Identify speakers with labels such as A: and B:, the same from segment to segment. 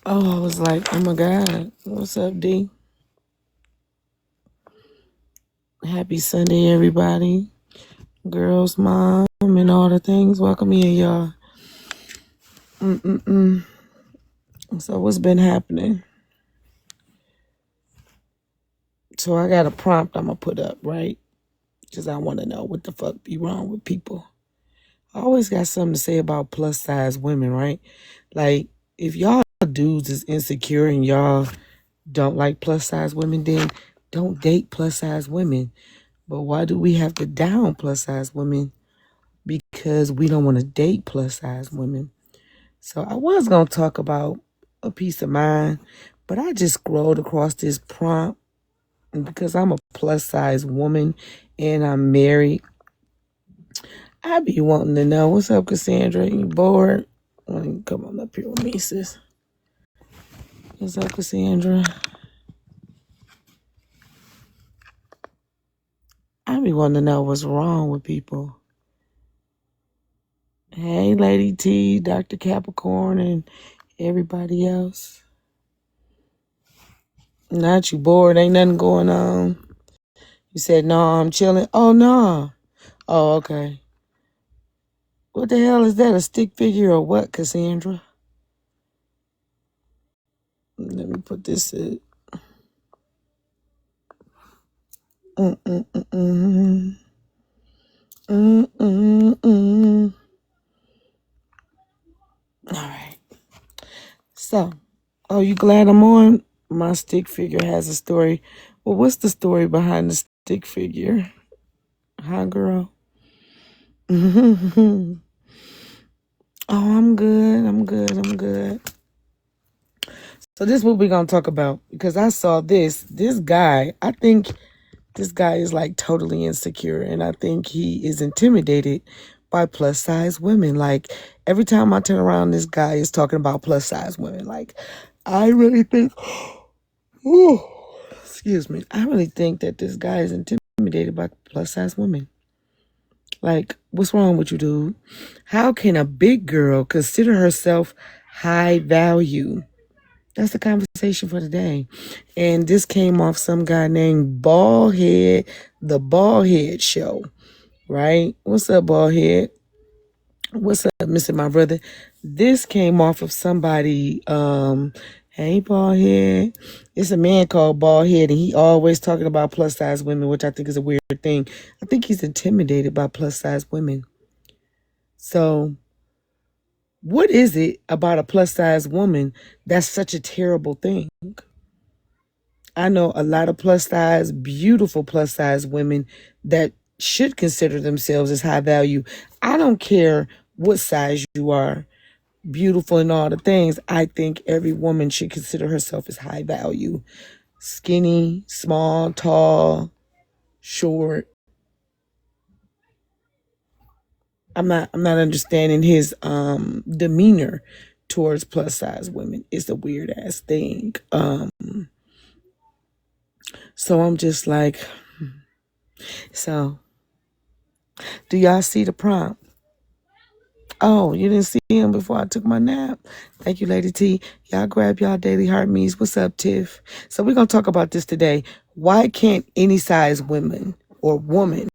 A: Oh, I was like, oh my God. What's up, D? Happy Sunday, everybody. Girls, mom, and all the things. Welcome in, y'all. Mm-mm-mm. So what's been happening? So I got a prompt I'm going to put up, right? Because I want to know what the fuck be wrong with people. I always got something to say about plus size women, right? Like, if y'all dudes is insecure and y'all don't like plus size women, then don't date plus size women. But why do we have to down plus size women? Because we don't want to date plus size women. So I was going to talk about a peace of mind, but I just scrolled across this prompt, and because I'm a plus size woman and I'm married, I be wanting to know, what's up, Cassandra? You bored? Why don't you come on up here with me, sis? What's up, Cassandra? I be wanting to know what's wrong with people. Hey, Lady T, Dr. Capricorn, and everybody else. Not you bored, ain't nothing going on. You said, no, I'm chilling. Oh, no. Oh, okay. What the hell is that? A stick figure or what, Cassandra? Let me put this in. Mm-mm-mm-mm. Mm-mm-mm. All right. So, oh, you glad I'm on? My stick figure has a story. Well, what's the story behind the stick figure? Hi, girl. Oh, I'm good. I'm good. I'm good. So this is what we're going to talk about because I saw this guy. I think this guy is like totally insecure and I think he is intimidated by plus size women. Like every time I turn around, this guy is talking about plus size women. Like I really think, ooh, excuse me, I really think that this guy is intimidated by plus size women. Like, what's wrong with you, dude? How can a big girl consider herself high value? That's the conversation for today. And this came off some guy named Baldhead, the Baldhead Show, right? What's up, Baldhead? What's up, Mr. My brother? This came off of somebody, hey, Baldhead. It's a man called Baldhead, and he always talking about plus size women, which I think is a weird thing. I think he's intimidated by plus size women. So what is it about a plus size woman that's such a terrible thing? I know a lot of plus size, beautiful plus size women that should consider themselves as high value. I don't care what size you are, beautiful and all the things. I think every woman should consider herself as high value. Skinny, small, tall, short. I'm not understanding his demeanor towards plus size women. It's a weird ass thing. So I'm just like, so do y'all see the prompt? Oh, you didn't see him before I took my nap. Thank you, Lady T. Y'all grab y'all daily heart me's. What's up, Tiff? So we're gonna talk about this today. Why can't any size women or woman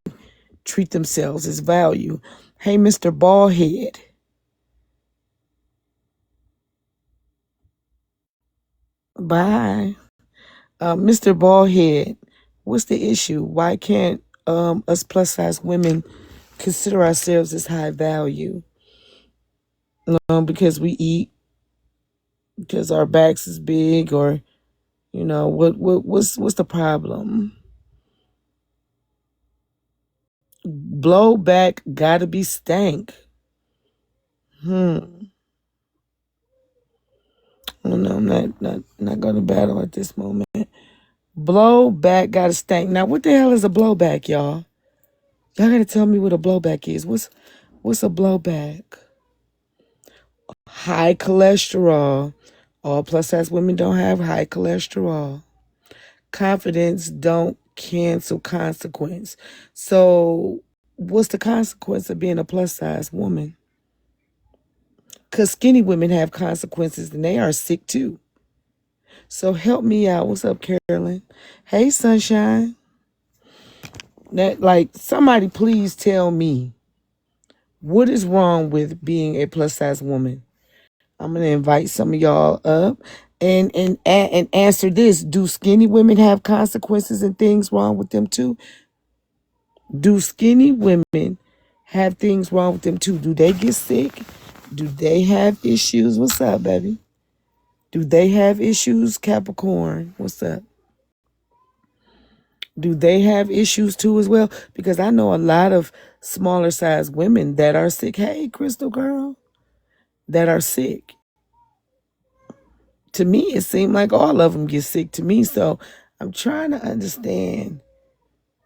A: treat themselves as value? Hey, Mr. Ballhead. Bye. Mr. Ballhead, what's the issue? Why can't us plus size women consider ourselves as high value? Because we eat, because our backs is big, or what's the problem? Blowback gotta be stank. Hmm. Oh no, I'm not gonna battle at this moment. Blowback gotta stank. Now what the hell is a blowback, y'all? Y'all gotta tell me what a blowback is. What's a blowback? High cholesterol. All plus size women don't have high cholesterol. Confidence don't cancel consequence. So what's the consequence of being a plus size woman? Because skinny women have consequences and they are sick too. So help me out. What's up, Carolyn? Hey, Sunshine. Somebody please tell me what is wrong with being a plus size woman. I'm gonna invite some of y'all up and answer this. Do skinny women have consequences and things wrong with them too? Do skinny women have things wrong with them too? Do they get sick? Do they have issues? What's up, baby? Do they have issues, Capricorn? What's up? Do they have issues too as well? Because I know a lot of smaller size women that are sick. Hey, Crystal Girl, that are sick. To me, it seemed like all of them get sick to me. So I'm trying to understand,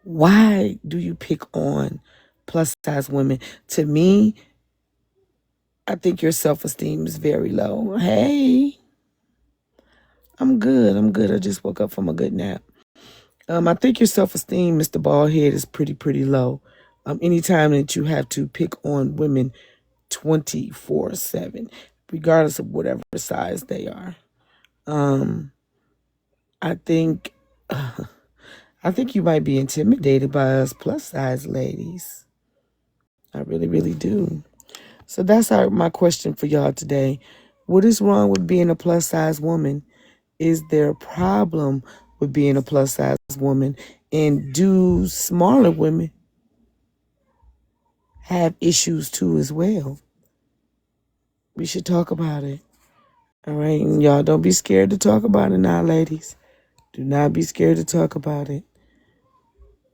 A: why do you pick on plus size women? To me, I think your self-esteem is very low. Hey, I'm good. I just woke up from a good nap. I think your self-esteem, Mr. Baldhead, is pretty low. Anytime that you have to pick on women 24/7, regardless of whatever size they are. I think I think you might be intimidated by us plus size ladies. I really do. So that's my question for y'all today. What is wrong with being a plus size woman? Is there a problem with being a plus size woman? And do smaller women have issues too as well? We should talk about it. All right. And y'all don't be scared to talk about it now, ladies. Do not be scared to talk about it.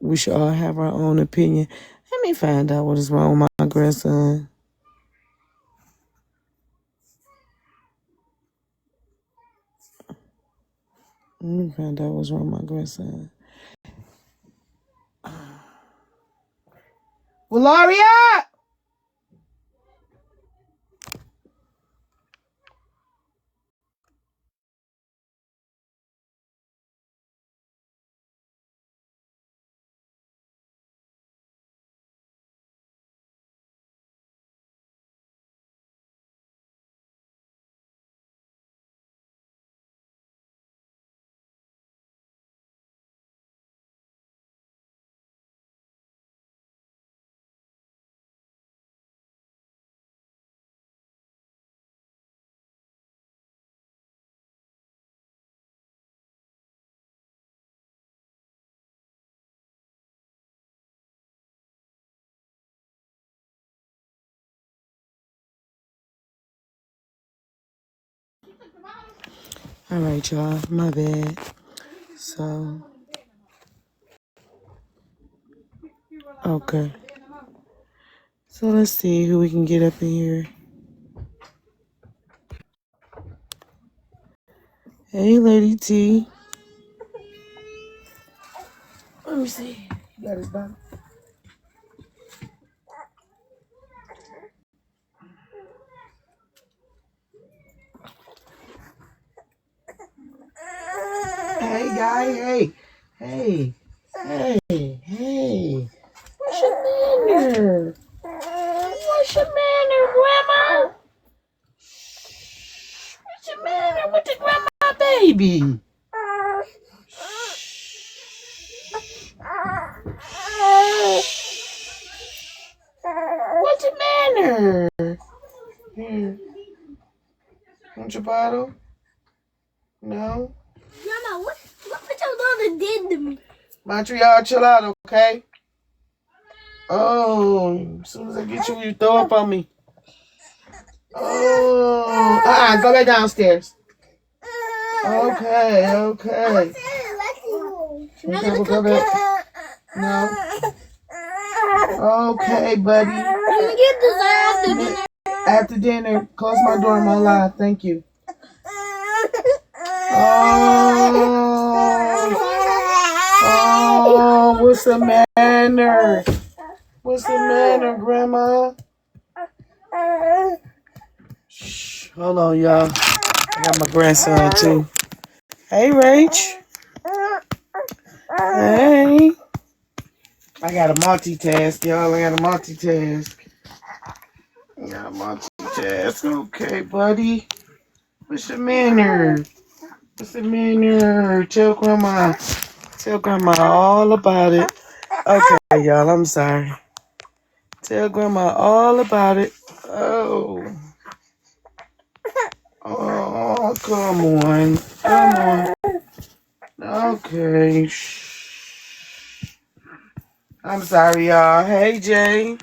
A: We should all have our own opinion. Let me find out what is wrong with my grandson. Let me find out what's wrong with my grandson. Valeria! All right, y'all. My bad. So, okay. So let's see who we can get up in here. Hey, Lady T. Let me see. You got his bottle? Hey, guy. Hey. Hey. Hey. Hey. What's your manner? What's your manner, Grandma? What's your manner with the grandma baby? What's your manner? Here. Want your bottle? No?
B: Mama, what your mother did to me?
A: Montreal, chill out, okay? Oh, as soon as I get you, you throw up on me. Oh, go back downstairs. Okay. Okay, we'll go back. No. Okay, buddy.
B: Can we get this after dinner?
A: After dinner, close my door, my live. Thank you. Oh, what's the manner? What's the manner, Grandma? Shh, hold on, y'all. I got my grandson, too. Hey, Rach. Hey. I got a multitask, y'all. I got a multitask. That's okay, buddy. What's the matter? What's the matter? Tell grandma. Tell grandma all about it. Okay, y'all, I'm sorry. Tell grandma all about it. Oh. Oh, come on. Come on. Okay. Shh. I'm sorry, y'all. Hey, Jay.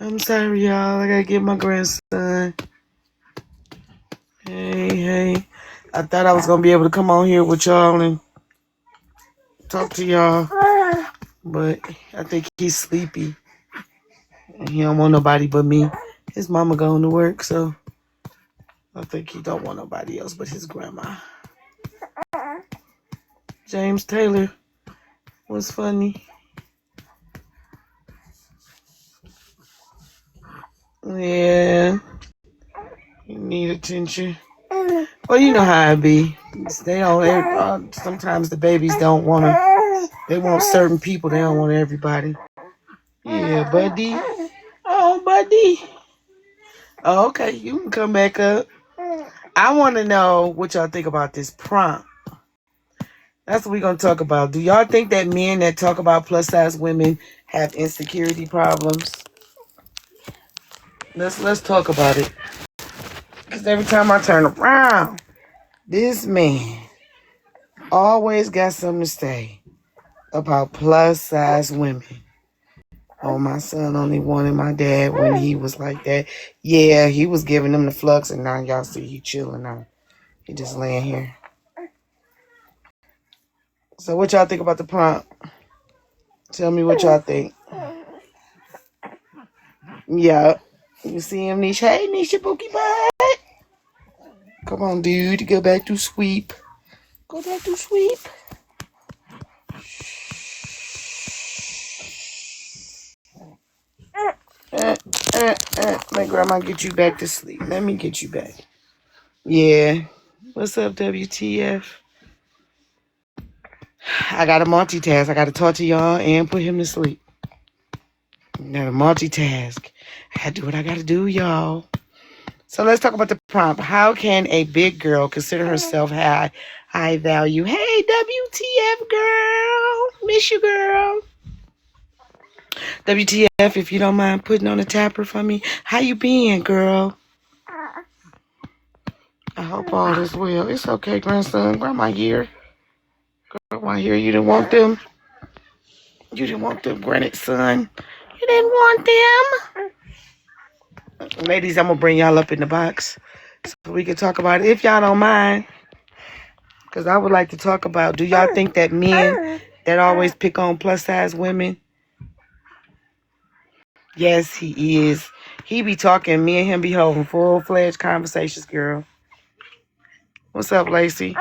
A: I'm sorry, y'all. I gotta get my grandson. Hey. I thought I was gonna be able to come on here with y'all and talk to y'all, but I think he's sleepy. And he don't want nobody but me. His mama going to work, so I think he don't want nobody else but his grandma. James Taylor was funny. Yeah, he need attention. Well, you know how it be. They don't. Sometimes the babies don't want to. They want certain people. They don't want everybody. Yeah, buddy. Oh, buddy. Oh, okay, you can come back up. I want to know what y'all think about this prompt. That's what we're going to talk about. Do y'all think that men that talk about plus size women have insecurity problems? Let's talk about it. Because every time I turn around, this man always got something to say about plus size women. Oh, my son only wanted my dad when he was like that. Yeah, he was giving them the flux, and now y'all see he chilling now. He just laying here. So what y'all think about the prompt? Tell me what y'all think. Yeah. You see him, Nisha? Hey, Nisha, Bookie Bud. Come on, dude. Go back to sweep. Go back to sweep. Let grandma get you back to sleep. Let me get you back. Yeah. What's up, WTF? I got to multitask. I got to talk to y'all and put him to sleep. I got to multitask. I got to do what I got to do, y'all. So let's talk about the prompt. How can a big girl consider herself high value? Hey, WTF, girl. Miss you, girl. WTF, if you don't mind putting on a tapper for me. How you been, girl? I hope all is well. It's okay, grandson. Grandma here. Grandma here. You didn't want them. You didn't want them, granted, son. You didn't want them. Ladies, I'm going to bring y'all up in the box so we can talk about it, if y'all don't mind. Because I would like to talk about, do y'all think that men that always pick on plus size women? Yes, he is. He be talking. Me and him be holding full-fledged conversations, girl. What's up, Lacey?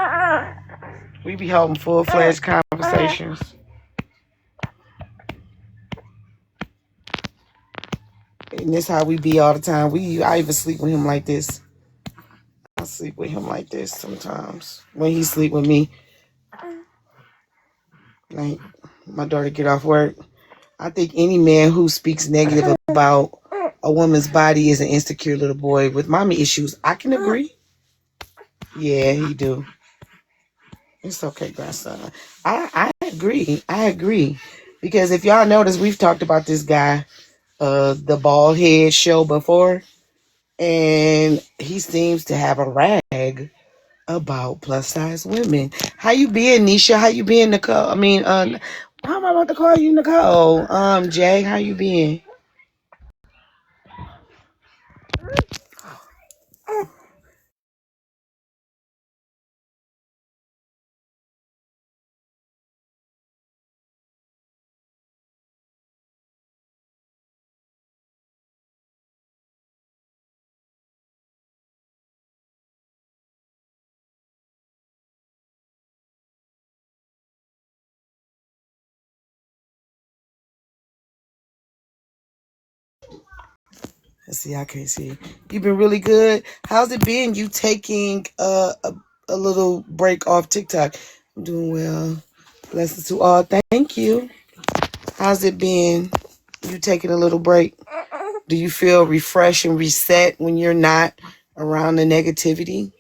A: We be holding full-fledged conversations. And this how we be all the time. I even sleep with him like this. I sleep with him like this sometimes. When he sleep with me. Like, my daughter get off work. I think any man who speaks negative about a woman's body is an insecure little boy with mommy issues. I can agree. Yeah, he do. It's okay, grandson. I agree. I agree. Because if y'all notice, we've talked about this guy, the bald head show before, and he seems to have a rag about plus size women. How you been, Nisha? How you been, Nicole? I mean, how am I about to call you, Nicole? Jay, how you been? Let's see, I can't see. You've been really good. How's it been? You taking a little break off TikTok? I'm doing well. Blessings to all. Thank you. How's it been? You taking a little break? Do you feel refreshed and reset when you're not around the negativity?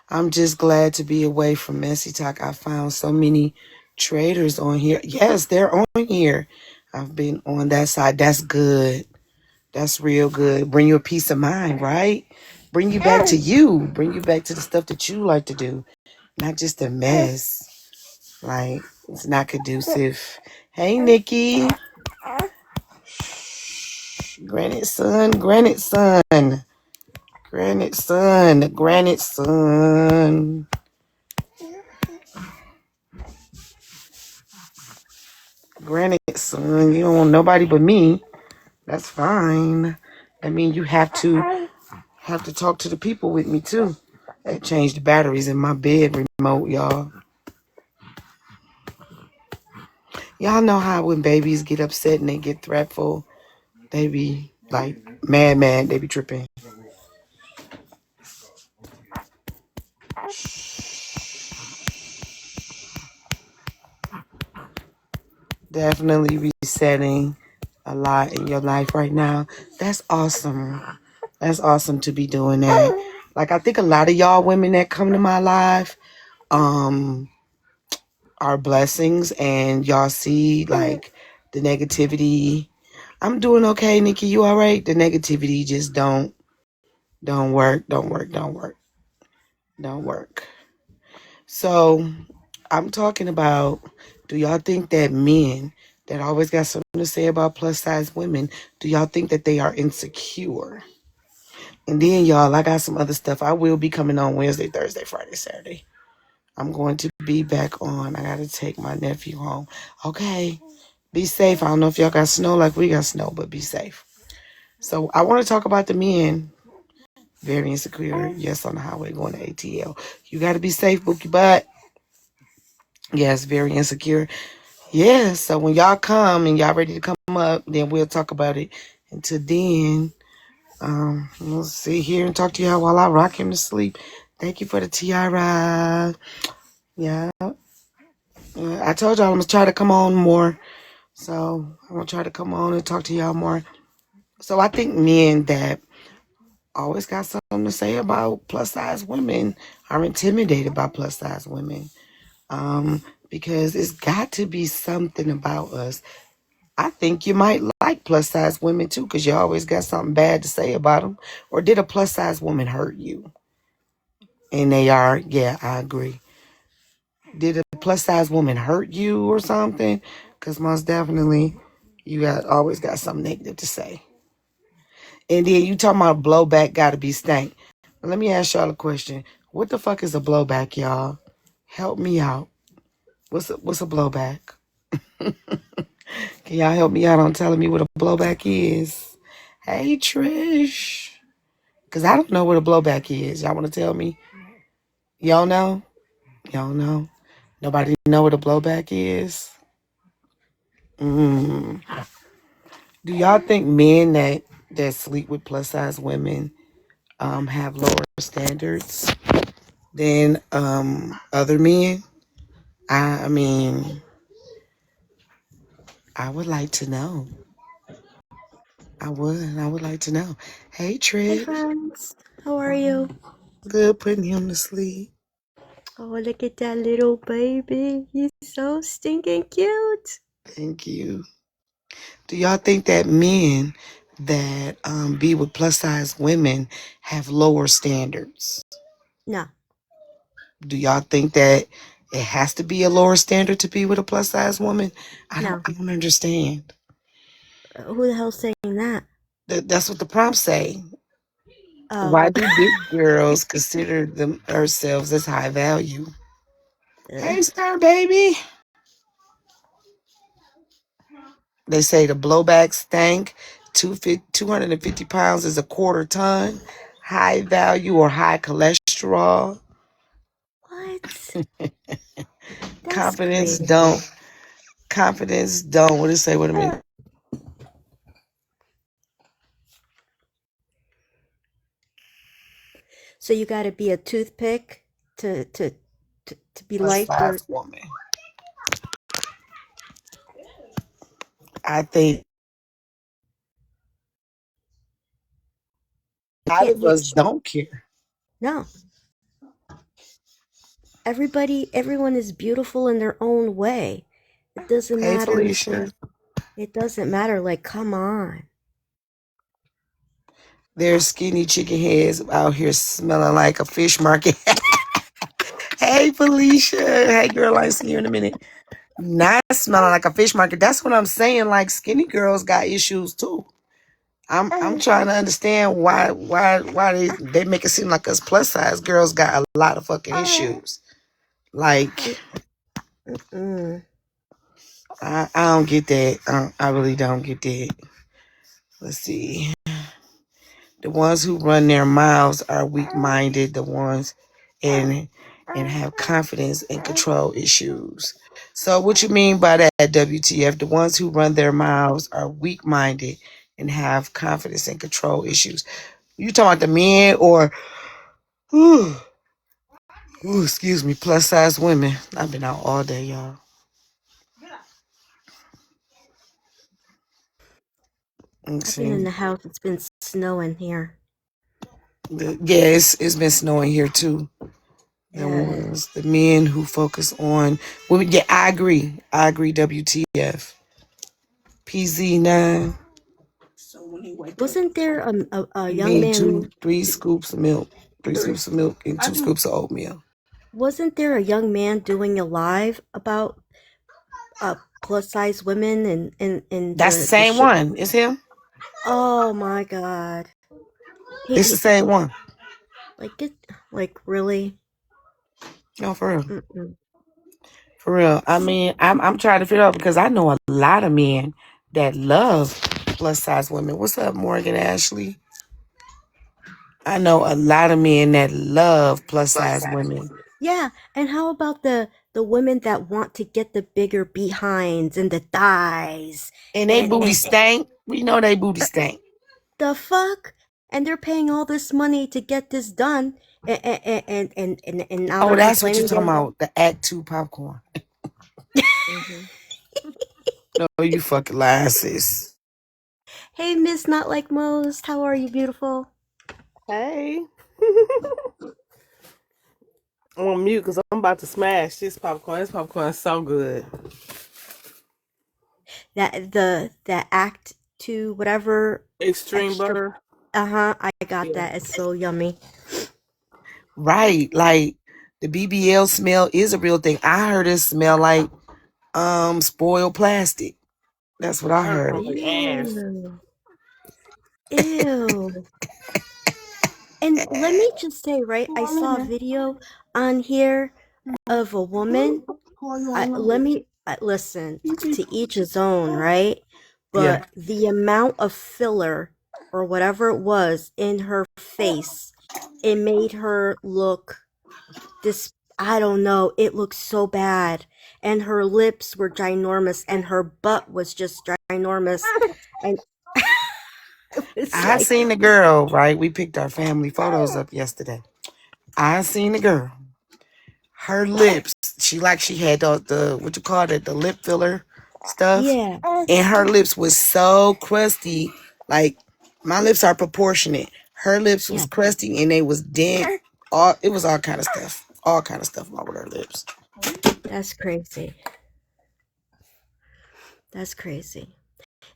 A: I'm just glad to be away from Messy Talk. I found so many traders on here. Yes, they're on here. I've been on that side. That's good. That's real good. Bring you a peace of mind, right? Bring you back to you. Bring you back to the stuff that you like to do, not just the mess. Like, it's not conducive. Hey, Nikki. Granite son, granite son. Granite son, granite son. Granted, son, you don't want nobody but me. That's fine. I mean, you have to talk to the people with me too. I changed the batteries in my bed remote, y'all. Y'all know how when babies get upset and they get threatful, they be like mad, they be tripping. Definitely resetting a lot in your life right now. That's awesome. That's awesome to be doing that. Like, I think a lot of y'all women that come to my live, um, are blessings, and y'all see like the negativity. I'm doing okay, Nikki. You all right? The negativity just don't work. Don't work. So I'm talking about, do y'all think that men that always got something to say about plus size women, do y'all think that they are insecure? And then y'all, I got some other stuff. I will be coming on Wednesday, Thursday, Friday, Saturday. I'm going to be back on. I got to take my nephew home. Okay. Be safe. I don't know if y'all got snow like we got snow, but be safe. So I want to talk about the men. Very insecure. Yes, on the highway going to ATL. You got to be safe, Bookie Butt. Yes, very insecure. Yeah, so when y'all come and y'all ready to come up, then we'll talk about it. Until then, we'll sit here and talk to y'all while I rock him to sleep. Thank you for the tiara. Yeah. I told y'all I'm going to try to come on more. So I'm going to try to come on and talk to y'all more. So I think men that always got something to say about plus size women are intimidated by plus size women. Because it's got to be something about us. I think you might like plus size women too, because you always got something bad to say about them. Or did a plus size woman hurt you? And they are, yeah, I agree. Did a plus size woman hurt you or something? Because most definitely you always got something negative to say. And then you talking about blowback gotta be stank. Let me ask y'all a question. What the fuck is a blowback, y'all? Help me out. What's a blowback? Can y'all help me out on telling me what a blowback is? Hey, Trish. Because I don't know what a blowback is. Y'all want to tell me? Y'all know? Y'all know? Nobody know what a blowback is? Mm. Do y'all think men that sleep with plus size women have lower standards than other men? I mean, I would like to know. I would like to know. Hey,
B: Hi,
A: Trish.
B: friends. How are you?
A: Good putting him to sleep.
B: Oh, look at that little baby. He's so stinking cute.
A: Thank you. Do y'all think that men that be with plus size women have lower standards?
B: No,
A: Do y'all think that it has to be a lower standard to be with a plus size woman? I don't
B: no.
A: I don't understand.
B: Who the hell's saying that?
A: That's what the prompts say.
B: Oh.
A: Why do big girls consider themselves as high value? Hey, star baby. They say the blowback stank. 250 pounds is a quarter ton. High value or high cholesterol.
B: What? That's
A: Confidence
B: crazy.
A: don't. Confidence don't. What did it say? What a minute.
B: So you got to be a toothpick to be
A: Plus
B: liked, or
A: size woman. I think a
B: You
A: lot
B: can't.
A: of us don't care.
B: No. Everyone is beautiful in their own way. It doesn't
A: Hey,
B: matter if
A: Felicia.
B: they. It doesn't matter. Like, come on.
A: There's skinny chicken heads out here smelling like a fish market. Hey, Felicia. Hey, girl, I see you in a minute. Not smelling like a fish market. That's what I'm saying. Like skinny girls got issues too. I'm trying to understand why they make it seem like us plus size girls got a lot of fucking issues. Like
B: Mm-mm.
A: I don't get that. I really don't get that. Let's see. The ones who run their mouths are weak minded. The ones and have confidence and control issues. So what you mean by that, WTF? The ones who run their mouths are weak minded and have confidence and control issues. You talking about the men or ooh, excuse me, plus size women? I've been out all day, y'all. Let's
B: I've been in
A: see.
B: the house. It's been snowing here.
A: Yeah, it's been snowing here too. The
B: Yeah.
A: ones, the men who focus on women. Yeah, I agree. I agree. WTF. PZ9.
B: Wasn't there a
A: You
B: young
A: need
B: man?
A: three scoops of milk. 3 scoops of milk and 2 scoops of oatmeal.
B: Wasn't there a young man doing a live about plus size women and
A: That's the
B: the
A: same
B: shit?
A: one. It's him.
B: Oh my god.
A: It's the
B: He
A: same one.
B: like it like really.
A: No, for real.
B: Mm-mm.
A: For real. I mean, I'm trying to figure out because I know a lot of men that love plus size women. What's up, Morgan Ashley? I know a lot of men that love plus size women.
B: Yeah, and how about the women that want to get the bigger behinds and the thighs
A: And they
B: and
A: booty stank. We know they booty stank.
B: the fuck? And they're paying all this money to get this done, and now
A: Oh,
B: they're
A: that's what you're
B: complaining
A: talking
B: they.
A: about. The Act 2 popcorn.
B: Mhm.
A: No, you fucking lying, sis.
B: Hey, Miss Not Like Most, how are you, beautiful?
C: Hey. I'm on mute because I'm about to smash this popcorn. This popcorn is so good.
B: That Act Two whatever
C: Extreme
B: extra.
C: butter.
B: I got
C: Yeah.
B: that. It's so yummy.
A: Right. Like the BBL smell is a real thing. I heard it smell like spoiled plastic. That's what I
C: I
A: heard.
C: smell like ass.
B: Ew. Ew. And let me just say, right? I saw a video on here of a woman. I let me listen. To each his own, right?
A: Yeah.
B: But the amount of filler or whatever it was in her face, it made her look this. I don't know. It looked so bad, and her lips were ginormous, and her butt was just ginormous, and it's
A: I
B: like,
A: seen the girl, right? We picked our family photos up yesterday. I seen the girl. Her lips, she had the what you call it, the lip filler stuff.
B: yeah,
A: And her lips was so crusty. Like my lips are proportionate. Her lips was
B: yeah.
A: crusty and they was dent. All it was all kind of stuff. All kind of stuff wrong with her lips.
B: That's crazy. That's crazy.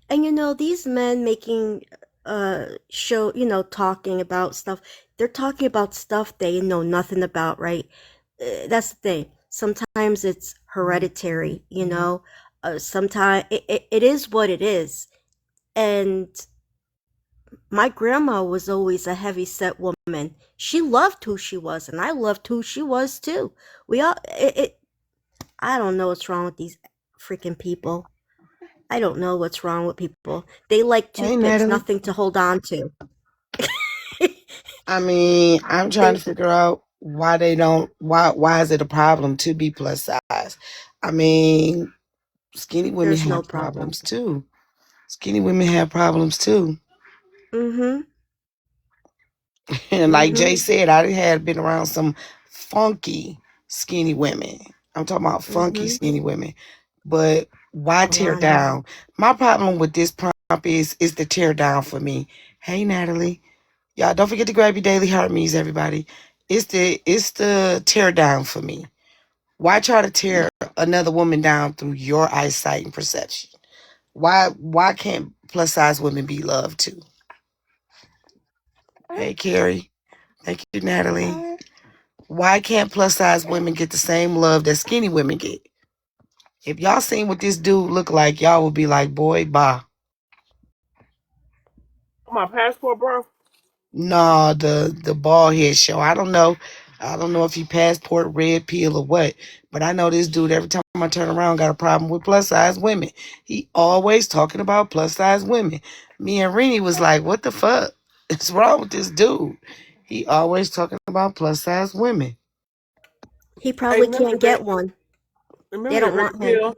B: And these men making show, talking about stuff. They're talking about stuff they know nothing about, right? That's the thing. Sometimes it's hereditary, sometimes it is what it is. And my grandma was always a heavy set woman. She loved who she was, and I loved who she was too. We all I don't know what's wrong with these freaking people. I don't know what's wrong with people. They like
A: Hey
B: toothpicks,
A: Natalie.
B: nothing to hold on to.
A: I mean, I'm trying to
B: they
A: figure out why they don't why is it a problem to be plus size? I mean, skinny women
B: There's no
A: have
B: problem.
A: problems too. Skinny women have problems too.
B: Mm-hmm.
A: And like
B: Mm-hmm.
A: Jay said, I had been around some funky skinny women. I'm talking about funky
B: Mm-hmm.
A: skinny women. But Why tear
B: Alana.
A: down? My problem with this prompt is the tear down for me. Hey Natalie. Y'all don't forget to grab your daily heart me's, everybody. It's the tear down for me. Why try to tear another woman down through your eyesight and perception? Why can't plus size women be loved too? Hey Carrie. Thank you, Natalie. Why can't plus size women get the same love that skinny women get? If y'all seen what this dude look like, y'all would be like, boy, bye.
C: My passport, bro.
A: Nah, the bald head show. I don't know. I don't know if he passport red pill or what, but I know this dude every time I turn around got a problem with plus size women. He always talking about plus size women. Me and Renee was like, what the fuck is wrong with this dude? He always talking about plus size women.
B: He
C: Hey,
B: probably can't get one. They
C: remember the
B: don't
C: red
B: want him.
C: pill?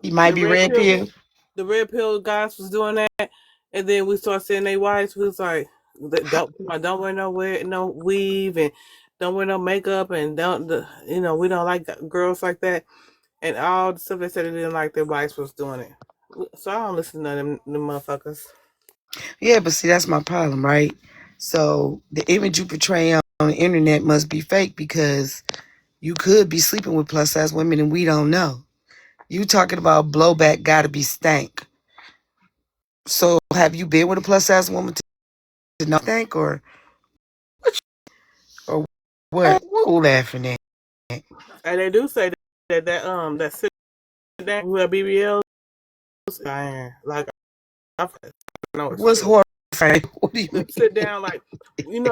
A: He might
C: The
A: be
C: red
A: red
C: pill.
A: pill.
C: The red pill guys was doing that, and then we started seeing they wives. We was like, don't wear no weave, and don't wear no makeup, and we don't like girls like that, and all the stuff they said they didn't like their wives was doing it. So I don't listen to them motherfuckers.
A: Yeah, but see, that's my problem, right? So the image you portray on the internet must be fake because you could be sleeping with plus size women and we don't know. You talking about blowback gotta be stank. So have you been with a plus size woman to know stank or what? What you laughing at?
C: And they do say that sit down with BBLs, like I know it's
A: What's
C: true.
A: horrifying? What do you
C: To
A: mean?
C: sit down, like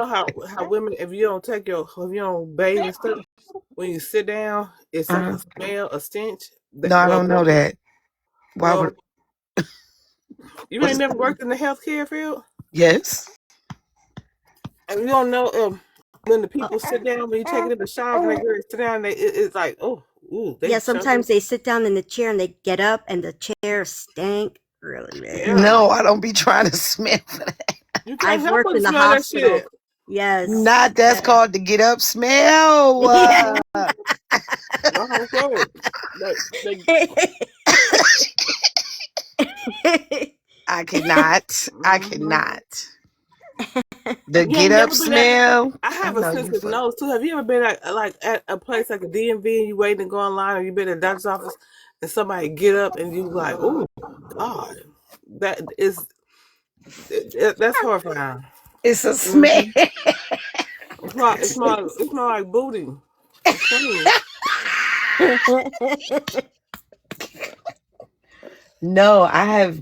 C: how women, if you don't if you don't bathe and stuff, when you sit down, it's like
A: Uh-huh.
C: a smell, a stench.
A: No, I don't know that. Why would
C: Well, you
A: what
C: ain't
A: is
C: never worked in the healthcare field,
A: yes?
C: and you don't know when the people sit down when you take it in the shower and they go sit down, it's like ooh,
B: Yeah,
C: they show
B: sometimes they sit down in the chair and they get up and the chair stank really bad.
C: yeah.
A: No, I don't be trying to smell for that.
C: You can't
B: I've
C: help
B: worked
C: but
B: in
C: to
B: the
C: smell that
B: hospital.
C: shit.
B: Yes.
A: Not that's
B: Yes.
A: called the get up smell.
B: Yeah.
C: That's how I they
A: I cannot. I
C: mhm.
A: cannot. The
C: You
A: get
C: ain't
A: up
C: never been at.
A: smell.
C: I
A: I
C: have a
A: know you
C: sensitive
A: fuck.
C: nose too. Have you ever been at a place like a DMV and you waiting to go online, or you been at a doctor's office and somebody get up and you like, oh God, that is that's horrifying.
A: It's a smell.
C: Mm-hmm. It's not like booty. It's clean.
A: No, I have.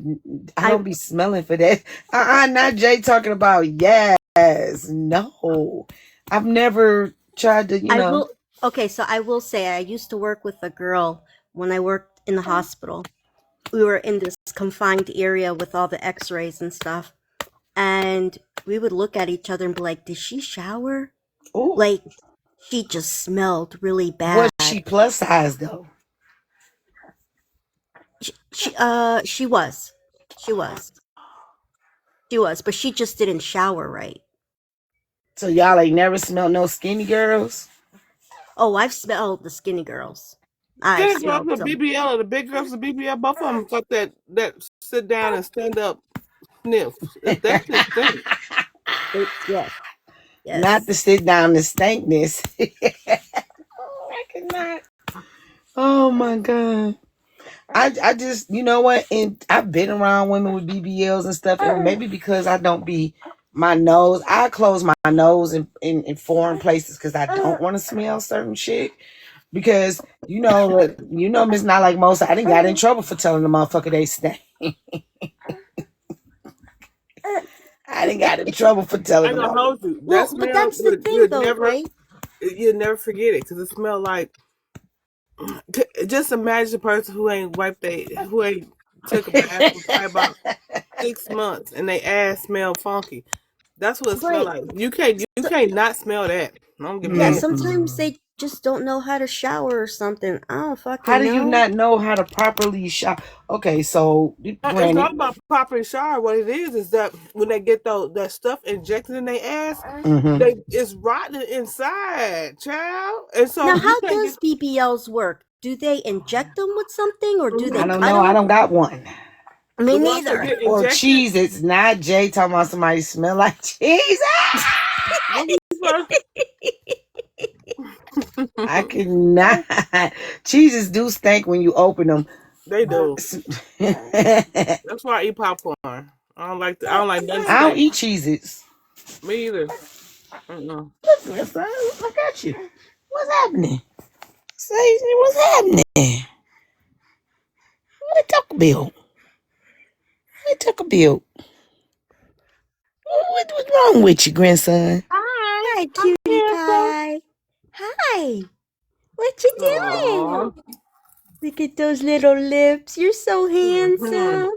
A: I
B: I
A: don't be smelling for that. Not Jay talking about yes. No, I've never tried to.
B: I will okay, so I will say I used to work with a girl when I worked in the hospital. We were in this confined area with all the x-rays and stuff. And we would look at each other and be like, "Did she shower?"
A: Oh,
B: Like she just smelled really
A: was
B: bad.
A: she plus size though?
B: She was. She was. She was, but she just didn't shower right.
A: So y'all ain't never smelled no skinny girls.
B: Oh, I've smelled the skinny girls. I've
C: Skinny girls
B: smelled
C: with
B: some.
C: BBL or the big girls with BBL, both of them got that sit down and stand up sniff. That shit stink.
B: Yes,
A: Not to
B: yes.
A: sit down the stankness. Oh, I cannot. Oh my god. I just you know what? And I've been around women with BBLs and stuff, and maybe because I don't be my nose, I close my nose in foreign places because I don't want to smell certain shit. Because Miss Not Like Most, I didn't got in trouble for telling the motherfucker they stink. I didn't got in trouble for
C: I
A: telling
C: ain't
A: them
C: gonna
A: all.
C: hold you. That
B: Well, but
C: smell
B: that's the thing, though, right?
C: you'll never forget it because it smelled like. Just imagine a person who ain't took a bath for probably about 6 months and they ass smell funky. That's what it smell
B: Right.
C: like. You can't not smell that. Don't get
B: Yeah,
C: mad.
B: sometimes
A: Mm-mm.
B: they just don't know how to shower or something. I don't
A: How
B: fucking
A: do you
B: know.
A: not know how to properly shop? Okay, so
C: It's
A: granted,
C: not about proper shower. What it is that when they get that stuff injected in their ass,
A: hmm
C: it's rotten inside, child. And so
B: Now,
C: you
B: how
C: can't get.
B: does BBLs work? do they inject them with something or do they
A: I don't
B: cut
A: know. I
B: them?
A: don't got one.
B: Me
C: The ones that
B: neither.
C: get
A: Or
C: injected,
A: cheese. It's not Jay talking about somebody smell like cheese.
C: what you say?
A: I cannot. Cheeses do stink when you open them.
C: They do.
A: I
C: That's why I eat popcorn. I don't like nothing
A: don't
C: stink.
A: eat cheeses.
C: Me either. Mm-mm.
A: Look, son, look at you. What's happening? Say, what's happening? What Taco Bell? What Taco Bell? What's wrong with you, grandson?
C: Hi,
B: Hi,
C: I'm
B: cutie
C: handsome.
B: pie. Hi. What you
C: Aw.
B: doing? Look at those little lips. You're so
C: Mm-hmm.
B: handsome.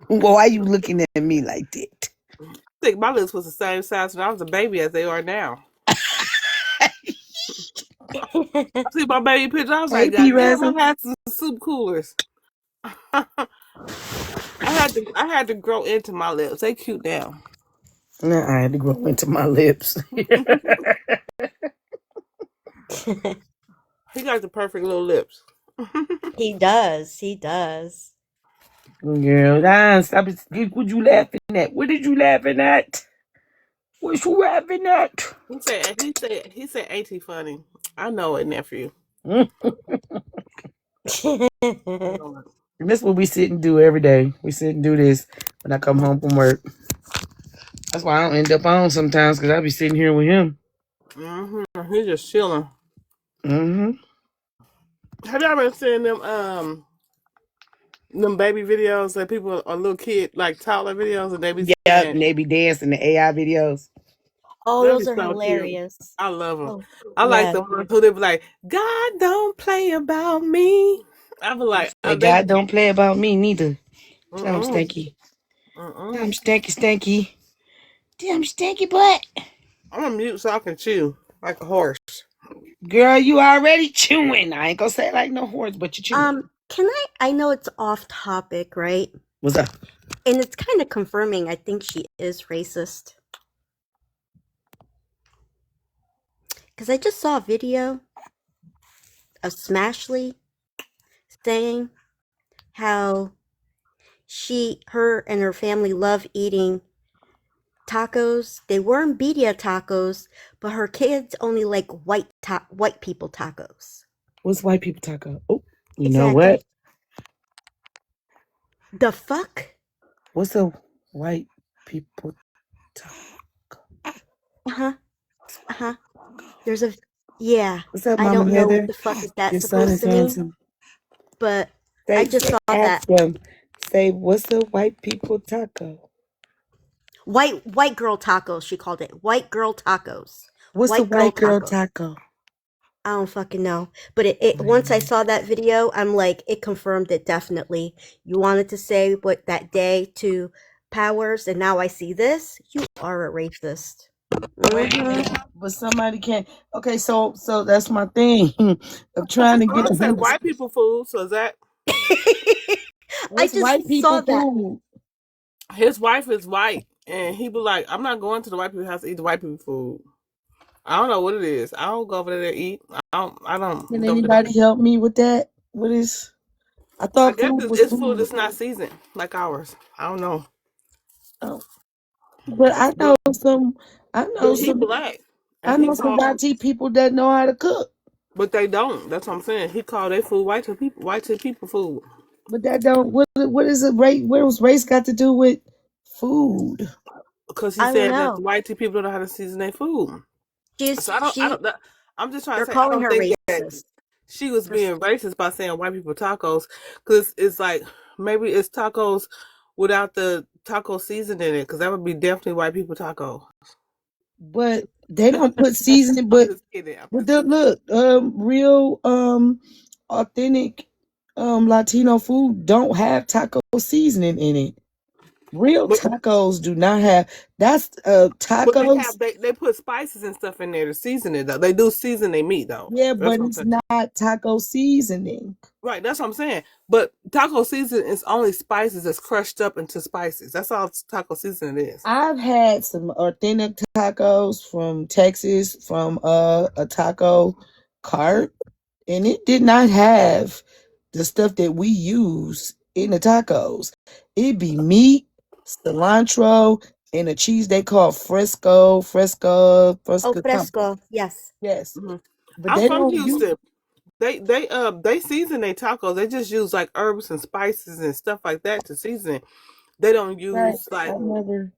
A: Well, why you looking at me like that?
C: I think my lips was the same size when I was a baby as they are now. I see my baby picture. I was
A: Hey,
C: like,
A: P.
C: God damn, I
A: Razzle.
C: had some soup coolers. I had to grow into my lips. They cute now.
A: Nah, I had to grow into my lips.
C: He got the perfect little lips.
B: He does. He does.
A: Girl, stop it. What you laughing at? What did you laughing at? What you laughing at?
C: He said, ain't he funny? I know it, nephew.
A: Mm.
C: I know it.
A: And this is what we sit and do every day. We sit and do this when I come home from work. That's why I don't end up on sometimes because I be sitting here with him.
C: He's just chilling.
A: Mm-hmm.
C: Have y'all been seeing them baby videos that people a little kid like toddler videos and they be
A: Yeah,
C: saying
A: and they be dancing the AI videos.
B: Oh,
C: that'd be
B: those are
C: so cute.
B: hilarious.
C: I love them.
B: Oh,
C: I like
B: yeah.
C: the ones who they be like, God don't play about me. I be like,
A: Say,
C: they be
A: God don't play about me neither. Damn
C: mm
A: stinky.
C: mm.
A: Damn stinky stinky. Damn stinky butt.
C: I'm gonna mute so I can chew like a horse.
A: Girl, you already chewing. I ain't gonna say it like no horse, but you chewing.
B: Can I know it's off topic, right?
A: What's up?
B: And it's kind of confirming I think she is racist. Because I just saw a video of Smashley saying how her and her family love eating tacos. They weren't birria tacos, but her kids only like white people tacos.
A: What's white people taco? Oh, you know what?
B: Exactly. The fuck?
A: What's a white people taco?
B: Uh-huh. Uh-huh. There's a yeah.
A: What's up,
B: I
A: Mama
B: don't know what
A: Heather?
B: the fuck is that
A: Your son
B: supposed
A: is
B: to mean,
A: handsome.
B: but I
A: Say,
B: just saw
A: ask
B: that.
A: them. Say, what's a white people taco?
B: White girl tacos, she called it. White girl tacos.
A: What's a
B: White girl
A: white girl
B: tacos.
A: taco?
B: I don't fucking know. But it once I saw that video, I'm like, it confirmed it definitely. You wanted to say what that day to Powers, and now I see this. You are a racist.
A: Wait a
B: Mm-hmm.
A: minute, but somebody can't. Okay, so that's my thing of trying to
C: Well,
A: get
C: it
A: them.
C: say white people food, so is that
B: I
A: What's
B: just
A: white
B: saw
A: people
B: that.
A: food?
C: his wife is white and he be like, I'm not going to the white people house to eat the white people food. I don't know what it is. I don't go over there to eat. I don't
A: Can
C: go over there.
A: anybody help me with that? What is? I
C: I
A: thought
C: guess
A: food
C: it's,
A: was
C: it's food
A: food.
C: that's not seasoned like ours. I don't know.
A: Oh, but I know
C: But
A: some. I know
C: but he
A: some.
C: black.
A: I
C: And he
A: know some
C: called
A: white people that know how to cook,
C: but they don't. That's what I'm saying. He called their food white to people food.
A: but that don't. What is a race? What does race got to do with food?
C: Because he
B: I don't
C: said that
B: know.
C: the white people don't know how to season their food. So I'm just trying
B: They're
C: to say I
B: calling
C: don't
B: her
C: think that
B: racist.
C: she was
B: They're,
C: being racist by saying white people tacos, because it's like maybe it's tacos without the taco seasoning in it, because that would be definitely white people taco.
A: But they don't put seasoning.
C: I'm
A: But
C: just kidding. I'm
A: but
C: just kidding.
A: look, real authentic Latino food don't have taco seasoning in it. Real
C: But
A: tacos do not have. That's
C: but they
A: tacos.
C: have they put spices and stuff in there to season it though. They do season their meat though.
A: Yeah,
C: That's
A: but
C: what I'm
A: it's
C: saying.
A: not taco seasoning.
C: Right, that's what I'm saying. But taco season is only spices that's crushed up into spices. That's all taco seasoning is.
A: I've had some authentic tacos from Texas from a taco cart. and it did not have the stuff that we use in the tacos. It'd be meat, cilantro, and a cheese they call
B: Oh,
A: fresco something.
B: fresco. Yes.
A: Yes,
C: Hmm.
A: but
C: I'm
A: they
C: from
A: don't use.
C: Houston. They season their tacos. They just use like herbs and spices and stuff like that to season. They don't
A: Right.
C: use
A: I
C: like
A: never.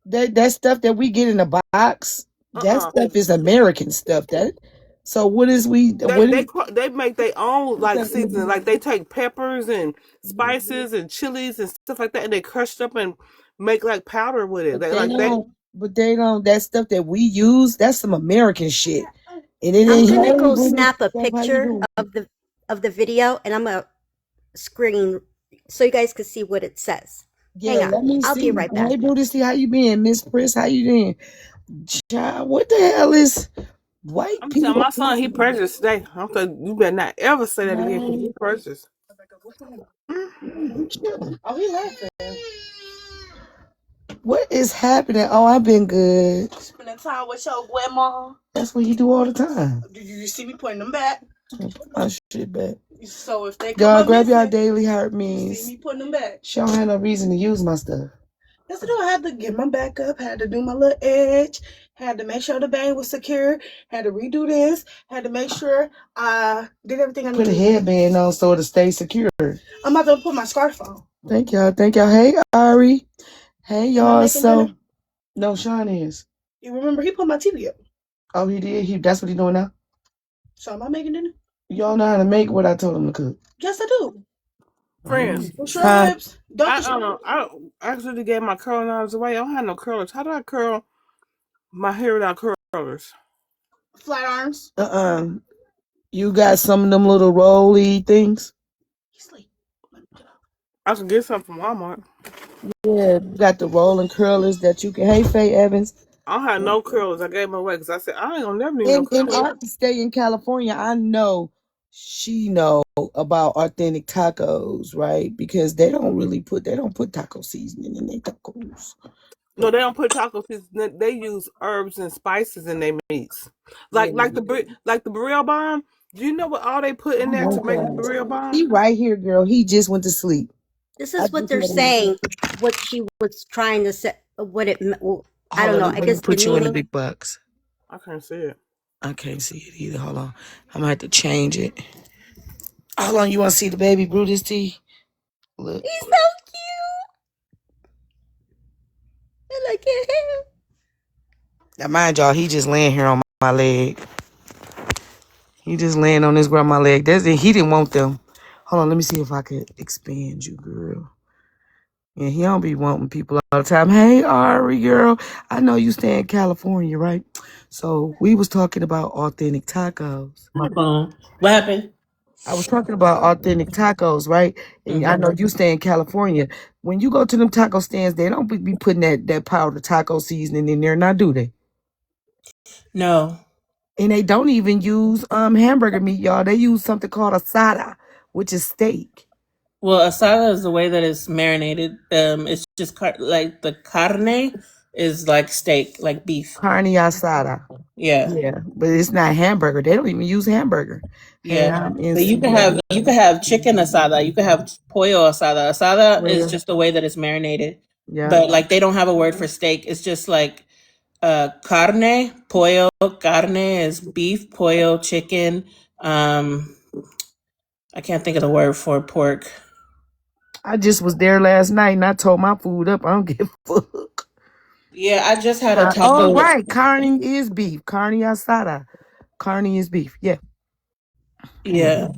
A: That stuff that we get in a box. That
C: uh
A: stuff is American stuff. That. So what is we? What is?
C: they make their own
A: What's
C: like
A: that in the
C: seasoning. Like they take peppers and
A: box?
C: spices and chilies and stuff like that, and they crush it up and make like powder with it.
A: But
C: They
A: they
C: like they
A: don't. But they don't. That stuff that we use, that's some American shit. And it
B: I'm
A: ain't.
B: gonna
A: Hey,
B: go
A: boo,
B: snap a
A: stuff. How you
B: picture
A: doing?
B: of the video, and I'm gonna screen so you guys can see what it says. Hang
A: Yeah,
B: on.
A: let me
B: I'll
A: see.
B: be right back.
A: Hey, boo, to see how you been, Miss Chris. How you doing? Child, what the hell is white
C: I'm telling
A: people?
C: my son he prejudiced today. I'm telling you better not ever say that again because
A: No,
C: he prejudiced.
A: oh, he laughing. What is happening? Oh, I've been good. Spending time with your grandma. That's what you do all the time. Did you see me putting them back? Put my shit back. So if they come y'all grab y'all daily heart means. You see me putting them back. She don't have no reason to use my stuff. Yes, I do. I had to get my back up. Had to do my little edge. Had to make sure the bang was secure. Had to redo this. Had to make sure I did everything I needed. Put a headband on so it'll stay secure. I'm about to put my scarf on. Thank y'all. Thank y'all. Hey, Ari. Hey, y'all. So, dinner? No, Sean is. You remember he put my TV up. Oh, he did. That's what he doing now. So am I making dinner? You don't know how to make what I told him to cook. Yes, I do.
C: Friends,
A: Shrimp ribs. Don't the shrimp.
C: I actually gave my curling irons away. I don't have no curlers. How do I curl my hair without curlers?
B: Flat irons.
A: You got some of them little rolly things. He's asleep.
C: I can get some from Walmart.
A: Yeah, you got the rolling curlers that you can. Hey, Faye Evans.
C: I don't have no curlers. I gave them away because I said I ain't gonna never need no
A: In
C: curlers.
A: our stay in California, I know she know about authentic tacos, right? Because they don't put taco seasoning in their tacos.
C: No, they don't put taco seasoning. They use herbs and spices in their meats.
A: Yeah.
C: Like the burrito bomb. Do you know what all they put in there to make the burrito
A: He
C: bomb?
A: right here, girl. He just went to sleep.
B: This
A: I
B: is what
A: just
B: they're
A: had him.
B: saying. What she was trying to say. What it. Well, I
A: Hold
B: don't
A: on,
B: know. I
A: let me
B: guess the
A: put you in the
B: meaning.
A: big box.
C: I can't see it.
A: I can't see it either. Hold on. I'm gonna have to change it. Hold on, you wanna see the baby Brutus tea? Look.
B: He's so cute. I like it.
A: Now mind y'all, he just laying here on my leg. He just laying on this grandma leg. That's it. He didn't want them. Hold on, let me see if I could expand you, girl. Yeah, he don't be wanting people all the time. Hey, Ari, girl. I know you stay in California, right? So we was talking about authentic tacos.
D: My phone. What happened?
A: I was talking about authentic tacos, right? And I know you stay in California. When you go to them taco stands, they don't be putting that powdered taco seasoning in there, now do they?
D: No.
A: And they don't even use hamburger meat, y'all. They use something called asada, which is steak.
D: Well, asada is the way that it's marinated. It's just like the carne is like steak, like beef.
A: Carne asada.
D: Yeah,
A: Yeah, but it's not hamburger. They don't even use hamburger.
D: yeah.
A: Ham
D: But
A: is
D: you can have chicken asada. You can have pollo asada. Asada is
A: real.
D: just the way that it's marinated.
A: Yeah.
D: But like they don't have a word for steak. It's just like carne, pollo. Carne is beef, pollo, chicken. Um, I can't think of the word for pork.
A: I just was there last night and I told my food up. I don't give a fuck.
D: Yeah, I just had a
A: Oh,
D: taco.
A: right. Carne is beef. Carne asada. Carne is beef. Yeah.
D: Yeah.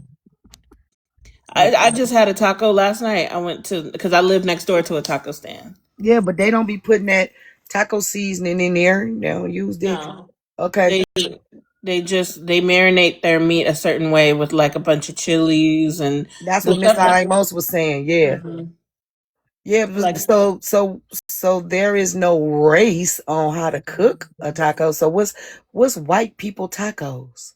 D: I just had a taco last night. I went to because I live next door to a taco stand.
A: Yeah, but they don't be putting that taco seasoning in there. They don't use that.
D: No,
A: Okay.
D: they they marinate their meat a certain way with like a bunch of chilies and
A: That's
D: the
A: what Miss
D: stuff that.
A: Amos was saying. Yeah.
D: Mhm.
A: Yeah,
D: Like,
A: so there is no race on how to cook a taco. So what's white people tacos?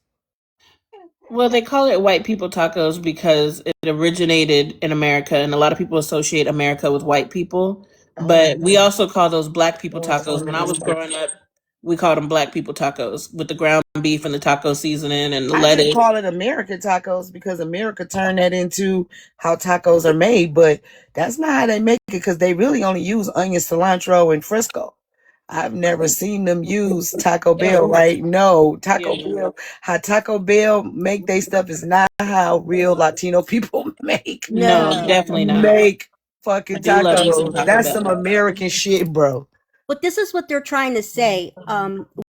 D: well, they call it white people tacos because it originated in America, and a lot of people associate America with white people.
A: Oh,
D: But we also call those black people tacos. When I was growing up, we call them black people tacos with the ground beef and the taco seasoning and the
A: I just
D: lettuce.
A: call it American tacos because America turned that into how tacos are made, but that's not how they make it because they really only use onion, cilantro, and Frisco. I've never seen them use Taco Bell. Like, no, Taco Bell, how Taco Bell make they stuff is not how real Latino people make
D: No,
B: No.
D: definitely not.
A: make
D: I
A: fucking
D: do love me some
A: tacos.
D: Taco
A: That's some
D: Bell.
A: American shit, bro.
B: But this is what they're trying to say.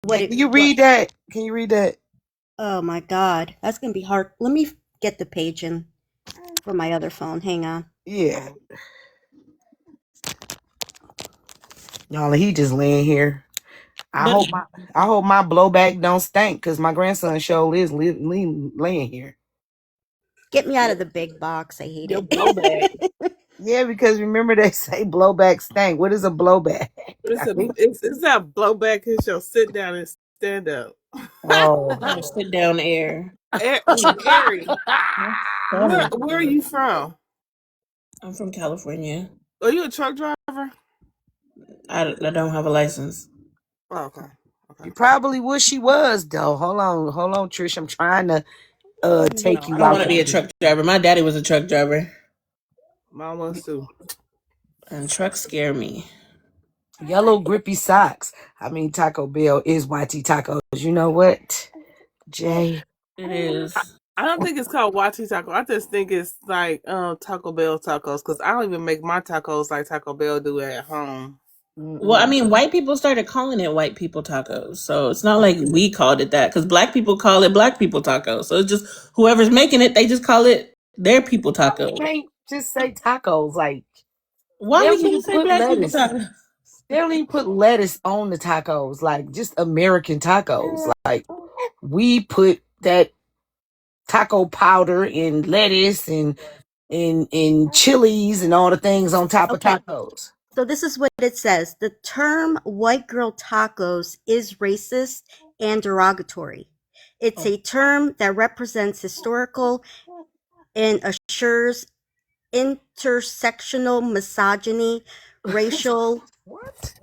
B: What
A: Can
B: it
A: you
B: what
A: read that? Can you read that?
B: Oh my God, that's gonna be hard. Let me get the page in for my other phone. Hang on.
A: Yeah. Y'all, he just laying here. I
D: But
A: hope my blowback don't stink because my grandson show is laying here.
B: Get me out of the big box. I hate
D: your blowback.
B: it.
A: Yeah, because remember they say blowback stank. What is a blowback? I think.
C: It's not blowback. It's your sit down and stand up.
A: Oh.
D: No, sit down air.
C: Ari,
D: That's funny.
C: where are you from?
D: I'm from California.
C: Are you a truck driver?
D: I don't have a license.
C: Oh, okay. Okay.
A: You probably wish she was though. Hold on, Trish. I'm trying to
D: No,
A: take
D: I
A: you
D: don't
A: out.
D: want to be a truck driver. My daddy was a truck driver,
C: Mine was too.
D: and trucks scare me.
A: Yellow grippy socks. I mean Taco Bell is YT tacos. You know what, Jay?
D: It is.
C: I don't think it's called Wati Taco. I just think it's like Taco Bell tacos because I don't even make my tacos like Taco Bell do at home.
D: Well, I
A: Mm-mm.
D: mean, white people started calling it white people tacos, so it's not like we called it that. Because black people call it black people tacos, so it's just whoever's making it, they just call it their people tacos.
A: Can't just say tacos. Like
D: Why
A: they
D: we
A: don't
D: can't
A: even
D: say
A: put
D: black people
A: lettuce.
D: tacos?
A: They don't even put lettuce on the tacos. Like just American tacos. Like we put that taco powder and lettuce and chilies and all the things on top of
B: Okay,
A: tacos.
B: so this is what it says. The term white girl tacos is racist and derogatory. It's a term that represents historical and assures intersectional misogyny, racial,
A: What?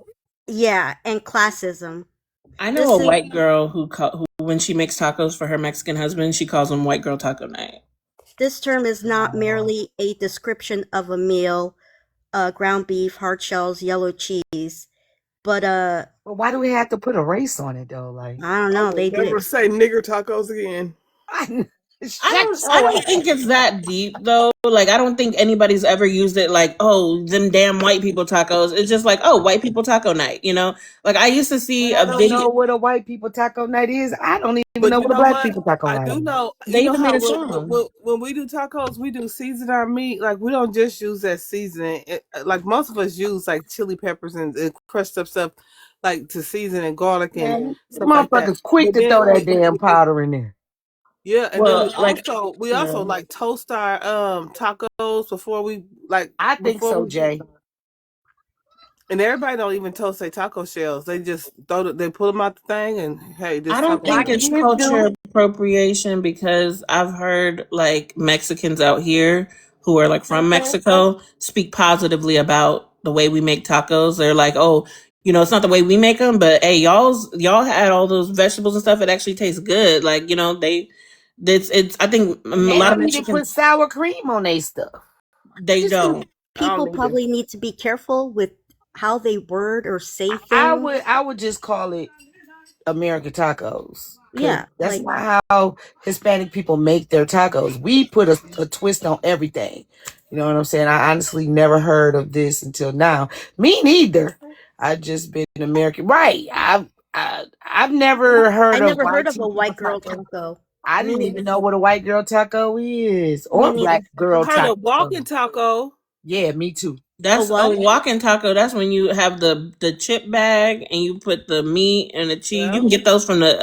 B: and classism.
D: I know
B: This
D: a
B: is
D: white girl who when she makes tacos for her Mexican husband, she calls them white girl taco night.
B: this term is not merely a description of a meal, ground beef, hard shells, yellow cheese, but
A: Well, why do we have to put a race on it though? Like,
B: I don't
C: I
B: know.
C: will
B: They
C: never
B: did.
C: say nigger tacos again.
A: shut
D: I
A: your
D: don't
A: ass.
D: think it's that deep though. Like I don't think anybody's ever used it like, oh, them damn white people tacos. It's just like, oh, white people taco night, you know? Like I used to
A: But
D: see
A: I
D: a
A: don't
D: video.
A: know what a white people taco night is. I don't even
C: But
A: know
C: you
A: what a
C: know
A: black
C: what?
A: people taco
C: I
A: night
C: do
A: is.
C: know.
D: They
C: You know
D: even made
C: how
D: a song.
C: when we do tacos, we do season our meat. Like we don't just use that seasoning. Like most of us use like chili peppers and crushed up stuff, like to season and garlic and
A: Man,
C: stuff like that.
A: motherfuckers quick
C: But
A: to
C: then
A: throw that damn powder in there.
C: yeah, and then
D: Well, like
C: we also
D: yeah.
C: like toast our tacos before we
A: I think
C: before
A: so,
C: we
A: Jay.
C: and everybody don't even toast their taco shells. They just they pull them out the thing and hey,
D: I
C: this
D: don't
C: taco
A: My
D: think
C: shell.
D: it's
A: kids
D: culture
A: do.
D: appropriation because I've heard like Mexicans out here who are like from Mexico speak positively about the way we make tacos. They're like, oh, you know, it's not the way we make them, but hey, y'all had all those vegetables and stuff. It actually tastes good. Like, you know, it's. I think a
A: And they
D: lot of
A: don't even put
D: Mexicans
A: sour cream on their stuff.
B: I
D: they
B: just think
D: don't.
C: I don't
B: people
C: need it.
B: probably need to be careful with how they word or say things.
A: I would just call it American tacos because
B: Yeah,
A: that's
B: like
A: not how Hispanic people make their tacos. We put a twist on everything. You know what I'm saying? I honestly never heard of this until now. Me neither. I've just been American, right? I've never
B: I
A: heard of
B: never heard
A: white
B: of a
A: people
B: white girl
A: taco.
B: taco.
A: I
B: Me
A: didn't
B: neither.
A: even know what a white girl taco is
B: Me
A: or
B: neither.
A: black girl
C: Heard
A: taco.
C: of walking taco?
A: Yeah, me too.
B: A
D: That's a
B: what?
D: walking taco. That's when you have the chip bag and you put the meat and the cheese. You
C: Yeah,
D: can get those from the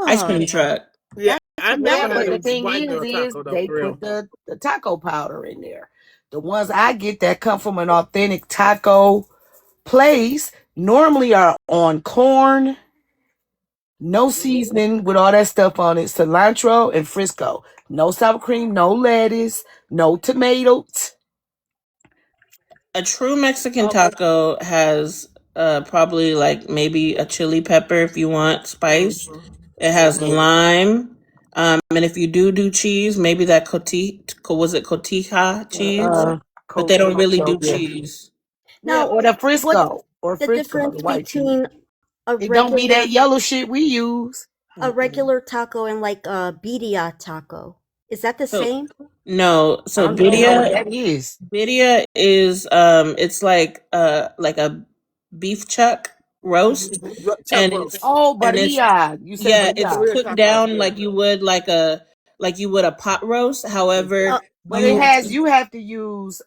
D: ice
B: Oh,
D: cream truck.
C: yeah.
B: that's
C: I
B: really
C: never
A: Yeah,
C: heard
A: but
B: good.
A: the
C: of
A: thing
C: white girl
A: is
C: taco though,
A: they
C: for real.
A: put the taco powder in there. The ones I get that come from an authentic taco place normally are on corn, no seasoning with all that stuff on it, cilantro and Frisco. No sour cream, no lettuce, no tomatoes.
D: A true Mexican
C: Okay.
D: taco has probably like maybe a chili pepper if you want spice.
C: Mhm.
D: It has lime. And if you do cheese, maybe that was it cotija cheese?
A: Uh,
D: But they don't really do
A: yeah,
D: cheese.
A: yeah,
B: Now,
A: or the
B: what's
A: Frisco,
B: difference
A: the white cheese.
B: between a
A: It don't be that
B: regular
A: yellow shit we use.
B: a
A: Mm-mm.
B: regular taco and like a birria taco? Is that the
D: So
B: same?
D: no,
A: I
D: so
A: don't even know what
D: birria
A: that is.
D: birria is it's like a beef chuck roast,
C: Chuck
D: and
C: roast.
A: Oh,
D: it's
A: barilla. You said
D: yeah, it's
A: barilla.
C: Real
D: cooked
C: taco.
D: down
C: Yeah.
D: like you would a pot roast. However,
B: Uh,
A: But it
D: you
A: has you have to use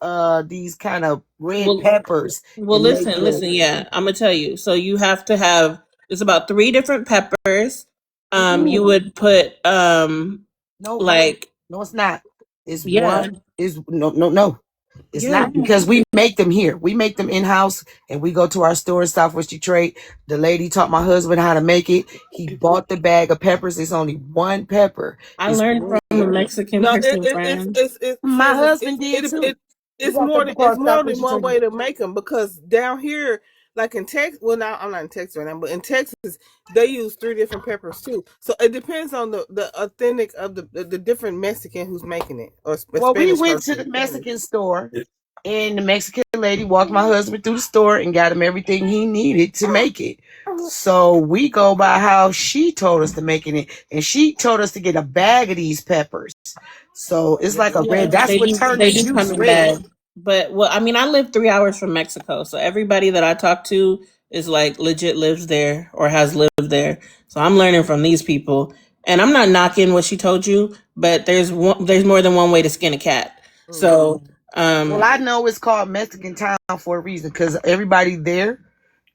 A: these kind of red
D: will
A: peppers
D: well
A: and make
D: listen, yeah, I'm gonna tell you. So you have to have it's about three different peppers. You
A: Mm-mm.
D: would put
A: No,
D: like
A: no, it's not. It's
D: yeah,
A: one. Is no. It's
D: yeah.
A: not because we make them here. We make them in house, and we go to our store in Southwest Detroit. The lady taught my husband how to make it. He bought the bag of peppers. It's only one pepper.
D: I
A: It's
D: learned from a Mexican
C: No,
D: person friend.
C: for
A: my
C: instance,
A: husband did too. We
C: it's
A: got
C: more
A: something
C: than it's
A: called
C: more than
A: Southwest
C: one
A: Detroit.
C: way to make them because down here, like in Texas, well, now I'm not in Texas right now, but in Texas, they use three different peppers too. So it depends on the authentic of the different Mexican who's making it or a
A: Well, we
C: Spanish
A: went to the
C: person.
A: Mexican store, and the Mexican lady walked my husband through the store and got him everything he needed to make it. So we go by how she told us to make it, and she told us to get a bag of these peppers. So it's like a red.
D: Yeah,
A: That's what turned
D: they
A: the
D: do come
A: juice
D: in
A: red.
D: bad. But well, I mean, I live 3 hours from Mexico, so everybody that I talk to is like legit lives there or has lived there. So I'm learning from these people, and I'm not knocking what she told you, but there's more than one way to skin a cat.
C: Mm-hmm.
D: So
A: Well, I know it's called Mexican Town for a reason because everybody there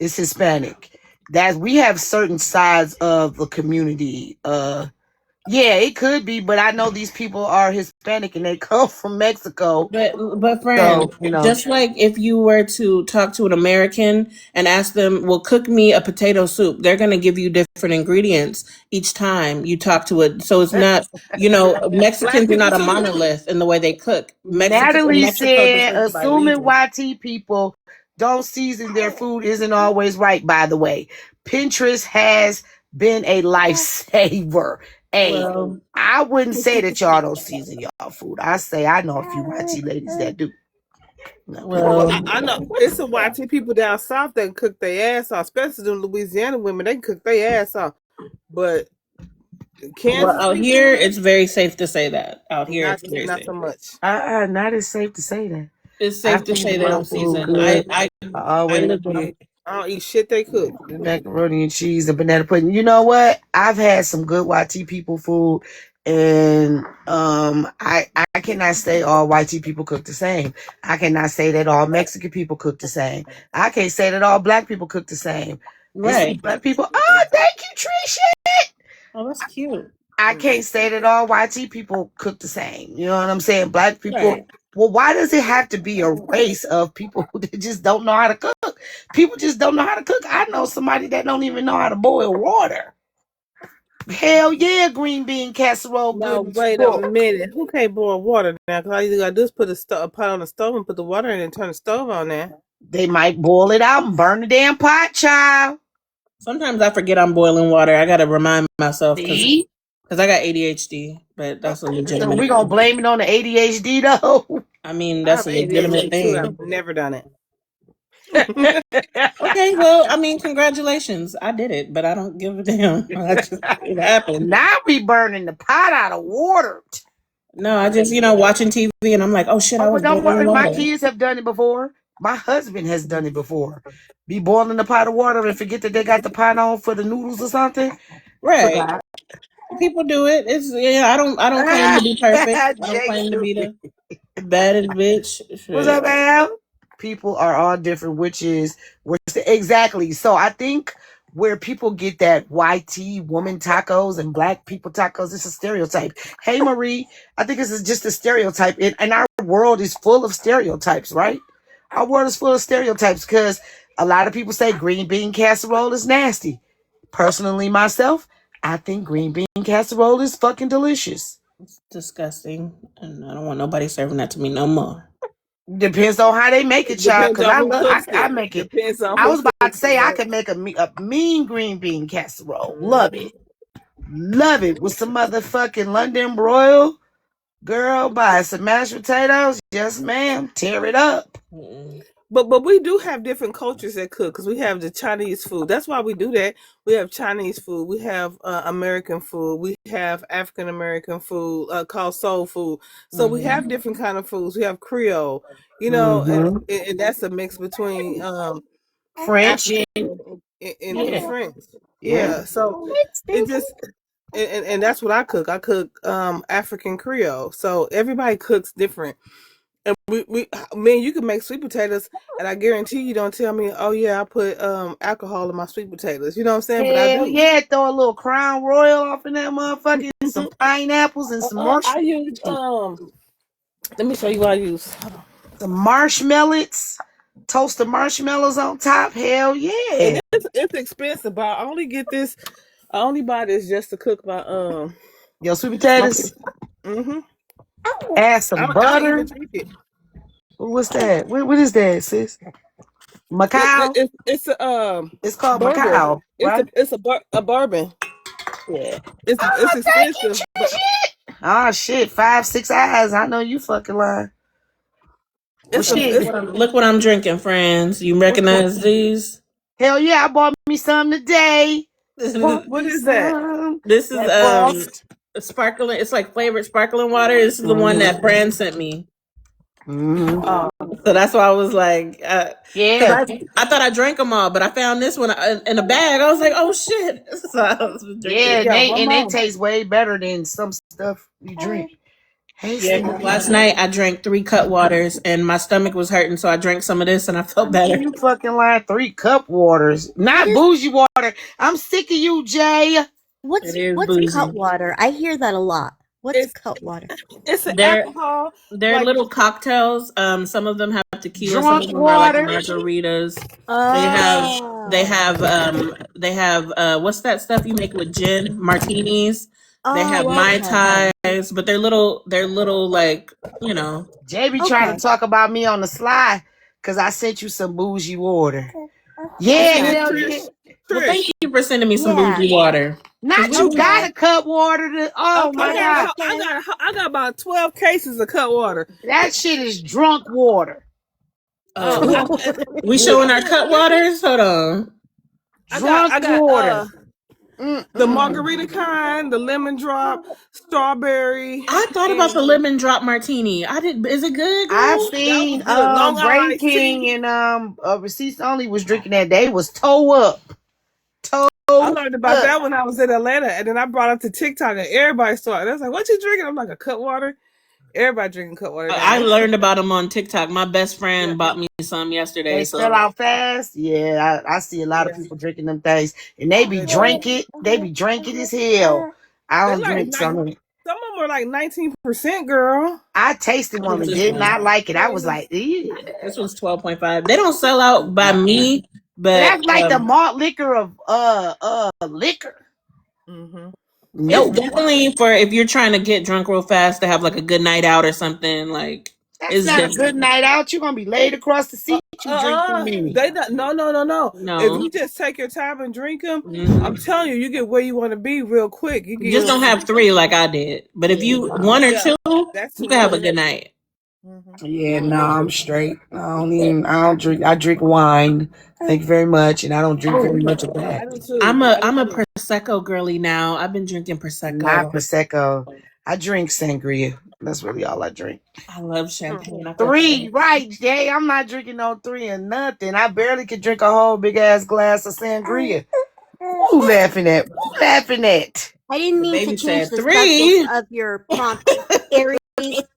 A: is Hispanic. That we have certain sides of the community. Yeah, it could be, but I know these people are Hispanic and they come from Mexico.
D: but friend,
A: So, you know,
D: just like if you were to talk to an American and ask them, "Well, cook me a potato soup," they're going to give you different ingredients each time you talk to it. So it's not,
C: Black
D: Mexicans are
C: people
D: not a
C: too.
D: monolith in the way they cook. Mexicans in
A: Natalie
D: Mexico
A: said,
D: differs by
A: assuming
D: region.
A: YT people don't season their food isn't always right, by the way. Pinterest has been a lifesaver. Hey,
D: Well,
A: I wouldn't say that y'all don't season y'all food. I say I know a few YT ladies that do. No,
C: Well,
D: well,
C: I know it's some YT people down south that can cook their ass off, especially them Louisiana women. They can cook their ass off, but
D: well,
C: Kansas
D: out here
C: people,
D: it's very safe to say that. Out here it's very
C: not so
D: safe.
C: much.
A: not as safe to say that.
D: It's
A: I
D: safe to say
A: season
D: they
A: my
D: don't
A: food
D: season.
A: good. I
D: I
A: always
D: live in
A: get
C: I don't eat shit they cook.
A: the macaroni and cheese and banana pudding. You know what? I've had some good YT people food, and I cannot say all YT people cook the same. I cannot say that all Mexican people cook the same. I can't say that all black people cook the same. It's some
D: right.
A: black people. Oh, thank you, Trisha.
D: Oh, that's cute.
A: I
C: Mm.
A: can't say that all YT people cook the same. You know what I'm saying? Black people.
D: Right.
A: Well, why does it have to be a race of people that just don't know how to cook? People just don't know how to cook. I know somebody that don't even know how to boil water. Hell yeah, green bean casserole,
C: Now
A: good as
C: wait a
A: fuck.
C: minute. Who can't boil water now? Because all you gotta do is put a pot on the stove and put the water in and turn the stove on there.
A: They might boil it out and burn the damn pot, child.
D: Sometimes I forget I'm boiling water. I gotta remind myself
A: See?
D: I got ADHD, but that's a
A: So we
D: legitimate.
A: gonna blame it on the ADHD though.
D: I mean,
C: I
D: that's
C: have
D: a legitimate
C: ADHD too. I've
D: thing.
C: never done it.
D: Okay, well, I mean, congratulations. I did it, but I don't give a damn. It happened.
A: Now we burning the pot out of water.
D: No, I just, watching TV and I'm like, oh shit,
A: Oh,
D: I
A: well,
D: was
A: don't
D: boiling
A: worry. My
D: water.
A: kids have done it before. My husband has done it before. Be boiling the pot of water and forget that they got the pot on for the noodles or something.
D: Right.
A: Forgot.
D: People do it. It's I don't claim to be perfect. I don't
A: Jay
D: claim to be
A: stupid.
D: the baddest bitch.
A: What's
D: Shit.
A: up, Al? People are all different, exactly. So I think where people get that YT woman tacos and black people tacos, it's a stereotype. Hey, Marie, I think this is just a stereotype. And our world is full of stereotypes, right? Our world is full of stereotypes because a lot of people say green bean casserole is nasty. Personally, myself, I think green bean casserole is fucking delicious.
D: It's disgusting. And I don't want nobody serving that to me no more.
A: Depends on how they make it, child.
C: Depends
A: Cause
C: on
A: I
C: who
A: love,
C: cooks
A: I
C: it.
A: make it.
C: Depends on
A: I
C: who
A: was about to
C: cooks
A: say I
C: it.
A: could make a mean green bean casserole. Love it with some motherfucking London broil. Girl, buy some mashed potatoes. Yes, ma'am. Tear it up.
C: But we do have different cultures that cook because we have the Chinese food. That's why we do that. We have Chinese food. We have American food. We have African American food called soul food. So we have different kind of foods. We have Creole,
A: Mm-hmm.
C: and that's a mix between
A: French.
C: African and
A: Yeah.
C: French.
A: Yeah.
C: Yeah. So it just and that's what I cook. I cook African Creole. So everybody cooks different. And me and you can make sweet potatoes, and I guarantee you don't tell me, oh yeah, I put alcohol in my sweet potatoes. You know what I'm saying? But I
A: Hell
C: do.
A: yeah. Throw a little Crown Royal off in that motherfucker. Some pineapples and some
C: I use let me show you what I use.
A: some marshmallows. Toast the marshmallows on top. Hell
C: And
A: yeah.
C: it's expensive, but I only get this. I only buy this just to cook
A: Yo, sweet
C: my.
A: potatoes.
C: Mm-hmm.
A: Add some
C: I even
A: butter.
C: drink it.
A: What's that? What is that, sis? Macau?
C: It's a
A: It's called
C: bourbon.
A: Macau, right?
C: A bourbon.
A: Yeah.
C: It's
A: Oh, thank you,
C: expensive, but
A: shit. Oh shit, 5, 6 eyes. I know you fucking lying. Well
C: it's a
A: shit.
C: it's
D: Look what I'm drinking, friends. You
C: what's that?
D: recognize these?
A: Hell yeah, I bought me some today. Bought
C: What
A: me
C: is that?
A: some.
D: This is
A: That frost.
D: sparkling. It's like flavored sparkling water. This is the one that Fran sent me.
A: Mm-hmm.
D: So that's why I was like, because
A: Yeah.
D: I thought I drank them all, but I found this one in a bag. I was like, oh shit! So I was
A: Yeah,
D: drinking.
A: and
C: Yeah,
A: they
C: one
A: and they
C: more.
A: taste way better than some stuff we drink. Hey,
D: Yeah,
A: Steve.
D: 'cause last night I drank 3 Cutwaters and my stomach was hurting, so I drank some of this and I
A: I
D: felt
A: know
D: better.
A: you fucking lying. 3 cup waters,
B: What
A: not
B: is
A: bougie water. I'm sick of you, Jay.
D: It is
B: what's cut
D: bougie.
B: water? I hear that a lot. What's
C: It's
B: cut water?
C: it's an
D: They're
C: alcohol
D: they're
C: like
D: little cocktails. Some of them have tequila, some
A: Drunk
D: of them are like
A: water.
D: margaritas. They have they
B: Oh.
D: have they have what's that stuff you make with gin? Martinis. They have
B: Oh,
D: Mai
B: okay.
D: Tais, but they're little like, you know.
A: Jay be trying to
B: Okay.
A: talk about me on the sly because I sent you some bougie water.
C: you
A: Yeah,
C: see this,
A: hell yeah.
C: Trish?
D: Well, thank
C: Trish.
D: you for sending me some
B: Yeah.
D: bougie water. Cause
A: Not
D: we
A: you
D: we
A: got
B: Okay.
A: a cup water to, oh
C: I
A: my
C: got
B: Okay.
A: God.
B: Okay.
C: I got about 12 cases of cut water.
A: That shit is drunk water.
D: oh
C: I,
D: we
C: the,
D: showing our cut waters. Hold on.
A: Drunk
C: I got
A: water.
C: the
A: Mm-mm.
C: margarita kind, the lemon drop, strawberry,
D: I thought about the
C: and
D: lemon drop martini. I did. Is it good,
A: I've
D: girl?
C: that was
A: seen
C: good. Long Island
A: Brain
C: iced tea.
A: King and Receipts Only was drinking that. They was toe up. Toe
C: I learned about
A: up.
C: that when I was in Atlanta, and then I brought it to TikTok, and everybody started. I was like, "What you drinking?" I'm like, "A cut water." Everybody drinking cut water
D: I
C: now.
D: learned about them on TikTok. My best
C: Yeah,
D: friend bought me some yesterday.
A: They sell
D: So
A: out fast. Yeah, I see a lot of
C: yeah,
A: people drinking them things, and they be
C: they do.
A: drinking. They be drinking as hell. I
C: They
A: don't
C: like
A: drink some of it.
C: some of them are like 19%, girl.
A: I tasted
D: what
A: one
D: was
A: and
D: this
A: did
D: one?
A: not like it. I was like, ew.
D: This one's 12.5. They don't sell out by me, but
A: That's like the malt liquor of liquor.
C: Hmm.
D: it's
A: Nope.
D: definitely for if you're trying to get drunk real fast to have like a good night out or something. Like
A: That's
D: it's
A: not a good
D: different.
A: night out. You're gonna be laid across the seat. You drink too many.
C: They don't. No, no, no, no. If
D: No,
C: you just take your time and drink them, I'm
D: hmm
C: telling you, you get where you want to be real quick. You
D: just
C: get,
D: don't have 3 like I did. But if you one or
C: yeah,
D: two,
C: that's
D: you
C: too
D: can have a
C: much.
D: good night.
C: Hmm.
A: Yeah, no, I'm straight. I don't drink. I drink wine. Thank you very much. And I don't drink very much of
C: I
A: that.
C: do too.
D: I'm a
C: I do
D: I'm a
C: too.
D: prosecco girly now. I've been drinking
A: Not
D: prosecco.
A: Prosecco. I drink sangria. That's really all I drink.
D: I love champagne. I feel
A: 3, right, Jay? I'm not drinking no 3 or nothing. I barely could drink a whole big ass glass of sangria. Who laughing at? Who laughing at?
B: I didn't
D: the
B: mean to
D: baby
B: change
D: said
B: the subject
D: 3.
B: of your prompt. Aries,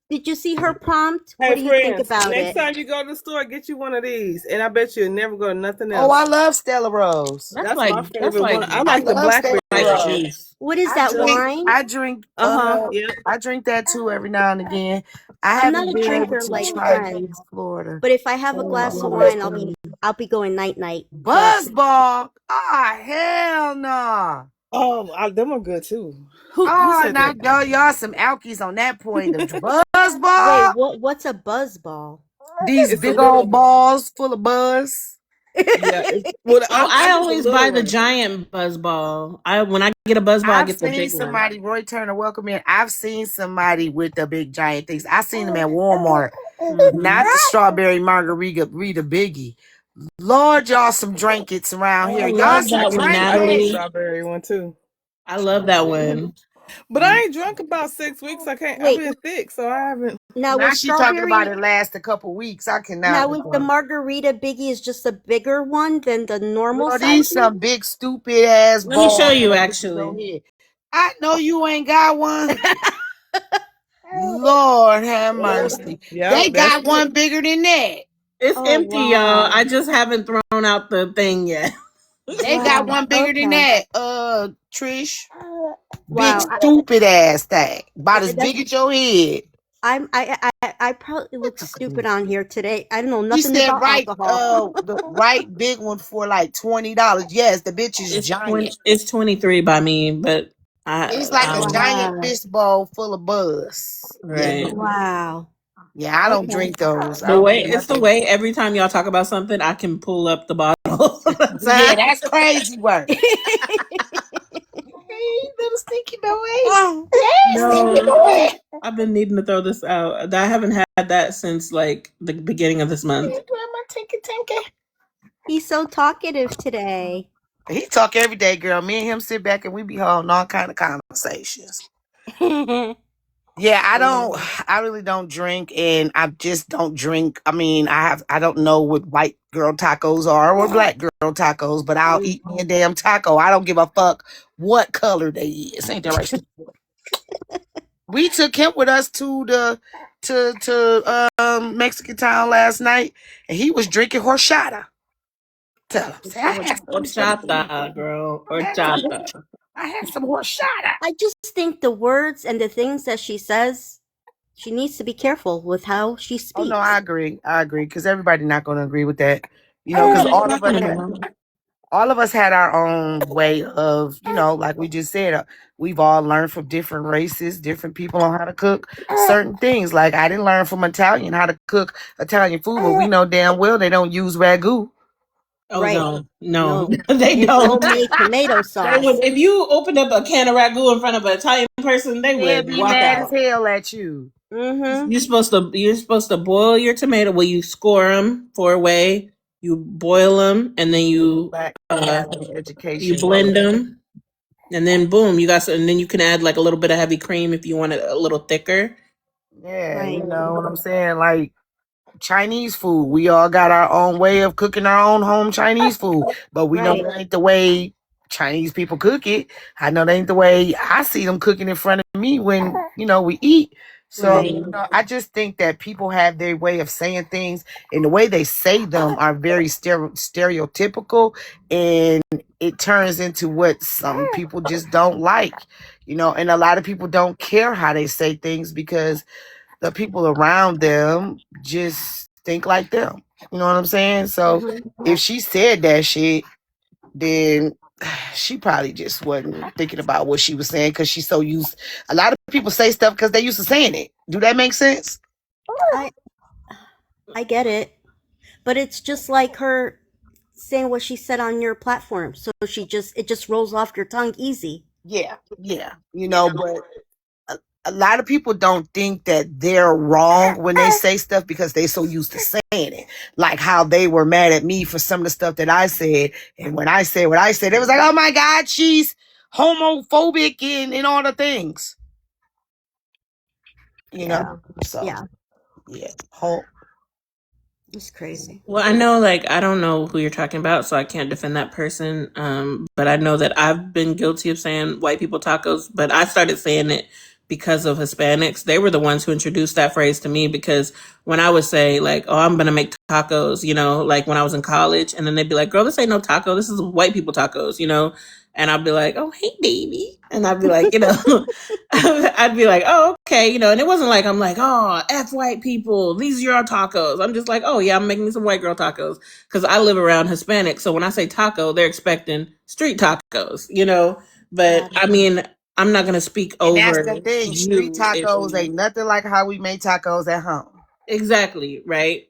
B: did you see her prompt? What
C: Hey,
B: do you think
C: friends,
B: about
C: next
B: it?
C: time you go to the store, get you one of these, and I bet you'll never go to nothing
A: Oh, I
C: else.
A: love Stella Rose.
D: That's
C: That's
D: like
C: my
D: that's
C: favorite
D: like
C: one. I
A: I
C: like the
A: love Stella
C: blackberry.
D: like
A: Rose.
D: juice.
B: What is that wine?
A: I drink
C: Yep.
A: I drink that too every now and again. I
B: I'm not
A: haven't
B: a
A: been able
B: drinker
A: to
B: like
A: try it in
B: friends,
A: Florida.
B: but if I have a glass of wine, I'll be going night night. Trust me.
A: Buzzball. Ah, hell no.
C: Oh, them are good too. Who
A: Oh,
C: said
A: now
C: that?
A: y'all some alkies on that point. The
B: Wait,
A: buzzball.
B: what's a buzz ball?
A: These
C: It's a
A: big
C: little
A: old
C: one.
A: balls full of buzz.
C: Yeah. Well,
D: Oh,
C: I
D: I
C: get the
D: always buy
C: little
D: the
C: one.
D: giant buzz ball. When I get a buzz ball, I
A: I've
D: get the
A: seen
D: big one.
A: somebody, Roy Turner, welcome in. I've seen somebody with the big giant things. I seen them at Walmart.
D: Hmm.
A: Not the strawberry margarita Rita Biggie. Lord, y'all some drinkets around
D: I
A: here. Y'all
D: love
A: some
D: that one,
C: I get the
D: Natalie.
A: drinkets.
C: strawberry one too.
D: I love that one.
C: But I ain't drunk about 6 weeks. I can't. I've
B: Wait,
C: been sick, so I haven't.
B: now
A: Now
B: was
A: she talking about
B: strawberry?
A: it last a couple weeks. I
B: Now
A: cannot with
B: was the
A: her.
B: margarita biggie is just a bigger one than the normal
A: Girl,
B: size
A: these
B: one?
A: some big stupid ass
D: Let me show
A: balls
D: you
A: that fit your
D: actually.
A: head. I know you ain't got one. Lord have mercy.
C: Yeah,
A: They
C: that's
A: got
C: it.
A: one bigger than that.
D: It's
B: Oh
D: empty, y'all.
B: wow.
D: I just haven't thrown out the thing yet.
A: They got
B: Wow.
A: one bigger than
B: Okay.
A: that. Trish. Big
B: Wow.
A: stupid ass thing. About as
B: That's
A: big as your head.
B: I probably look stupid on here today. I don't know
A: She
B: nothing
A: said
B: about
A: right,
B: alcohol.
A: the right big one for like $20. Yes, the bitch is
D: It's
A: giant.
D: 23 by me, but
A: It's like a
D: I
A: giant
B: Wow.
A: fist bowl full of buzz. Yeah.
D: right.
B: Wow.
A: Yeah, I don't
B: Okay.
A: drink those. I
D: The
A: don't
D: way
A: drink
D: it's the
A: nothing.
D: way every time y'all talk about something, I can pull up the bottle.
A: Yeah, that's crazy work. Hey, little stinky boy. Hey, stinky
D: No,
A: boy.
D: I've been needing to throw this out. I haven't had that since like the beginning of this month.
A: Hey, grandma, tinky, tinky.
B: He's so talkative today.
A: He talk every day, girl. Me and him sit back and we be holding all kind of conversations. Yeah, I really don't drink and I just don't drink. I mean, I don't know what white girl tacos are or black girl tacos, but I'll eat me a damn taco. I don't give a fuck what color they is. Ain't that right? We took him with us to the Mexican town last night and he was drinking horchata. Tell him. Say, I had some
D: Horchata, girl.
A: I had some
D: Horchata.
A: I had some horchata.
B: I just think the words and the things that she says, she needs to be careful with how she
A: Oh no, I
B: speaks.
A: agree. I agree because everybody not going to agree with that. You know,
D: What
A: because
D: are you talking about?
A: all of us had our own way of, like we just said, we've all learned from different races, different people on how to cook certain things. Like I didn't learn from Italian how to cook Italian food, but we know damn well they don't use ragu.
D: Oh
B: Right.
D: no, no,
B: No.
D: they
B: And
D: don't.
B: homemade tomato
D: They would
B: sauce.
D: if you opened up a can of ragu in front of an Italian person, they
A: They'd
D: would
A: be
D: walk
A: mad as
D: out.
A: hell at you.
B: Mm-hmm.
D: You're supposed to boil your tomato. Well, you score them 4 way. You boil them, and then
A: Black
D: uh,
A: Catholic
D: you
A: education.
D: blend them, and then boom, you got. And then you can add like a little bit of heavy cream if you want it a little thicker.
A: Yeah, you
B: Right.
A: know what I'm saying? Like Chinese food. We all got our own way of cooking our own home Chinese food, but we know
B: Right.
A: that ain't the way Chinese people cook it. I know that ain't the way I see them cooking in front of me when, we eat. So,
B: Right.
D: Mhm.
A: I just think that people have their way of saying things and the way they say them are very stereotypical and it turns into what some people just don't like, and a lot of people don't care how they say things because the people around them just think like them. You know what I'm saying? So
B: Mm-hmm.
A: if she said that shit, then she probably just wasn't thinking about what she was saying because she's so used. A lot of people say stuff because they used to saying it. Do that make sense?
B: I I get it. But it's just like her saying what she said on your platform. So it just rolls off your tongue easy.
A: Yeah, yeah. But a lot of people don't think that they're wrong when they say stuff because they so used to saying it. Like how they were mad at me for some of the stuff that I said. And when I said what I said, it was like, oh my God, she's homophobic and all the things.
B: Yeah.
A: So
B: Yeah.
A: yeah.
B: It's crazy.
D: Well, I know, like, I don't know who you're talking about, so I can't defend that person. But I know that I've been guilty of saying white people tacos, but I started saying it because of Hispanics. They were the ones who introduced that phrase to me because when I would say, like, oh, I'm going to make tacos, like when I was in college, and then they'd be like, girl, this ain't no taco. This is white people tacos. And I'd be like, oh, hey, baby. And I'd be like, I'd be like, oh, okay, and it wasn't like I'm like, oh, F white people, these are your tacos. I'm just like, oh yeah, I'm making me some white girl tacos because I live around Hispanic. So when I say taco, they're expecting street tacos. But
B: Got
D: I
B: it.
D: mean, I'm not gonna speak
A: And that's
D: over
A: the thing. Street
D: you if
A: tacos
D: you
A: ain't nothing like how we make tacos at home.
D: exactly right.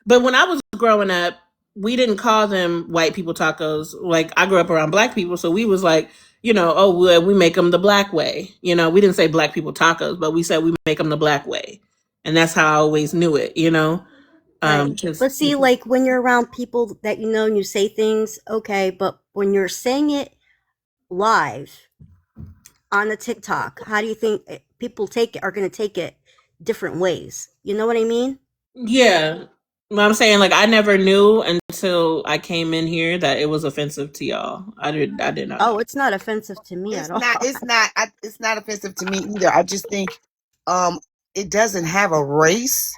D: But when I was growing up, we didn't call them white people tacos. Like I grew up around black people, so we was like, oh, we make them the black way. We didn't say black people tacos, but we said we make them the black way, and that's how I always knew it.
B: Right. But see,
D: Because
B: like when you're around people that you know and you say things, okay, but when you're saying it live on the TikTok, how do you think people are going to take it different ways? You know what I mean?
D: yeah, but I'm saying like I never knew until I came in here that it was offensive to y'all. I did not know.
B: Oh, it's not offensive to me at
A: It's
B: all.
A: not. It's not. It's not offensive to me either. I just think, it doesn't have a race.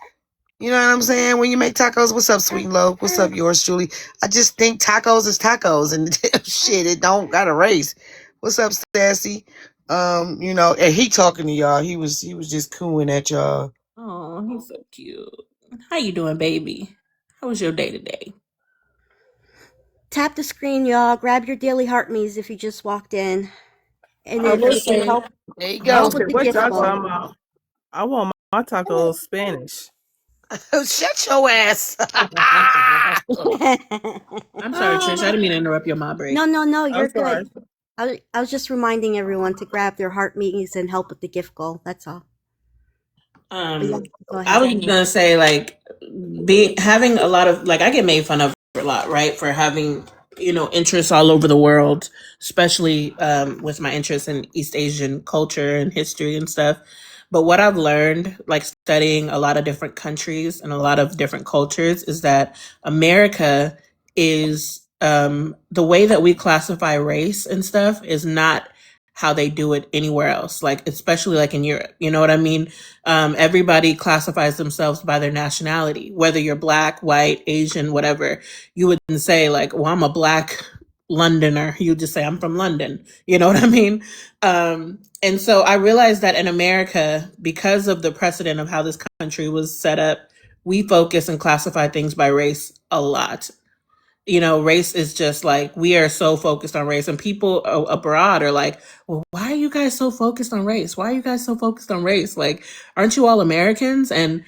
A: You know what I'm saying? When you make tacos, what's up, Sweet Love? What's up, yours truly? I just think tacos is tacos, and shit, it don't got a race. What's up, Sassy? And he talking to y'all. He was just cooing at y'all.
D: Oh, he's so cute. How you doing, baby? How was your day today?
B: Tap the screen, y'all. Grab your daily heart me's if you just walked in. And
D: I
B: if
D: will
B: you can
D: say,
A: There you
C: I
A: go.
C: don't
B: help with
C: care
B: the
C: what
B: gift
C: y'all
B: bowl.
C: talking about. I want my tacos Spanish.
A: Shut your ass.
D: I'm sorry, Trish. I didn't mean to interrupt your mom break.
B: No,
C: I'm
B: you're
C: sorry.
B: good. I was just reminding everyone to grab their heart me's and help with the gift goal. That's all. But yeah, go
D: I
B: ahead.
D: was gonna say like having a lot of like I get made fun of a lot, right, for having interests all over the world, especially with my interest in East Asian culture and history and stuff. But what I've learned, like studying a lot of different countries and a lot of different cultures, is that America is the way that we classify race and stuff is not how they do it anywhere else. Like especially like in Europe, you know what I mean? Everybody classifies themselves by their nationality, whether you're black, white, Asian, whatever. You wouldn't say like, "Well, I'm a black Londoner." You just say, "I'm from London." You know what I mean? And so I realized that in America, because of the precedent of how this country was set up, we focus and classify things by race a lot. Race is just like we are so focused on race, and people abroad are like, well, why are you guys so focused on race? Why are you guys so focused on race? Like, aren't you all Americans? And,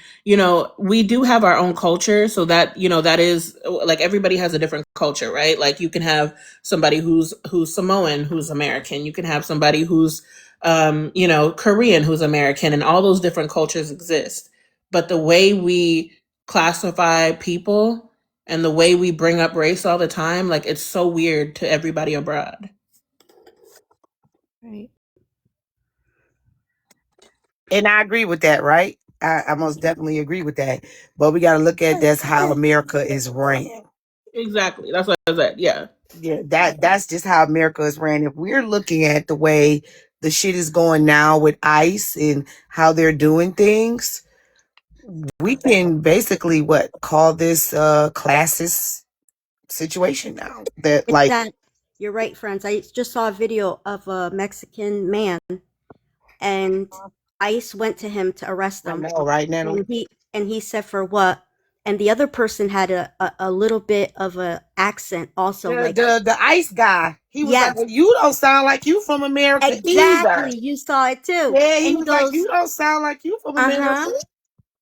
D: we do have our own culture. So that is like everybody has a different culture, right? Like you can have somebody who's Samoan, who's American. You can have somebody who's, Korean, who's American, and all those different cultures exist. But the way we classify people and the way we bring up race all the time, like it's so weird to everybody abroad.
B: Right.
A: And I agree with that, right? I most definitely agree with that. But we got to look at that's how America is ran.
D: Exactly. That's what I said. Yeah.
A: Yeah, that's just how America is ran. If we're looking at the way the shit is going now with ICE and how they're doing things, we can basically what call this classist situation now. That
B: It's
A: like
B: that. You're right, friends. I just saw a video of a Mexican man, and ICE went to him to arrest
A: I
B: him,
A: know, right, Natalie?
B: and he said for what? And the other person had a little bit of a accent, also like
A: The ICE guy, he was like,
B: yes,
A: well, "You don't sound like you from America either."
B: exactly. You saw it too,
A: Yeah, he
B: and he
A: was like, "You
B: goes,
A: don't sound like you from
B: uh
A: America.
B: huh,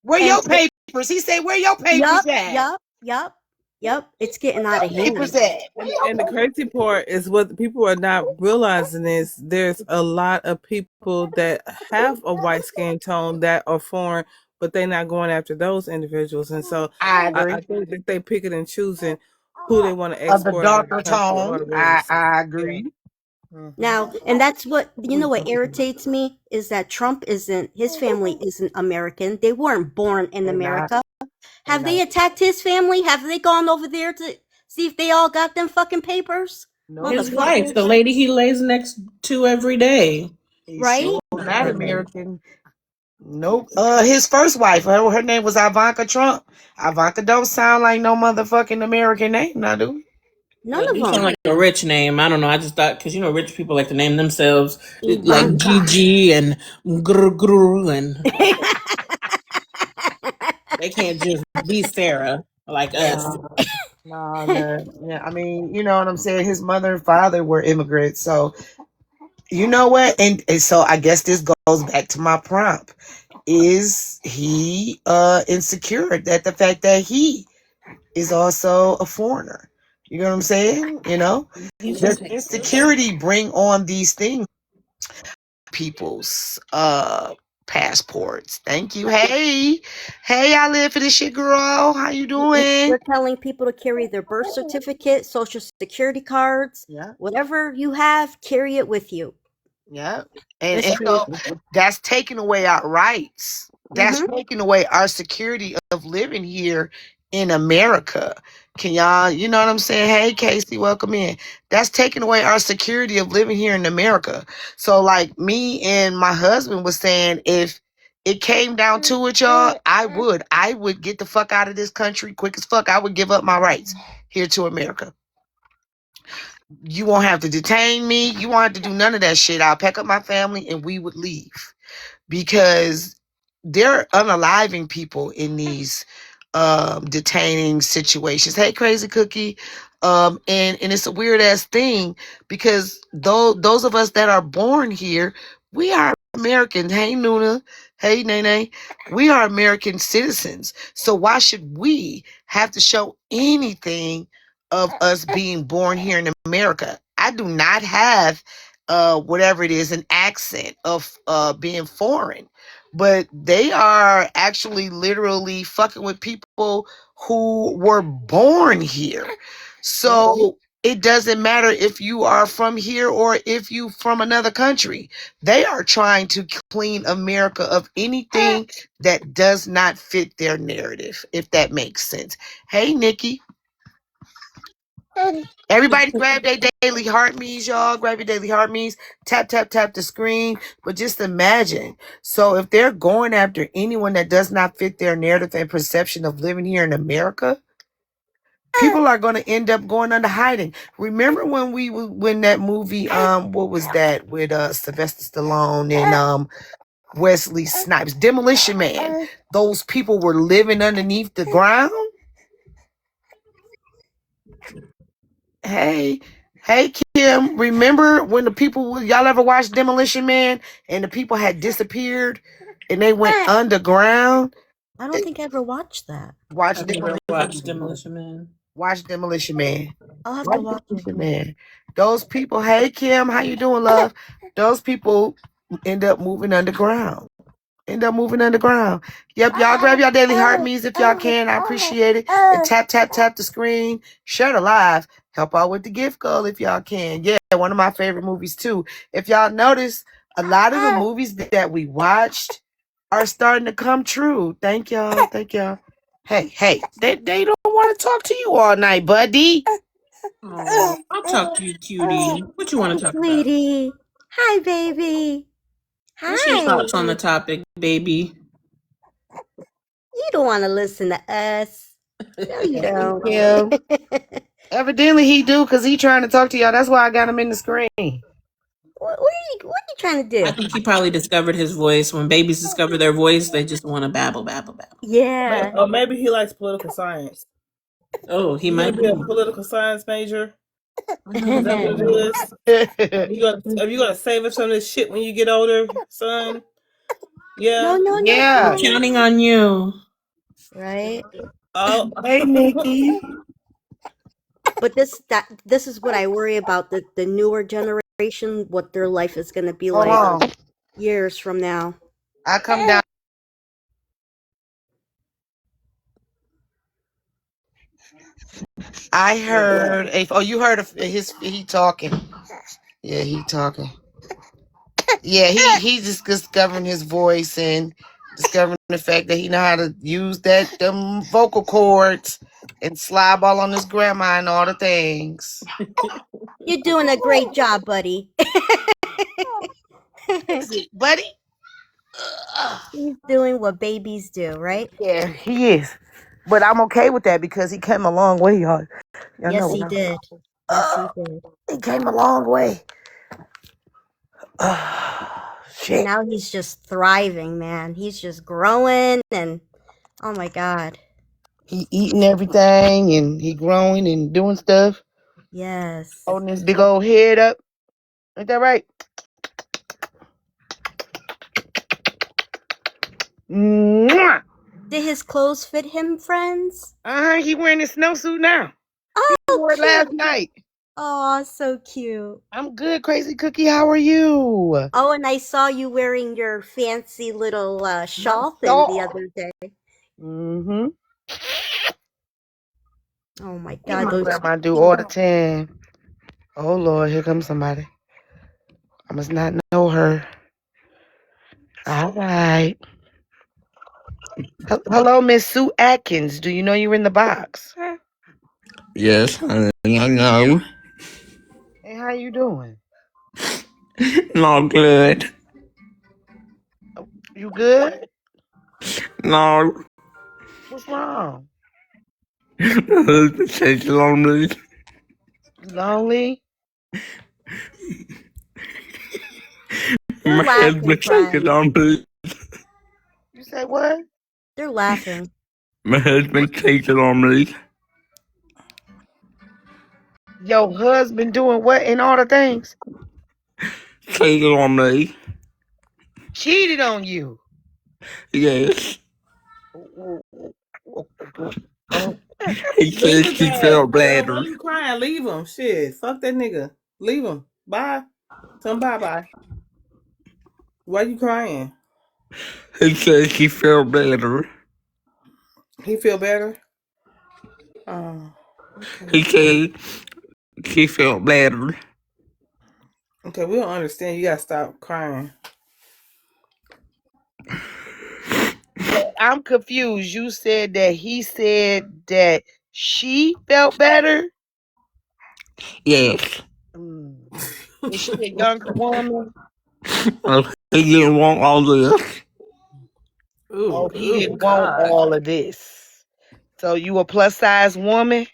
A: Where your
B: and
A: papers?" He said, "Where your papers
B: yup,
A: at?
B: yup, yup, yup. It's getting
A: Where
B: out of
A: your
B: hand.
A: papers at? Where
C: And,
A: your
C: and the
A: papers?"
C: crazy part is what people are not realizing is there's a lot of people that have a white skin tone that are foreign, but they're not going after those individuals. And so
A: I
C: I
A: agree.
C: think that they picking and choosing who they want to
A: Of the
C: export out of the
A: darker
C: country or
A: tone,
C: the
A: I
C: race.
A: I
C: Yeah.
A: agree. Mhm.
B: Now, and that's what what irritates me is that Trump isn't his family isn't American. They weren't born in
A: They not.
B: America.
A: They
B: Have they
A: not.
B: attacked his family? Have they gone over there to see if they all got them fucking papers?
A: Nope.
D: His wife, the
B: Motherfuckers,
D: lady he lays next to every day.
A: He's
B: right?
A: sure not American. Nope. His first wife, her name was Ivanka Trump. Ivanka don't sound like no motherfucking American name, now do it?
B: None
D: It
B: of
D: do sound
B: them.
D: like a rich name. I don't know. I just thought because rich people like to name themselves like
B: Ivanka.
D: Gigi and Gru Gru, and they can't just be Sarah like us.
A: No, no. Yeah, I mean, you know what I'm saying? His mother and father were immigrants. So, you know what? And so I guess this goes back to my prompt. Is he insecure that the fact that he is also a foreigner. You know what I'm saying? You know, the insecurity bring on these things. People's passports. Thank you. Hey, I live for this shit, girl. How you doing?
B: They're telling people to carry their birth certificate, social security cards,
A: Yeah.
B: whatever you have, carry it with you.
A: Yeah. And,
B: It's
A: and so
B: crazy.
A: that's taking away our rights. That's
B: Mm-hmm.
A: taking away our security of living here in America. Can y'all, you know what I'm saying? Hey, Casey, welcome in. That's taking away our security of living here in America. So, like me and my husband was saying, if it came down to it, y'all, I would get the fuck out of this country quick as fuck. I would give up my rights here to America. You won't have to detain me. You won't have to do none of that shit. I'll pack up my family and we would leave because they're unaliving people in these detaining situations. Hey, crazy cookie. And it's a weird ass thing because those of us that are born here, we are American. Hey, Nuna. Hey, Nene. We are American citizens. So why should we have to show anything of us being born here in America? I do not have whatever it is, an accent of being foreign, but they are actually literally fucking with people who were born here. So it doesn't matter if you are from here or if you from another country. They are trying to clean America of anything that does not fit their narrative, if that makes sense. Hey, Nikki. Everybody grab their daily heart means, y'all. Grab your daily heart means. Tap, tap, tap the screen. But just imagine. So if they're going after anyone that does not fit their narrative and perception of living here in America, people are going to end up going under hiding. Remember when that movie, what was that with Sylvester Stallone and Wesley Snipes, Demolition Man? Those people were living underneath the ground. Hey, Kim, remember when the people, y'all ever watched Demolition Man and the people had disappeared and they went underground?
B: I don't think I ever watched that.
A: Watch
D: I've never
A: Demolition
D: watched Demolition Man.
A: Watch Demolition Man.
B: I'll have to
A: Watch
B: watch it.
A: Demolition Man. Those people, hey Kim, how you doing, love? Those people end up moving underground. Yep, y'all grab y'all daily heart means if y'all can. I appreciate it. And tap, tap, tap the screen. Share the live. Help out with the gift goal if y'all can. Yeah, one of my favorite movies too. If y'all notice, a lot of the movies that we watched are starting to come true. Thank y'all. Thank y'all. Hey, they don't want to talk to you all night, buddy.
D: Oh, I'll talk to you, cutie. What you want to
B: Hi,
D: talk about?
B: sweetie. Hi, baby.
D: What's your
B: Hi.
D: thoughts on the topic, baby?
B: You don't want to listen to us. No, you
A: Hey,
B: don't.
A: Kim. Evidently he do because he trying to talk to y'all. That's why I got him in the screen.
B: What are you trying to
D: I
B: do?
D: think he probably discovered his voice. When babies discover their voice, they just want to babble, babble, babble.
B: Yeah.
C: Or maybe he likes political science.
D: Oh, he
C: You gonna
D: might
C: be a
D: be.
C: political science major?
D: I know
C: Is
D: the
C: that what it
D: feeling.
C: is? Are you gonna save us some of this shit when you get older, son?
B: No,
C: Yeah.
B: no, no,
D: We're
A: Yeah.
B: no.
D: counting on you.
B: Right?
C: Oh.
A: Hey, Nikki.
B: But this is what I worry about the newer generation, what their life is going to be
A: Hold
B: like
A: on.
B: years from now.
A: I come down. I heard. Oh, you heard of his? He talking. Yeah, he talking. Yeah, he just discovering his voice and discovering the fact that he know how to use them vocal cords and slide ball on his grandma and all the things.
B: You're doing a great job, buddy.
A: Is it, buddy?
B: He's doing what babies do, right?
A: Yeah, he is. But I'm okay with that because he came a long way, y'all. Y'all know
B: Yes,
A: what
B: he did. Yes, he did.
A: he came a long way.
B: And
A: Shit.
B: now he's just thriving, man. He's just growing and oh my god.
A: He eating everything and he growing and doing stuff.
B: Yes.
A: Holding his big old head up. Ain't that right? Mwah!
B: Did his clothes fit him, friends?
A: He wearing his snowsuit now.
B: Oh,
A: He wore it last
B: cute.
A: night.
B: Oh, so cute.
A: I'm good, Crazy Cookie. How are you?
B: Oh, and I saw you wearing your fancy little shawl thing the
A: Dog.
B: other day.
A: Mm-hmm.
B: Oh my
A: What
B: God,
A: my
B: those.
A: grandma do all the time. Oh Lord, here comes somebody. I must not know her. All right. Hello, Miss Sue Atkins. Do you know you're in the box?
E: Yes, honey, I know.
A: Hey, how you doing?
E: Not good.
A: You good?
E: No.
A: What's wrong?
E: My husband says lonely.
A: You lonely?
B: They're
E: My
B: laughing,
E: husband says
B: friends.
E: lonely.
A: You say what?
B: They're laughing.
E: My husband says lonely.
A: Your husband doing what in all the things?
E: Says lonely.
A: Cheated on you.
E: Yes.
A: Oh,
E: He
C: Bring
E: says
C: it
E: she
C: back.
E: felt
C: Girl, why
E: better.
C: you crying? Leave him. Shit. Fuck that nigga. Leave him. Bye. Tell him bye-bye. Why you crying?
E: He says she felt better.
C: He feel better? Oh, okay.
E: He said she felt better.
C: Okay, we don't understand. You gotta stop crying.
A: I'm confused. You said that he said that she felt better.
E: Yes.
A: Mm. Is she a younger woman?
E: He didn't want all this.
C: Ooh,
A: Oh, he
C: ooh,
A: didn't want
C: God.
A: all of this. So you a plus size woman?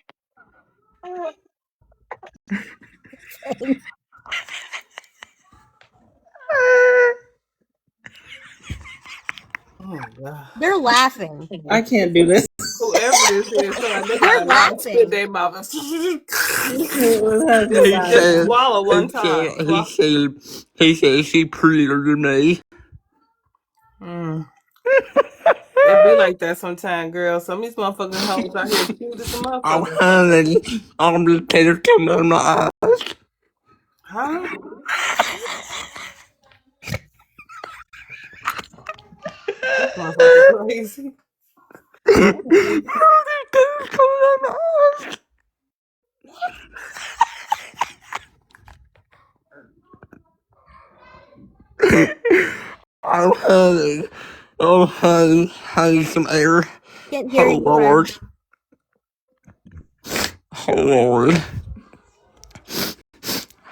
C: Oh, God.
B: They're laughing.
D: I can't do this.
C: Whoever this is, so like they
B: They're
C: got a lot of spit in
B: laughing.
C: their mouth.
D: What happened
E: He
C: Just
E: said,
D: about
C: swallow one time. Swallow.
E: he said she prettier than me.
C: Mm. It be like that sometimes, girl. Some of these motherfucking hoes out here cute as a
E: I'm
C: motherfucker.
E: honey. I'm the tears coming out of my eyes.
C: Huh? This motherfucker crazy.
E: The tears coming out of my eyes. I'm honey. Oh, honey. I need some air.
B: Can't hear
E: Oh,
B: you,
E: Lord.
B: friend.
E: Oh, Lord.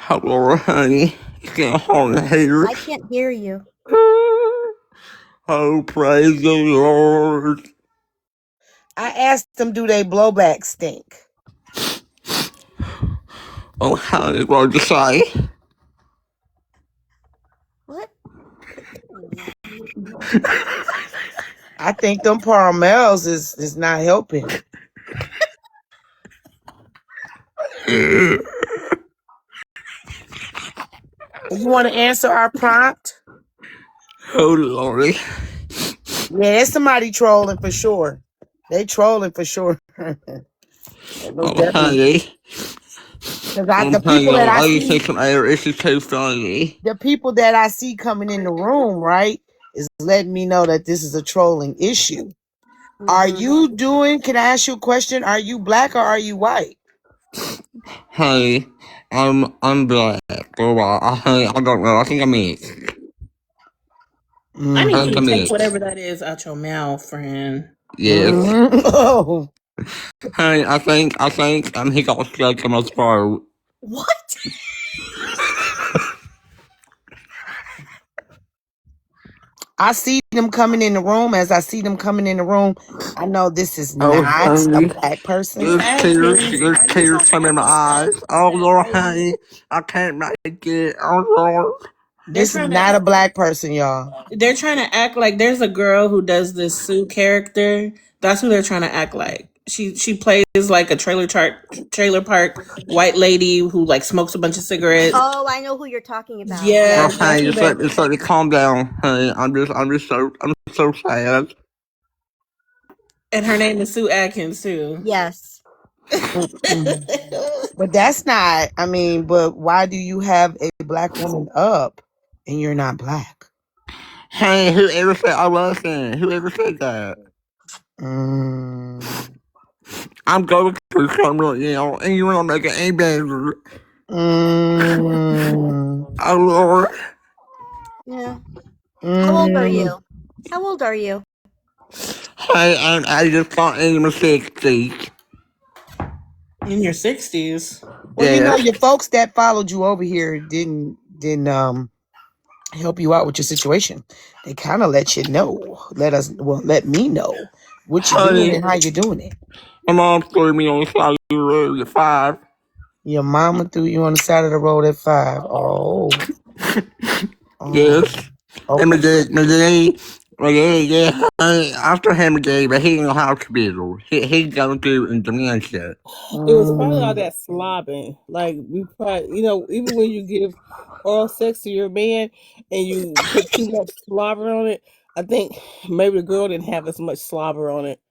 E: Oh, Lord, honey. It's getting hard in here.
B: I can't hear you.
E: Oh, praise the Lord.
A: I asked them, do they blowback stink?
E: Oh, honey, what to say?
B: What?
A: I think them caramels is not helping.
E: Oh,
A: You want to answer our prompt?
E: Lordy.
A: Yeah, there's somebody trolling for sure. They trolling for sure. They most
E: Oh,
A: definitely.
E: honey.
A: Because
E: Oh,
A: the
E: honey,
A: people that I
E: I need to
A: see,
E: take some air. This is too funny.
A: the people that I see coming in the room, right, is letting me know that this is a trolling issue. Are
B: Mm-hmm.
A: you doing? Can I ask you a question? Are you black or are you white?
E: Honey, I'm black. Or honey, I don't know. I think I'm mixed.
D: I
E: I
D: need
E: think
D: you
A: Mm-hmm.
E: I'm
D: to take
E: mixed.
D: whatever that is out your mouth, friend.
E: Yes.
A: Mm-hmm. Oh,
E: Honey, I think he got stuck in my throat.
B: What?
A: I see them coming in the room. As I see them coming in the room, I know this is
E: Oh,
A: not a
E: honey.
A: black person.
D: Atkins,
E: There's
D: are you
E: tears
D: talking
E: coming in my
D: about the
E: eyes. Oh,
D: that
E: Lord,
D: lady?
E: honey. I can't make it. Oh, Lord.
D: They're
A: This is
D: trying to
A: not a black person, y'all.
D: act like there's a girl who does this Sue character. That's who they're trying to act like. She plays like a trailer park white lady who like smokes a bunch of cigarettes.
B: Oh, I know who you're talking about.
E: Oh,
D: Yeah,
B: Yes.
D: that's
E: honey,
D: who they're.
E: just let me calm down, honey. I'm so sad.
D: And her name is Sue Atkins too.
B: Yes.
A: Mm-mm. But that's not. I mean, but why do you have a black woman up and you're not black?
E: Hey, whoever said I wasn't? Whoever said that?
A: Mm.
E: I'm going through something right now, and you want to make it any better.
A: Mm.
E: Oh, Lord.
B: Yeah. How old are
A: Mm.
B: you? How old are you?
E: Hey, and I just got in my 60s.
D: In your 60s.
A: Well, you know,
E: Yes.
A: your folks that followed you over here didn't help you out with your situation. They kind of let you know, let me know what you're doing
E: Honey,
A: and how you're doing it.
E: my mom threw me on the side of the road at 5.
A: Your mama threw you on the side of the road at 5. Oh, oh,
E: Yes. And
A: okay.
E: my dad, yeah, honey, after him, my dad, but he in the hospital. He's going through dementia.
C: It was probably all
A: Mm.
C: that slobbing. Like we probably, even when you give oral sex to your man and you put too much slobber on it, I think maybe the girl didn't have as much slobber on it.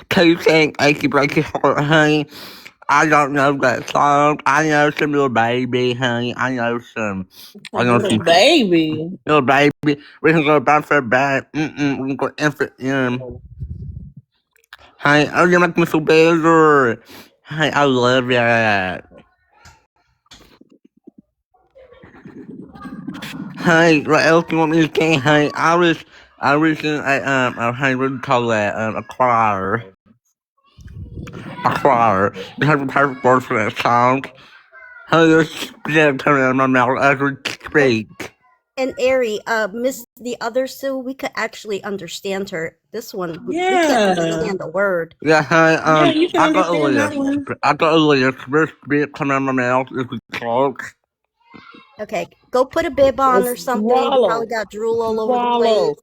E: Two things, achy breaky heart, honey. I don't know that song. I know some little baby, honey.
D: A
E: I know
D: little
E: some
D: baby.
E: little baby. We can go back for back. We can go infant, Honey, oh, you make me feel better. Honey, I love that. Honey, what else do you want me to say, honey? I was in honey, what do you call that? A choir. A choir. You have a perfect word for that song. Honey, there's spit coming out of my mouth as we speak.
B: And Ari, Miss the other Sue, we could actually understand her. This one, we can't
D: Yeah.
B: understand a word.
E: Yeah, honey,
D: Yeah, you can
E: I got a
D: understand that
E: list.
D: one.
E: I got a list. There's spit coming out of my mouth as we talk.
B: Okay, go put a bib on or something. You probably
C: Swallow,
B: got drool all over the place.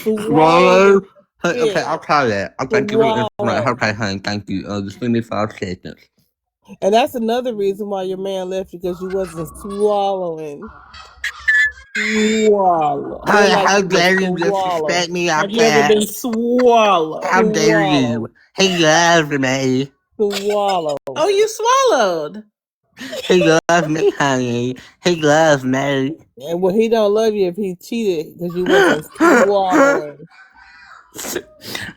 C: swallow, swallow
E: Swallow.
C: the
E: Hey, okay,
C: spit,
E: I'll try that. I'll thank you for the information.
C: swallow.
E: Okay, honey, thank you. Just give me 5 seconds.
C: And that's another reason why your man left you because you wasn't swallowing. Swallow. He didn't
E: Honey,
C: like
E: how
C: you to
E: dare you
C: swallow.
E: disrespect me
D: Have
E: like
D: you ever
E: that?
D: been swallowed?
E: How dare
C: Swallow.
E: you? He loves me.
C: Swallow.
D: Oh, you swallowed.
E: He loves me, honey. He loves me.
C: And well, he don't love you if he cheated because you wasn't swallowing.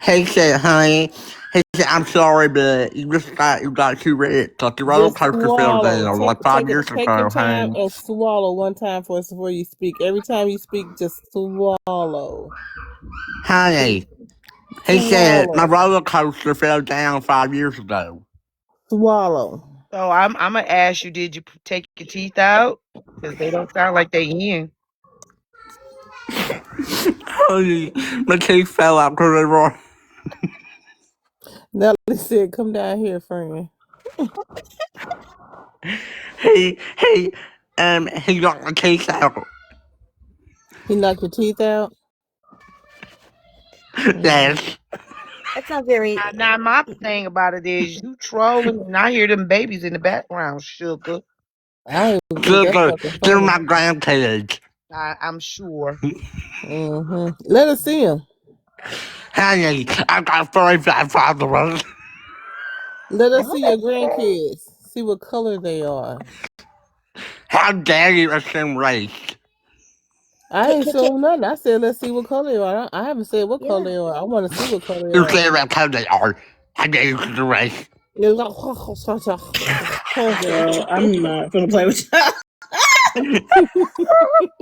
E: He said, honey, he said, I'm sorry, but you got too rich. Like the roller
C: Just
E: coaster fell
C: swallow.
E: down
C: Take
E: like 5 years
C: take your
E: ago,
C: time
E: honey.
C: and swallow one time for us before you speak. Every time you speak, just swallow.
E: Honey, he said, my
C: Swallow.
E: roller coaster fell down 5 years ago.
C: Swallow.
A: So I'm gonna ask you, did you take your teeth out? Because they don't sound like they in.
E: Honey, my teeth fell out because they were.
C: Natalie said, "Come down here, friend."
E: He got my teeth out.
C: He knocked your teeth out. Mm.
E: Yes.
B: That's not very.
A: Now, my thing about it is you trolling, and I hear them babies in the background, sugar.
C: I don't even think that's
E: Sugar,
C: fucking
E: they're
C: funny.
E: my grandkids.
A: I'm sure.
C: Let us see him.
E: Honey, I've got 45 followers.
C: Let us see your grandkids. See what color they are.
E: How dare you assume race?
C: I ain't showing nothing. I said, let's see what color they are. I haven't said what color
B: Yeah.
C: they are. I want to see what color they
E: You
C: are.
E: say about how they are. How dare you assume race?
C: It's like,
D: Girl, I'm not gonna play with you.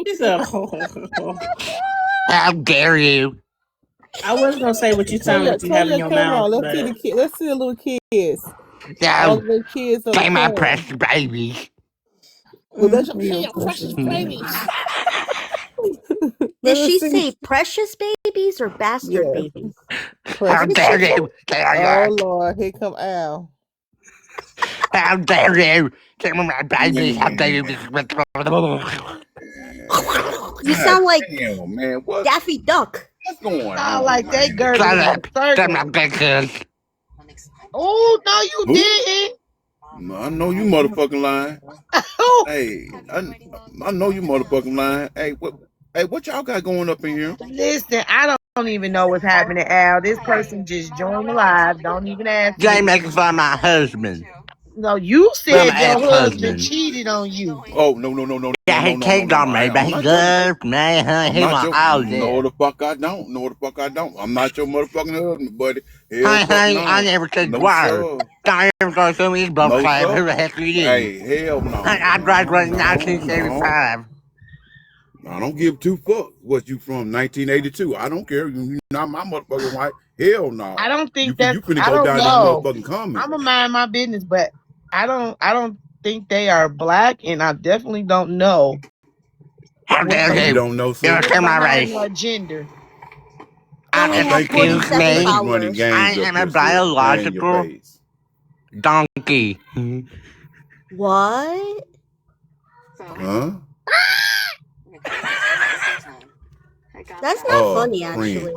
D: She said,
E: How dare you?
D: I was gonna say what you sound like you
C: turn
D: have in
C: your
D: your
C: camera
D: mouth,
C: on. Let's see
D: but
C: the kid. Let's see the little kids. All
E: No,
C: the little kids on the
E: say my
C: camera.
E: precious babies.
C: Well, that's
D: your
C: your
D: precious
C: precious
D: babies.
C: babies.
B: Did
C: Let us
B: she
C: see.
B: say precious babies or bastard
C: Yes,
B: babies?
E: How
B: What
C: precious
B: did she
E: dare
B: say?
C: babies.
E: you? Say I
C: Oh
E: got.
C: Lord, here come Al.
E: How dare you? Say my babies. How dare you
F: Man,
E: disrespect?
B: You
F: God
B: sound like
F: damn, man.
B: Daffy Duck.
F: What's going
A: Sound
F: on,
A: like they
F: man?
E: Shut
A: gurgling in
E: up. Say my
A: circles.
E: grandkids.
A: Oh no, you
F: Who?
A: didn't.
F: No, I know you motherfucking lying.
A: Oh,
F: Hey, I know you motherfucking lying. Hey, what? Hey, what y'all got going up in here?
A: Listen, I don't even know what's happening, Al. This person just joined the live. Don't even ask
E: Jay
A: me.
E: making fun of my husband.
A: No, you
E: Well, my
A: said your husband
E: ex-husband.
A: cheated on you.
F: Oh, no, no, no, no, no,
E: Yeah, he
F: no, no, no,
E: cheated
F: no.
E: on me, but
F: I'm
E: he
F: not your.
E: loves me, honey.
F: I'm
E: He
F: not
E: want
F: your.
E: all
F: No,
E: this.
F: the fuck I don't. No, the fuck I don't. I'm not your motherfucking husband, buddy. Hell,
E: Honey,
F: fuck
E: honey, I
F: no.
E: never said
F: No,
E: word.
F: sir.
E: Don't ever go to me, bro,
F: No,
E: Clive. Who
F: sir.
E: the heck are you?
F: Hey, hell no.
E: Honey, I
F: No,
E: graduated in
F: no, no.
E: 1975.
F: I don't give two fucks what you from 1982. I don't care. You not my motherfucking wife. Hell no.
A: I don't think
F: You
A: that's.
F: finna
A: I
F: go
A: don't
F: down in the
A: know.
F: motherfucking comments.
A: I'm gonna mind my business, but I don't think they are black, and I definitely don't know
E: How
A: what's
E: dare
F: Oh, you
E: you?
F: don't know,
E: You
F: sir?
E: don't
A: what's
E: care my
A: behind
E: race.
A: their gender.
B: They only have
E: Excuse
F: I
B: 47
F: think
E: me.
F: you running
B: followers.
E: I
F: games up
E: am a
F: here, sis. Man, your
E: biological
F: face.
E: donkey.
B: What?
F: Huh?
B: That's not funny,
F: Friend.
B: actually.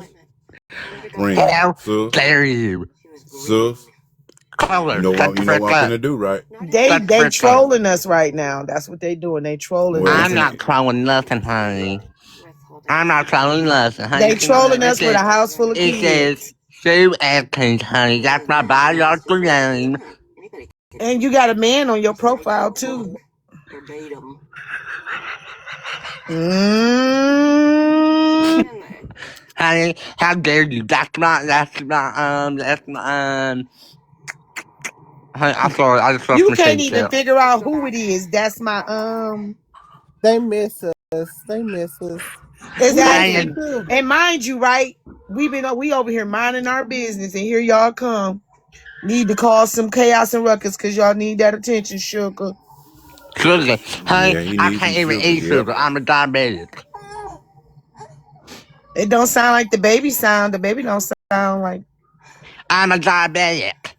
F: Friend.
E: How
F: Sis.
E: dare you?
F: Sis.
E: Color, shut the
F: You know
E: frick
F: what I'm
E: up.
F: finna do, right?
A: They
E: Shut the
A: they
E: frick up.
A: trolling us right now. That's what they doing. They trolling
F: Well, I'm
E: I'm
A: us.
E: not
F: finna.
E: trolling nothing, honey. I'm not trolling nothing, honey.
A: They
E: You can go
A: trolling
E: there.
A: us with a house full of
E: It says
A: kids.
E: Sue Atkins, honey. That's my biological name.
A: And you got a man on your profile too. Mm.
E: Honey, how dare you? That's my, honey, I'm sorry. I just lost
A: You
E: my
A: can't even
E: seatbelt.
A: figure out who it is. That's my
C: They miss us. They miss us. We miss them
A: exactly.
E: Honey,
C: too.
A: And mind you, right? We over here minding our business, and here y'all come. Need to cause some chaos and ruckus because y'all need that attention, sugar.
E: sugar. Honey,
F: Yeah, he
E: I
F: needs
E: can't
F: some
E: even
F: sugar.
E: eat
F: Yep.
E: sugar. I'm a diabetic.
A: It don't sound like the baby sound. The baby don't sound like.
E: I'm a diabetic.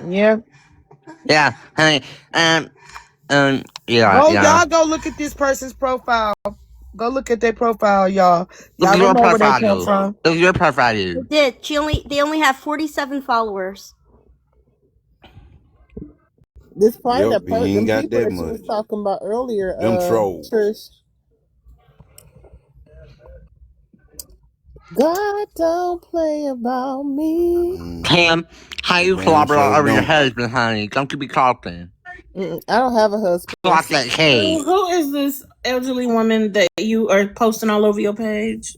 A: Yeah.
E: Yeah, honey. Yeah,
A: Go,
E: yeah.
A: y'all go look at this person's profile. Go look at their profile, y'all.
E: Look
A: Y'all
E: at
A: gonna
E: your
A: know where they
E: profile,
A: come
E: dude.
A: from.
E: Look at your profile,
B: They
E: dude.
B: did. They only have 47 followers.
C: This probably
F: Yep. He ain't
C: them
F: got
C: people
F: that
C: that you was
F: much.
C: talking about earlier,
F: Them trolls.
C: Trish. God don't play about me.
E: Cam, how
F: They
E: you
F: damn
E: clobber
F: sure
E: over your
F: don't.
E: husband, honey? Don't you be talking.
C: I don't have a husband.
E: Like that cake.
D: Who is this elderly woman that you are posting all over your page?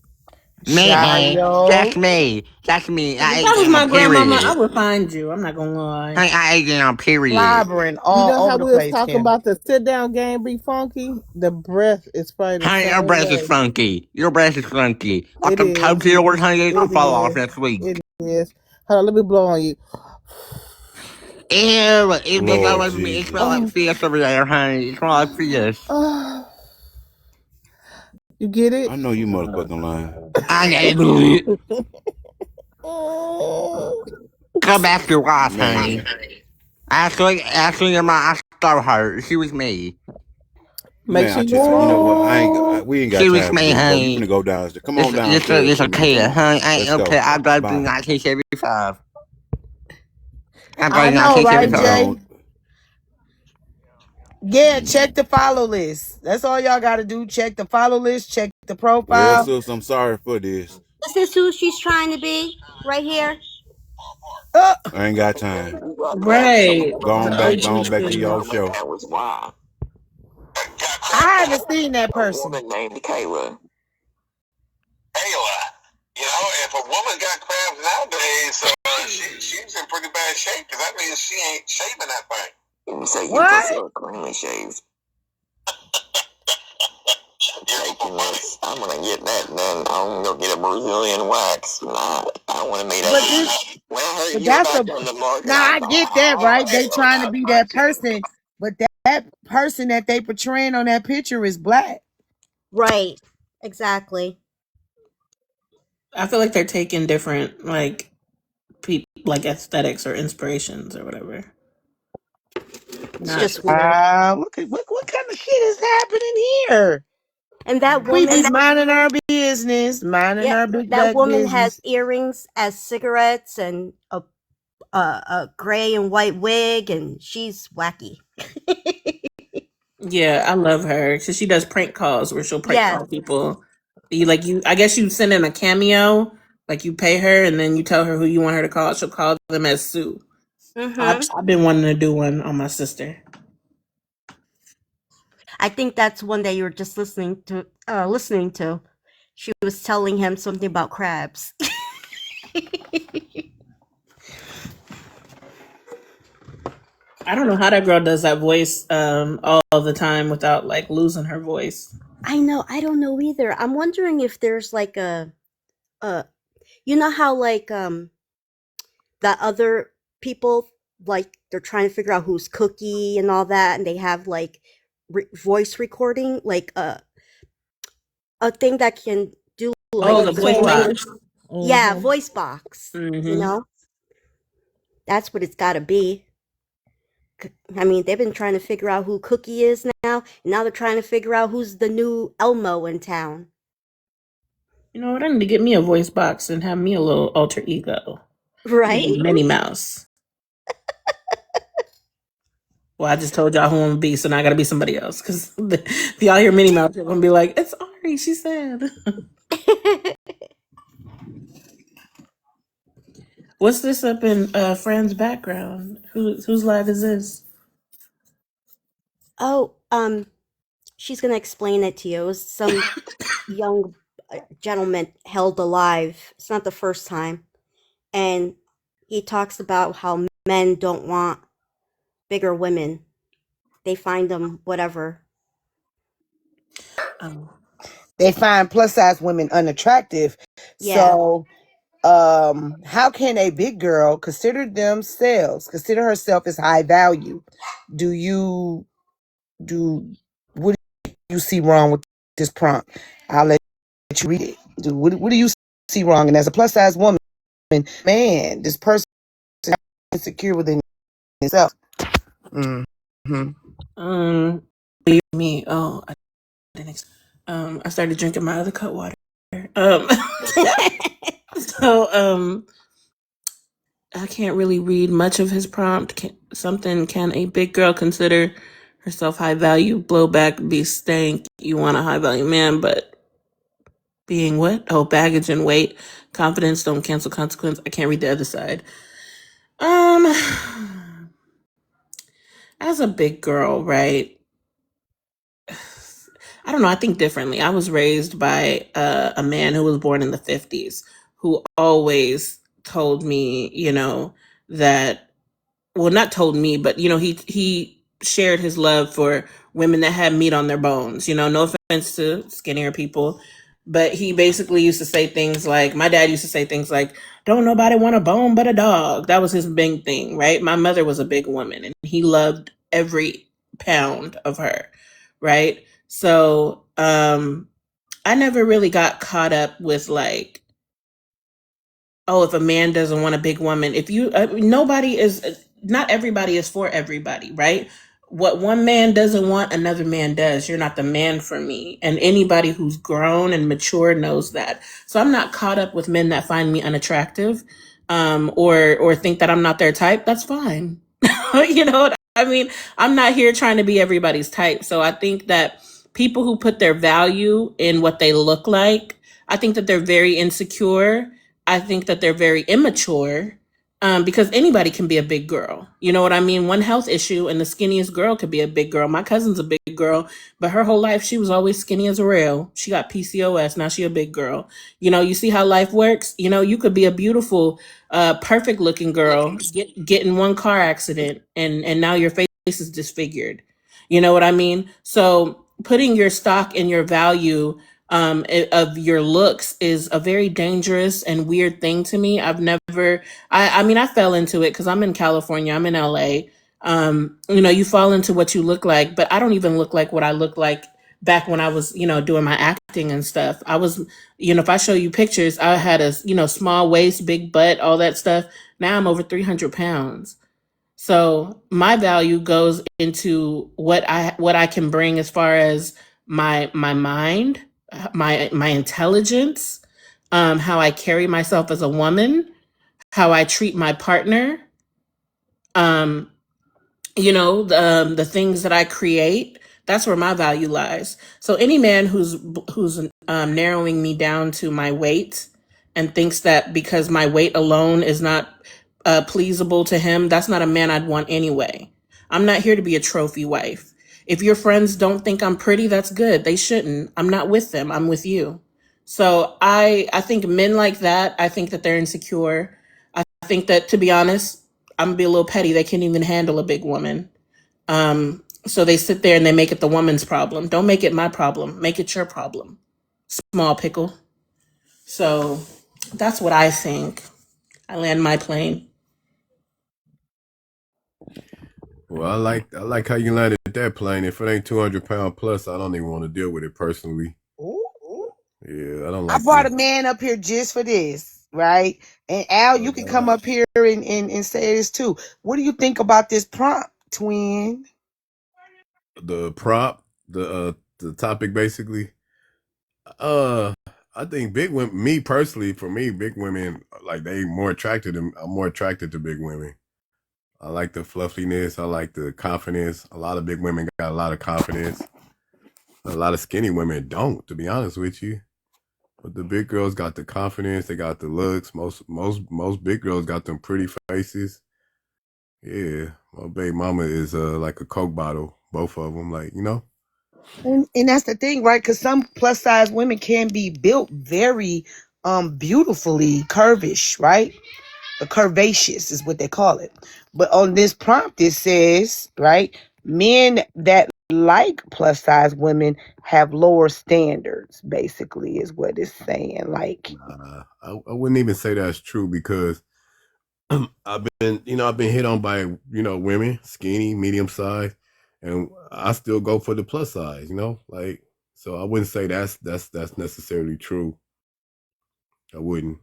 E: Me, honey. That's
A: Shayo.
E: me. That's me.
D: Because
E: I
D: if
E: ate
D: that was
E: it on
D: my grandmama, I
E: period.
D: would find you. I'm not gonna lie.
E: Honey, I ate it on period.
A: Slobbering
C: You
A: all
C: know how
A: over the
C: we was
A: place,
C: talking
A: Kim.
C: about the sit down game be funky? The breath is probably the
E: Honey, your
C: same
E: breath is
C: way.
E: funky. Your breath is funky. Like
C: It
E: them
C: is.
E: toes of yours, honey, they gonna
C: It
E: fall off
C: is.
E: next week.
C: It is. Hold on, let me blow on you.
E: Ew, it just
F: Lord
E: always me. It
F: Jesus.
E: smells like
C: Oh,
E: fish over there, honey. It smells like fish.
C: oh. You get it?
F: I know you motherfucking lying.
E: I ate it.
C: Oh.
E: Go back to your wife, honey.
F: Man.
E: Ashley, my still hurt. She was me.
C: Make
F: Man,
C: sure
F: I
C: you
F: just, you know what?
C: swallow.
F: We ain't got
E: She was
F: time for
E: me,
F: this, bro. You
E: honey.
F: finna go downstairs. Come on
E: It's
F: downstairs
E: a
F: with me. Come
E: kid,
F: on.
E: honey. I ain't
F: Let's
E: okay.
F: go.
E: I got to
F: Bye.
E: 1975. I got
A: I know, right,
F: I'm
E: 1975.
A: Jay?
F: gone.
A: Yeah, check the follow list. That's all y'all got to do. Check the follow list. Check the
F: Well,
A: profile.
F: sis, I'm sorry for this.
B: This is who she's trying to be, right here.
A: Uh,
F: I ain't got time.
D: Right.
F: Go
D: The
F: on back. Go on
D: OG
F: back to
D: thing.
F: your show.
A: I haven't seen that person.
G: Ayla. You know, if a woman got crabs nowadays, she's in pretty bad shape because that means she ain't shaving that thing. You say you
A: What?
G: prefer cleanly shaved. Taking this, I'm gonna get that done. I'm gonna get a Brazilian wax. Nah, I want to make
A: But
G: that.
A: this,
G: When I heard
A: but
G: you were
A: that's
G: back
A: a.
G: on the market,
A: Now
G: I
A: I
G: thought,
A: get that,
G: oh,
A: right? They
G: hell,
A: trying to
G: not
A: be that
G: much.
A: person, but that person that they portraying on that picture is black.
B: Right. Exactly.
D: I feel like they're taking different like aesthetics or inspirations or whatever.
B: It's
D: Not
B: just weird.
A: Look at what kind of shit is happening here.
B: And that
A: We
B: woman,
A: just minding our business, minding
B: yeah,
A: our big
B: that
A: black
B: woman has
A: business.
B: earrings as cigarettes and a gray and white wig, and she's wacky.
D: Yeah, I love her. So she does prank calls where she'll prank
B: Yes.
D: call people. I guess you send in a cameo, like you pay her and then you tell her who you want her to call. She'll call them as Sue.
B: Mm-hmm.
D: I've been wanting to do one on my sister.
B: I think that's one that you were just listening to. Listening to. She was telling him something about crabs.
D: I don't know how that girl does that voice all the time without like losing her voice.
B: I know. I don't know either. I'm wondering if there's like a you know how like that other people like they're trying to figure out who's Cookie and all that, and they have like voice recording, like a thing that can do
D: Oh,
B: like
D: the
B: the
D: voice
B: same
D: box.
B: language. Yeah,
A: Mm-hmm.
B: voice box. You
D: Mm-hmm.
B: know, that's what it's got to be. I mean, they've been trying to figure out who Cookie is now, and now they're trying to figure out who's the new Elmo in town.
D: You know what? I need to get me a voice box and have me a little alter ego.
B: Right?
D: Minnie Mouse. Well, I just told y'all who I'm gonna be, so now I gotta be somebody else. Because if y'all hear Minnie Mouse, you're gonna be like, "It's Ari." She said, "What's this up in Fran's background? Whose live is this?"
B: Oh, she's gonna explain it to you. It was some young gentleman held alive. It's not the first time. And he talks about how men don't want bigger women. They find them whatever.
D: Um,
A: They find plus size women unattractive.
B: Yeah.
A: So how can a big girl consider herself as high value? Do you do what do you see wrong with this prompt? I'll let you read it. What do you see wrong? And as a plus size woman, man, this person is insecure within itself. Mm-hmm.
D: um, me. Oh, I didn't. I started drinking my other cut water. Um, so I can't really read much of his prompt. Can a big girl consider herself high value? Blowback be stank. You want a high value man, but being what? Oh, baggage and weight. Confidence don't cancel consequence. I can't read the other side. Um, as a big girl, right? I don't know. I think differently. I was raised by a man who was born in the 50s who always told me, that well, not told me, but he shared his love for women that had meat on their bones. No offense to skinnier people, but he basically used to say things like, my dad used to say things like, "Don't nobody want a bone but a dog." That was his big thing, right? My mother was a big woman, and he loved every pound of her, right? So, I never really got caught up with like, oh, if a man doesn't want a big woman, if you, nobody is, not everybody is for everybody, right? What one man doesn't want, another man does. You're not the man for me. And anybody who's grown and mature knows that. So I'm not caught up with men that find me unattractive, or think that I'm not their type. That's fine. You know what I mean? I'm not here trying to be everybody's type. So I think that people who put their value in what they look like, I think that they're very insecure. I think that they're very immature, because anybody can be a big girl. You know what I mean? One health issue and the skinniest girl could be a big girl. My cousin's a big girl, but her whole life she was always skinny as a rail. She got PCOS. Now she a big girl. You see how life works? You could be a beautiful, perfect looking girl, get in one car accident and now your face is disfigured. You know what I mean? So putting your stock and your value of your looks is a very dangerous and weird thing to me. I mean, I fell into it because I'm in California, I'm in LA. You fall into what you look like, but I don't even look like what I looked like back when I was, doing my acting and stuff. I was, if I show you pictures, I had a, small waist, big butt, all that stuff. Now I'm over 300 pounds. So my value goes into what I can bring as far as my mind, my intelligence, how I carry myself as a woman, how I treat my partner, um, the things that I create, That's where my value lies. So any man who's narrowing me down to my weight and thinks that because my weight alone is not pleasable to him, that's not a man I'd want anyway. I'm not here to be a trophy wife. If your friends don't think I'm pretty, that's good. They shouldn't. I'm not with them. I'm with you. So I think men like that, I think that they're insecure. I think that, to be honest, I'm gonna be a little petty. They can't even handle a big woman. So they sit there and they make it the woman's problem. Don't make it my problem. Make it your problem. Small pickle. So that's what I think. I land my plane.
H: Well, I like how you landed that plane. If it ain't 200 pound plus, I don't even want to deal with it personally.
A: Ooh.
H: Yeah, I don't
A: I
H: like
A: brought a
H: the
A: man up here just for this, right? And Al, you can come up here and say this too. What do you think about this prompt, twin?
H: the prop, the topic basically. Uh, I think big women. Me personally, for me, big women like they more attracted to. I'm more attracted to big women. I like the fluffiness. I like the confidence. A lot of big women got a lot of confidence. A lot of skinny women don't, to be honest with you. But the big girls got the confidence. They got the looks. Most big girls got them pretty faces. Yeah, my baby mama is like a Coke bottle. Both of them, like you know.
A: And that's the thing, right? Because some plus size women can be built very beautifully curvish, right? Curvaceous is what they call it. But on this prompt, it says, right, men that like plus size women have lower standards, basically, is what it's saying. Like,
H: I wouldn't even say that's true because I've been hit on by women, skinny, medium size, and I still go for the plus size. Like so I wouldn't say that's necessarily true. I wouldn't.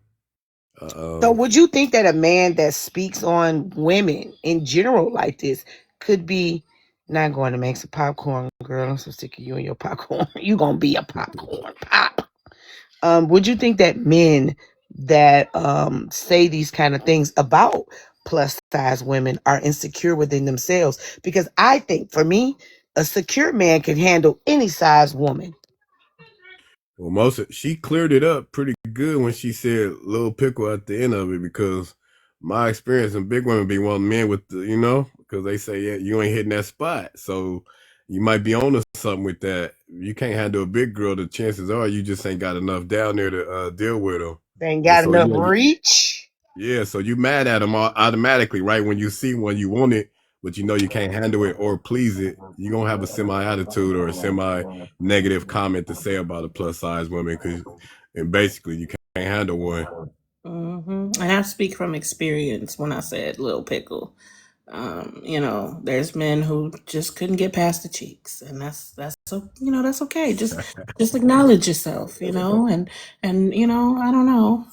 A: so would you think that a man that speaks on women in general like this could be not going to make some popcorn, girl? I'm so sick of you and your popcorn. You gonna be a popcorn pop. Would you think that men that say these kind of things about plus size women are insecure within themselves? Because I think for me, a secure man can handle any size woman.
H: Well, she cleared it up pretty good when she said "little pickle" at the end of it because my experience in big women be wanting men with because they say yeah you ain't hitting that spot, so you might be on to something with that. You can't handle a big girl. The chances are you just ain't got enough down there to deal with them,
A: They ain't
H: and
A: got
H: so
A: enough reach.
H: yeah, so you mad at them automatically, right? When you see one, you want it, but you know you can't handle it or please it. You're gonna have a semi attitude or a semi negative comment to say about a plus size woman and basically you can't handle one.
D: And I speak from experience when I said little pickle. There's men who just couldn't get past the cheeks, and that's so that's okay. Just acknowledge yourself, and I don't know,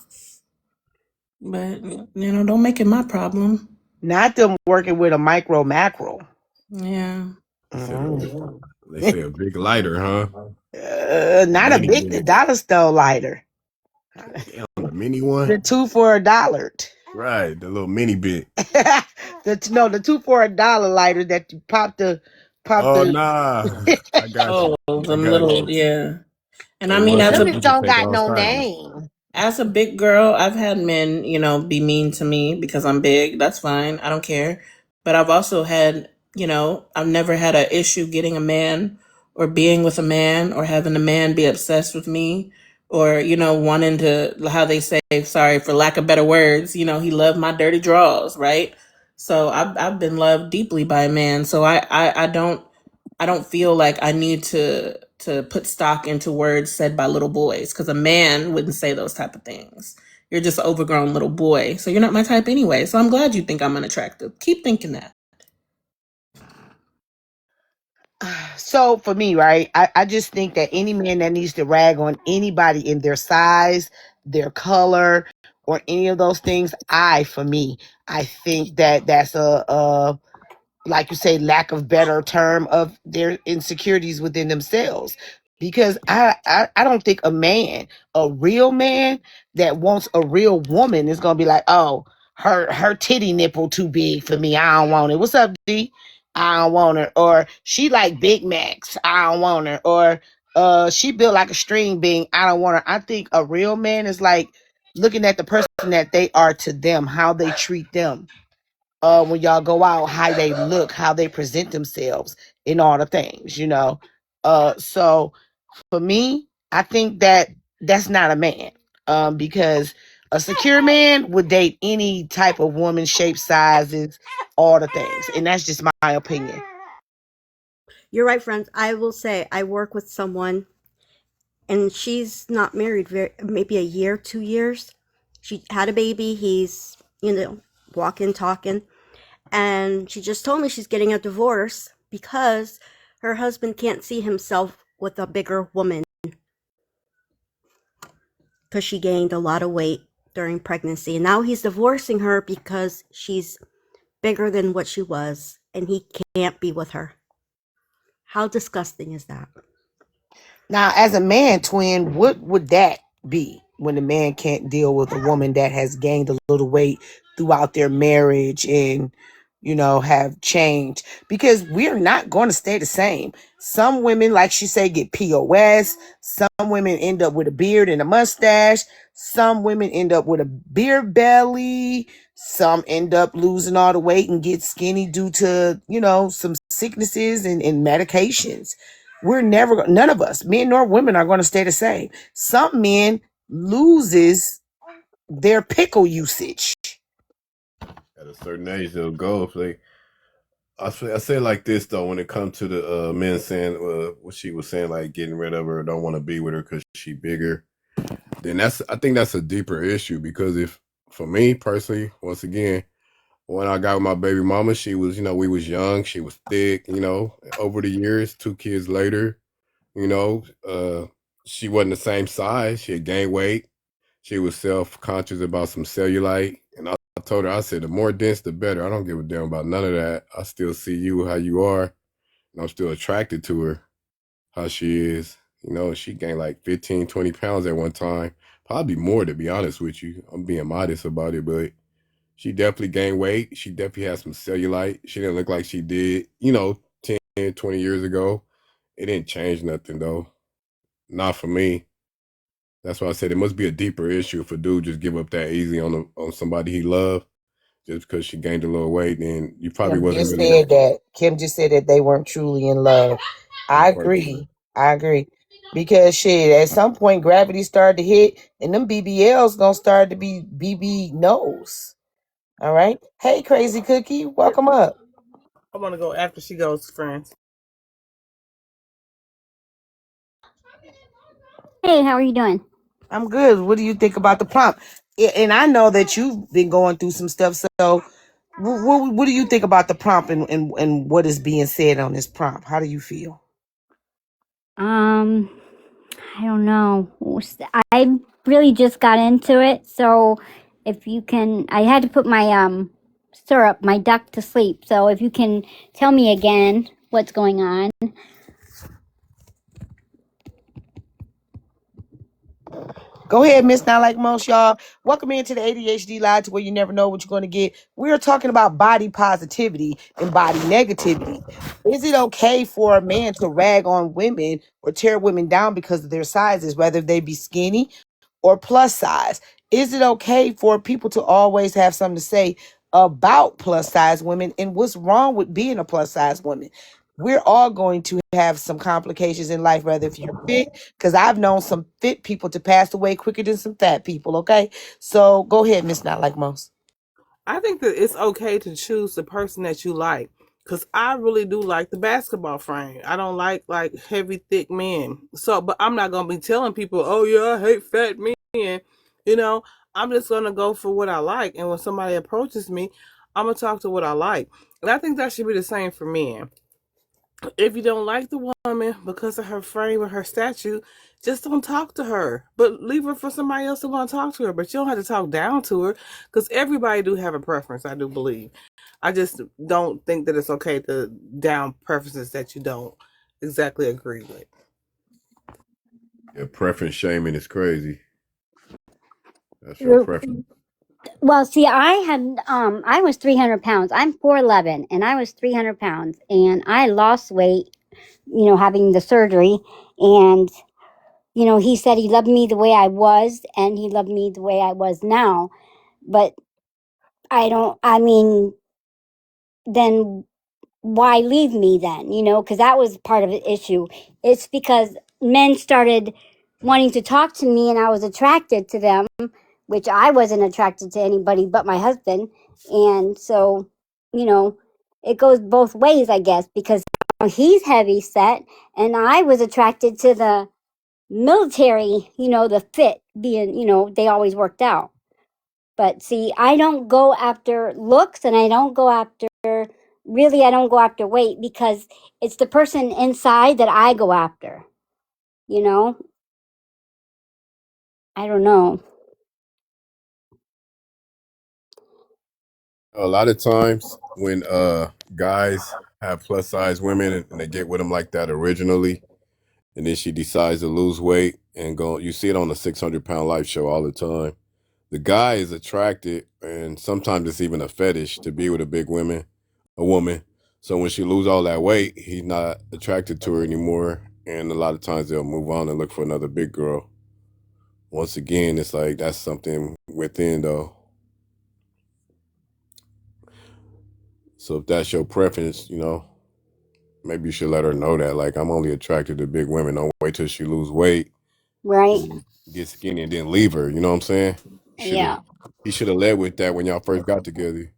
D: but don't make it my problem.
A: Not them working with a micro macro.
D: Yeah.
H: They say a big lighter, huh?
A: Not a
H: Mini
A: big
H: big.
A: dollar store lighter.
H: Damn, the mini one.
A: The 2 for $1.
H: Right, the little mini bit.
A: The 2 for $1 lighter that you pop
H: Oh
A: the.
H: nah, I got you.
D: Oh,
H: I
D: them
H: got
D: little,
H: you.
D: yeah. And I
H: They
D: mean,
H: want
A: Them
H: some
A: just
H: people
A: don't
H: take
A: got
H: all
A: no
H: sizes.
A: name.
D: as a big girl, I've had men, be mean to me because I'm big. That's fine. I don't care. But I've also had, I've never had an issue getting a man or being with a man or having a man be obsessed with me or, wanting to, how they say, sorry, for lack of better words, he loved my dirty draws, right? So I've been loved deeply by a man. So I don't feel like I need to put stock into words said by little boys because a man wouldn't say those type of things. You're just an overgrown little boy, so you're not my type anyway. So I'm glad you think I'm unattractive. Keep thinking that.
A: So for me, right, I just think that any man that needs to rag on anybody in their size, their color, or any of those things, for me, I think that that's a like you say, lack of better term of their insecurities within themselves. Because I don't think a real man that wants a real woman is gonna be like, oh, her titty nipple too big for me. I don't want it. What's up, D? I don't want her. Or she like Big Macs, I don't want her. Or she built like a string bean, I don't want her. I think a real man is like looking at the person that they are to them, how they treat them. When y'all go out, how they look, how they present themselves in all the things, you know. So for me, I think that that's not a man. Because a secure man would date any type of woman, shape, sizes, all the things. And that's just my opinion.
B: You're right, friends. I will say I work with someone, and she's not married maybe a year, 2 years. She had a baby. He's walking, talking, and she just told me she's getting a divorce because her husband can't see himself with a bigger woman because she gained a lot of weight during pregnancy, and now he's divorcing her because she's bigger than what she was, and he can't be with her. How disgusting is that?
A: Now, as a man, twin, what would that be when a man can't deal with a woman that has gained a little weight throughout their marriage and, have changed? Because we're not going to stay the same. Some women, like she said, get POS. Some women end up with a beard and a mustache. Some women end up with a beer belly. Some end up losing all the weight and get skinny due to, some sicknesses and medications. We're never, none of us, men nor women, are going to stay the same. Some men loses their pickle usage.
H: At a certain age, they'll go. If they, I say it like this though, when it comes to the men saying what she was saying, like getting rid of her, don't want to be with her because she bigger. Then I think that's a deeper issue because if for me personally, once again, when I got with my baby mama, she was, we was young, she was thick, over the years, 2 kids later, you know, uh, she wasn't the same size. She had gained weight. She was self-conscious about some cellulite. And I told her, I said, the more dense, the better. I don't give a damn about none of that. I still see you how you are. And I'm still attracted to her, how she is. She gained like 15, 20 pounds at one time. Probably more, to be honest with you. I'm being modest about it, but she definitely gained weight. She definitely had some cellulite. She didn't look like she did, 10, 20 years ago. It didn't change nothing, though. Not for me. That's why I said it must be a deeper issue if a dude just give up that easy on somebody he loved just because she gained a little weight. Then you probably
A: Kim
H: wasn't
A: just
H: really.
A: said that. Kim just said that they weren't truly in love.
H: You
A: I
H: probably,
A: agree. I agree. Because shit, at some point gravity started to hit and them BBLs gonna start to be BB nose. All right. Hey, Crazy Cookie, welcome up.
C: I want to go after she goes, friends.
I: Hey, how are you doing?
A: I'm good. What do you think about the prompt? And I know that you've been going through some stuff. So, what do you think about the prompt and what is being said on this prompt? How do you feel?
I: Um, I don't know. I really just got into it, so if you can, I had to put my syrup, my duck to sleep. So if you can tell me again what's going on.
A: Go ahead, Miss Not Like Most, y'all. Welcome into the ADHD Live, to where you never know what you're going to get. We're talking about body positivity and body negativity. Is it okay for a man to rag on women or tear women down because of their sizes, whether they be skinny or plus size? Is it okay for people to always have something to say about plus size women and what's wrong with being a plus size woman? We're all going to have some complications in life, whether if you're fit, because I've known some fit people to pass away quicker than some fat people. Okay, so go ahead, Miss Not Like Most.
C: I think that it's okay to choose the person that you like. Cause I really do like the basketball frame. I don't like heavy, thick men. So, but I'm not gonna be telling people, "Oh yeah, I hate fat men." You know, I'm just gonna go for what I like. And when somebody approaches me, I'm gonna talk to what I like. And I think that should be the same for men. If you don't like the woman because of her frame or her statue, just don't talk to her. But leave her for somebody else to want to talk to her. But you don't have to talk down to her because everybody do have a preference, I do believe. I just don't think that it's okay to down preferences that you don't exactly agree with.
H: yeah, preference shaming is crazy. That's your
I: You're
H: preference.
I: Well, see, I was 300 pounds. I'm 4'11", and I was 300 pounds, and I lost weight, having the surgery. And, he said he loved me the way I was, and he loved me the way I was now. But I mean, then why leave me then? Because that was part of the issue. It's because men started wanting to talk to me, and I was attracted to them, which I wasn't attracted to anybody but my husband. And so, it goes both ways, I guess, because he's heavy set, and I was attracted to the military, the fit being, they always worked out. But see, I don't go after looks, and I don't go after, really, I don't go after weight, because it's the person inside that I go after, you know? I don't know.
H: A lot of times when guys have plus size women and they get with them like that originally, and then she decides to lose weight and go, you see it on the 600-pound life show all the time. The guy is attracted, and sometimes it's even a fetish to be with a woman. So when she lose all that weight, he's not attracted to her anymore, and a lot of times they'll move on and look for another big girl. Once again, it's like that's something within though. So if that's your preference, maybe you should let her know that. Like, I'm only attracted to big women. Don't wait till she lose weight
I: Right?
H: and get skinny and then leave her. You know what I'm saying?
I: Yeah.
H: He should have led with that when y'all first got together.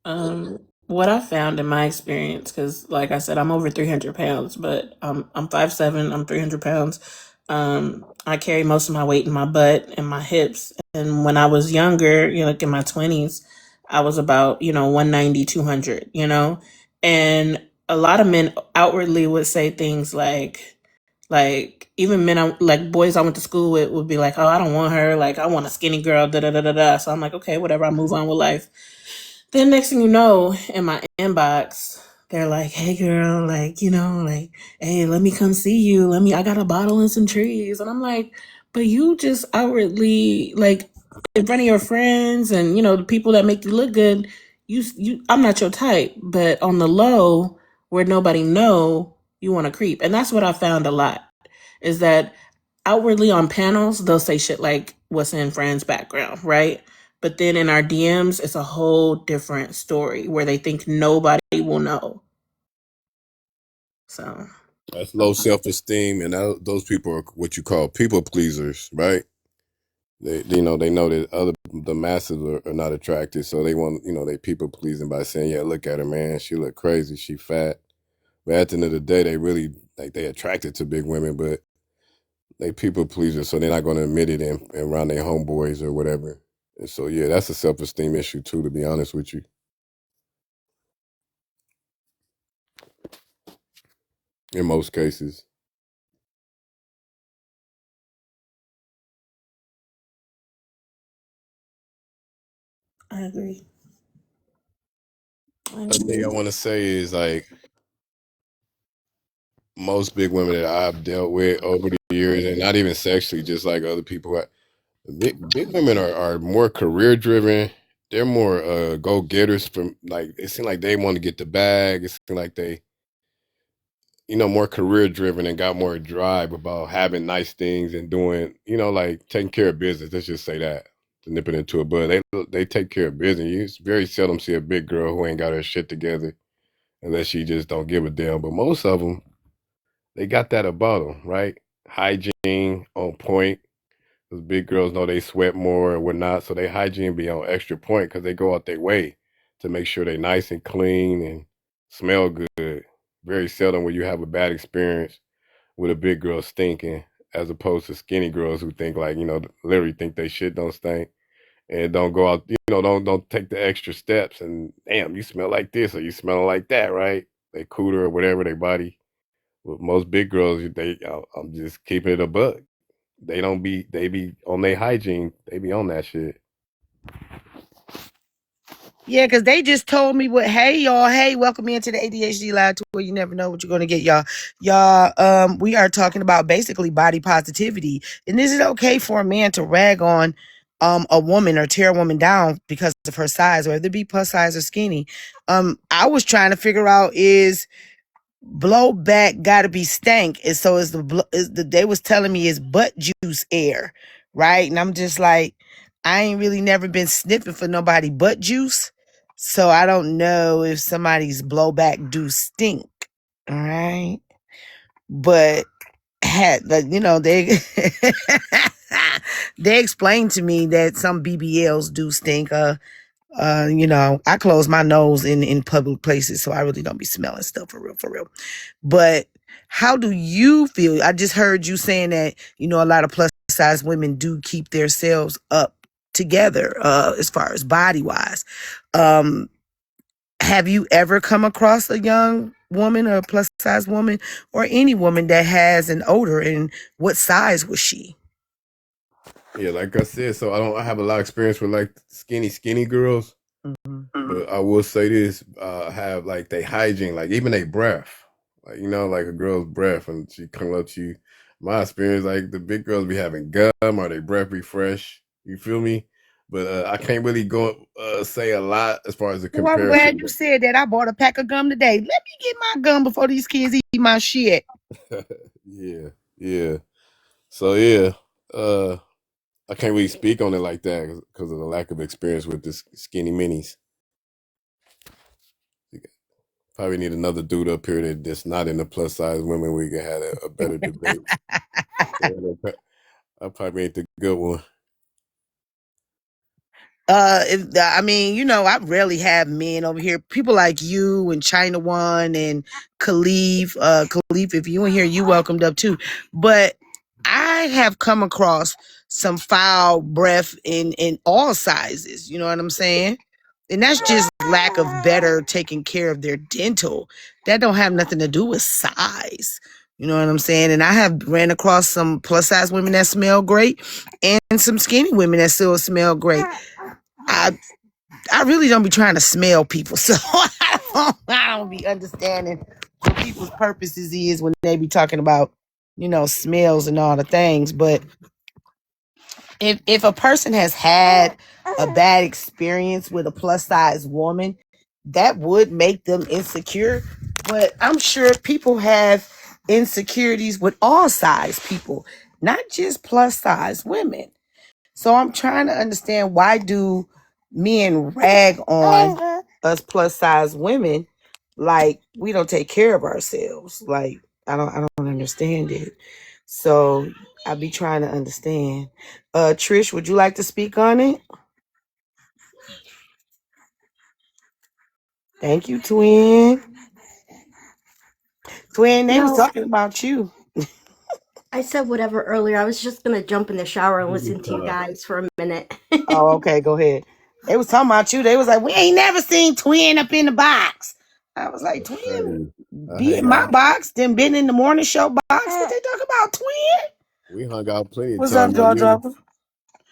D: What I found in my experience, because like I said, I'm over 300 pounds, but I'm 5'7", I'm 300 pounds. I carry most of my weight in my butt and my hips. And when I was younger, like in my 20s, I was about, 190, 200, and a lot of men outwardly would say things like even men, like boys I went to school with would be like, oh, I don't want her. Like, I want a skinny girl, da da da da da. So I'm like, okay, whatever, I move on with life. Then next thing you know, in my inbox, they're like, hey girl, like, like, hey, let me come see you. I got a bottle and some trees. And I'm like, but you just outwardly, like, in front of your friends and, the people that make you look good, I'm not your type. But on the low, where nobody know, you want to creep. And that's what I found a lot, is that outwardly on panels, they'll say shit like what's in friend's background, right? But then in our DMs, it's a whole different story where they think nobody will know. So
H: That's low self-esteem, and those people are what you call people pleasers, right? They know that the masses are not attracted, so they want, they people pleasing by saying, yeah, look at her, man, she look crazy, she fat. But at the end of the day, they really like they attracted to big women, but they people pleasers, so they're not going to admit it around their homeboys or whatever. And so, yeah, that's a self-esteem issue too, to be honest with you, in most cases.
D: I agree.
H: The thing I want to say is like most big women that I've dealt with over the years, and not even sexually, just like other people. Big women are more career driven. They're more go getters. From like it seems like they want to get the bag. It seems like they, more career driven and got more drive about having nice things and doing, like taking care of business. Let's just say that, to nip it into a bud. They take care of business. You very seldom see a big girl who ain't got her shit together unless she just don't give a damn. But most of them, they got that about them, right? Hygiene on point. Because big girls know they sweat more and whatnot, so they hygiene be on extra point because they go out their way to make sure they nice and clean and smell good. Very seldom will you have a bad experience with a big girl stinking, as opposed to skinny girls who think like, literally think they shit don't stink and don't go out, don't take the extra steps and damn, you smell like this or you smell like that, right? They cooter or whatever they body. With most big girls, I'm just keeping it a buck. They be on their hygiene. They be on that shit.
A: Yeah, because they just told me hey y'all, hey, welcome into the ADHD Live Tour. You never know what you're gonna get, y'all. We are talking about basically body positivity. And is it okay for a man to rag on a woman or tear a woman down because of her size, whether it be plus size or skinny. I was trying to figure out, is blowback got to be stank, and so they was telling me is butt juice air, right? And I'm just like, I ain't really never been sniffing for nobody butt juice, so I don't know if somebody's blowback do stink. All right, but had the they they explained to me that some BBLs do stink. I close my nose in public places, so I really don't be smelling stuff for real, for real. But how do you feel? I just heard you saying that, a lot of plus size women do keep themselves up together, as far as body wise. Um, have you ever come across a young woman or a plus size woman or any woman that has an odor, and what size was she?
H: Yeah, like I said, so I have a lot of experience with like skinny girls.
A: Mhm.
H: But I will say this, have like they hygiene, like even they breath. Like, like a girl's breath and she come up to you. My experience, like the big girls be having gum or they breath be fresh. You feel me? But I can't really go say a lot as far as the
A: Well, I'm glad you
H: comparison.
A: said that. I bought a pack of gum today. Let me get my gum before these kids eat my shit.
H: Yeah, yeah. So yeah, uh, I can't really speak on it like that because of the lack of experience with the skinny minis. Probably need another dude up here that's not in the plus size women. We can have a better debate. I probably ain't the good one.
A: I rarely have men over here. People like you and China One and Khalif. Khalif, if you in here, you welcomed up too. But I have come across some foul breath in all sizes. You know what I'm saying? And that's just lack of better taking care of their dental. That don't have nothing to do with size. You know what I'm saying? And I have ran across some plus size women that smell great and some skinny women that still smell great. I really don't be trying to smell people, so I don't be understanding what people's purposes is when they be talking about, smells and all the things. But if a person has had a bad experience with a plus size woman, that would make them insecure. But I'm sure people have insecurities with all size people, not just plus size women. So I'm trying to understand, why do men rag on us plus size women like we don't take care of ourselves? Like I don't understand it. So I be trying to understand. Trish, would you like to speak on it? Thank you, twin. Twin, they was
B: No,
A: talking about you.
B: I said whatever earlier. I was just gonna jump in the shower and listen to you guys for a minute.
A: Oh, okay, go ahead. They was talking about you. They was like, we ain't never seen Twin up in the box. I was like, Twin
H: Hey, I
A: be in
H: hang
A: my
H: out.
A: box, then been in the morning show box. What they talk about, Twin?
H: We hung out plenty of
A: What's up,
H: time, but
A: jaw
H: yeah,
A: dropper?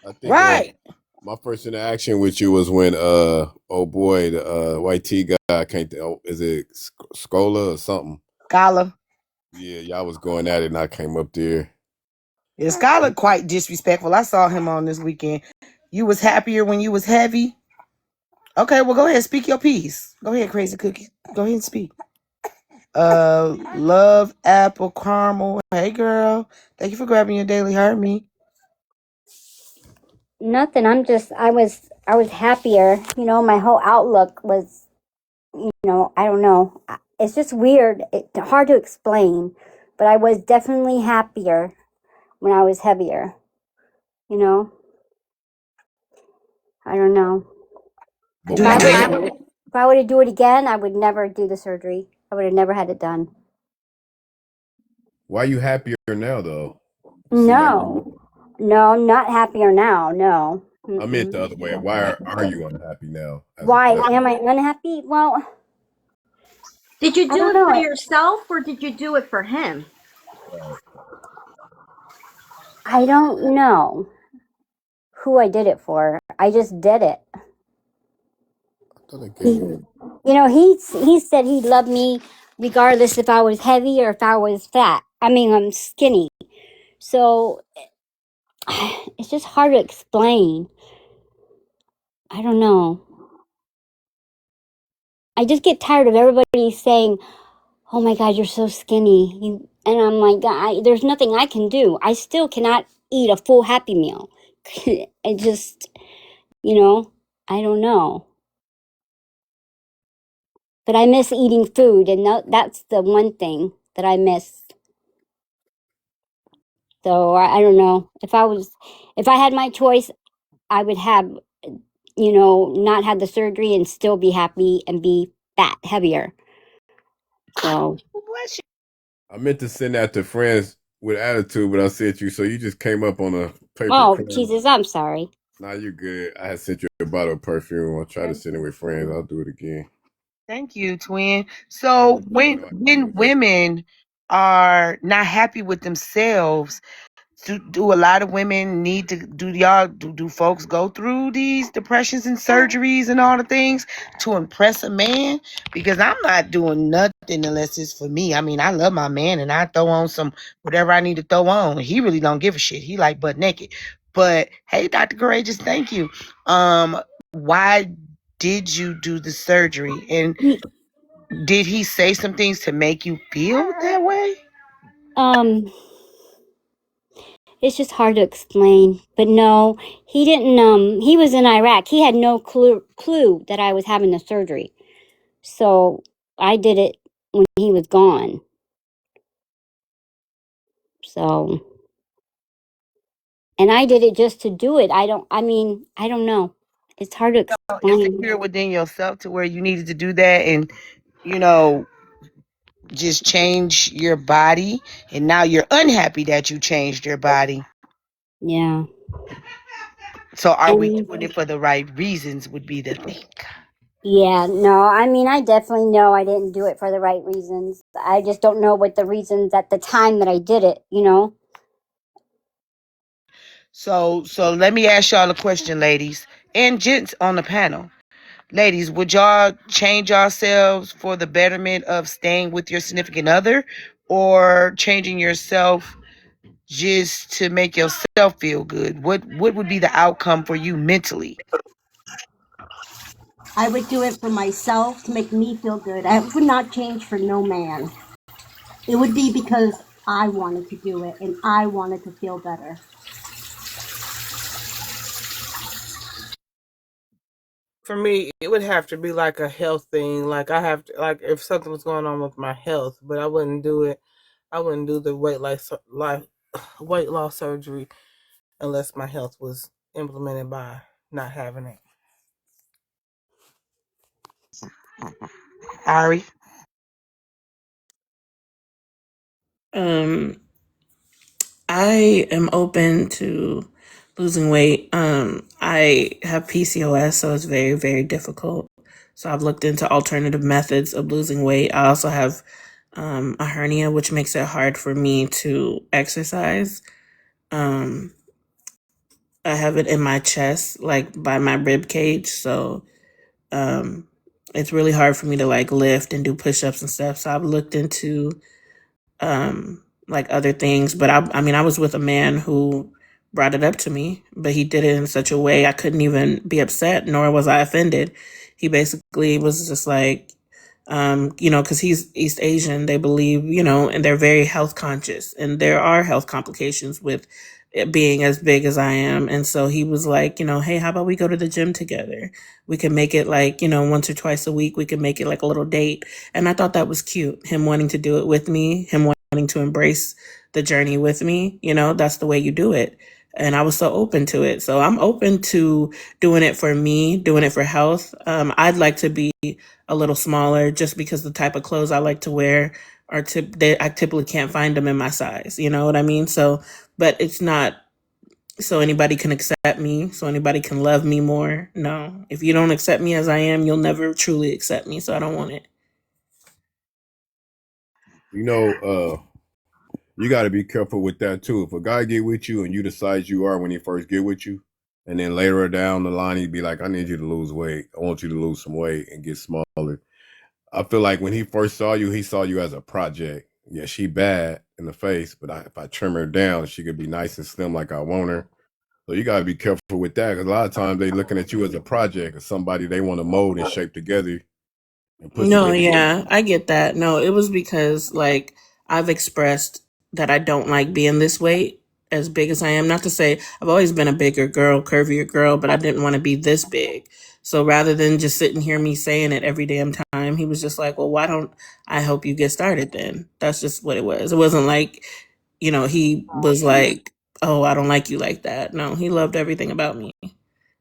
H: I think
A: Right.
H: my first interaction with you was when oh boy, the white T guy, I can't is it Scola or something?
A: Scholar.
H: Yeah, y'all was going at it and I came up there.
A: Yeah, Scholar quite disrespectful. I saw him on this weekend. You was happier when you was heavy. Okay, well go ahead, speak your piece. Go ahead, crazy cookie. Go ahead and speak. Love apple caramel. Hey girl. Thank you for grabbing your daily heart me.
I: Nothing. I was happier. My whole outlook was, I don't know. It's just weird. It's hard to explain, but I was definitely happier when I was heavier. You know, I don't know.
H: But
A: Do
I: If
A: you
I: I
H: why
I: would,
A: think
I: if I were to do it again, I would never do the surgery. I would have never had it done.
H: why you happier now though? You seem like
I: No, no, not happier now. No.
H: I meant
I: Mm-mm.
H: the other way. Why are you unhappy now as a
I: Why
H: plus?
I: am I unhappy? Well,
B: Did you
I: I
B: do
I: don't
B: it for
I: know.
B: yourself or did you do it for him?
H: Right.
I: I don't know who I did it for. I just did it.
H: I thought I
I: He,
H: gave you.
I: he said he loved me regardless if I was heavy or if I was fat. I mean, I'm skinny. So it's just hard to explain. I don't know. I just get tired of everybody saying, "Oh my God, you're so skinny." And I'm like, there's nothing I can do. I still cannot eat a full Happy Meal. I just, I don't know. But I miss eating food, and that's the one thing that I miss. So I don't know. If I had my choice, I would have, not had the surgery and still be happy and be fat, heavier. So,
A: Bless you.
H: I meant to send that to friends with attitude, but I sent you, so you just came up on a paper
I: oh,
H: crayon.
I: Jesus, I'm sorry.
H: Nah, you good. I had sent you a bottle of perfume. I'll try to send it with friends. I'll do it again.
A: Thank you, twin.
H: I
A: So
H: just didn't
A: when
H: know how to do
A: when
H: it.
A: women are not happy with themselves, do a lot of women need to do folks go through these depressions and surgeries and all the things to impress a man? Because I'm not doing nothing unless it's for me. I mean, I love my man and I throw on some whatever I need to throw on. He really don't give a shit. He like butt naked. But hey, Dr. Courageous, thank you. Why did you do the surgery? And
I: He,
A: did he say some things to make you feel that way?
I: um, it's just hard to explain. But no, he didn't. He was in Iraq. He had no clue that I was having the surgery. So I did it when he was gone. So, and I did it just to do it. I don't know. It's hard to explain.
A: Insecure within yourself to where you needed to do that and you know just change your body, and now you're unhappy that you changed your body.
I: Yeah.
A: So are we
I: And
A: doing it for the right reasons would be the thing.
I: yeah, no, I definitely know I didn't do it for the right reasons. I just don't know what the reasons at the time that I did it.
A: So let me ask y'all a question, ladies and gents on the panel. Ladies, would y'all change yourselves for the betterment of staying with your significant other, or changing yourself just to make yourself feel good? What would be the outcome for you mentally?
B: I would do it for myself to make me feel good. I would not change for no man. It would be because I wanted to do it and I wanted to feel better.
C: For me, it would have to be like a health thing. Like I have to, like if something was going on with my health, but I wouldn't do it. I wouldn't do the weight loss surgery unless my health was implemented by not having it.
A: Ari?
D: Um, I am open to losing weight. I have PCOS, so it's very, very difficult. So I've looked into alternative methods of losing weight. I also have a hernia, which makes it hard for me to exercise. Um, I have it in my chest, like by my rib cage. So um, it's really hard for me to like lift and do push ups and stuff. So I've looked into like other things. But I mean, I was with a man who brought it up to me, but he did it in such a way I couldn't even be upset, nor was I offended. He basically was just like, because he's East Asian, they believe, and they're very health conscious, and there are health complications with it being as big as I am. And so he was like, hey, how about we go to the gym together? We can make it like, once or twice a week. We can make it like a little date. And I thought that was cute. Him wanting to do it with me, him wanting to embrace the journey with me. That's the way you do it. And I was so open to it. So I'm open to doing it for me, doing it for health. I'd like to be a little smaller just because the type of clothes I like to wear I typically can't find them in my size. You know what I mean? So, but it's not so anybody can accept me, so anybody can love me more. No, if you don't accept me as I am, you'll never truly accept me. So I don't want it.
H: You know, you got to be careful with that too. If a guy get with you and you the size you are when he first get with you, and then later down the line he'd be like, "I need you to lose weight. I want you to lose some weight and get smaller." I feel like when he first saw you, he saw you as a project. Yeah, she bad, in the face, but if I trim her down, she could be nice and slim like I want her. So you gotta be careful with that, because a lot of times they looking at you as a project or somebody they want to mold and shape together and put
D: No,
H: together.
D: yeah, I get that. No, it was because like I've expressed that I don't like being this weight as big as I am. Not to say I've always been a bigger girl, curvier girl, but I didn't want to be this big. So rather than just sit and hear me saying it every damn time, he was just like, "Well, why don't I help you get started then?" That's just what it was. It wasn't like, he was like, "Oh, I don't like you like that." No, he loved everything about me.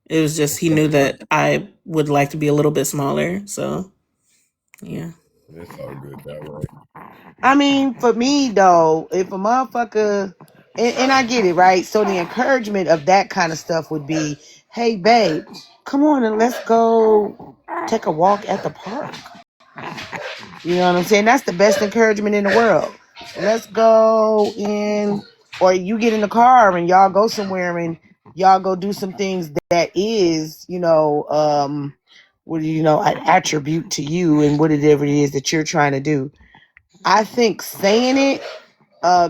D: It was just he knew that I would like to be a little bit smaller, so yeah.
H: It's all good that way.
A: I mean, for me though, if a motherfucker, and I get it, right? So the encouragement of that kind of stuff would be, hey, babe, come on and let's go take a walk at the park. You know what I'm saying? That's the best encouragement in the world. Let's go in, or you get in the car and y'all go somewhere and y'all go do some things that is, what do you know, an attribute to you and whatever it is that you're trying to do. I think saying it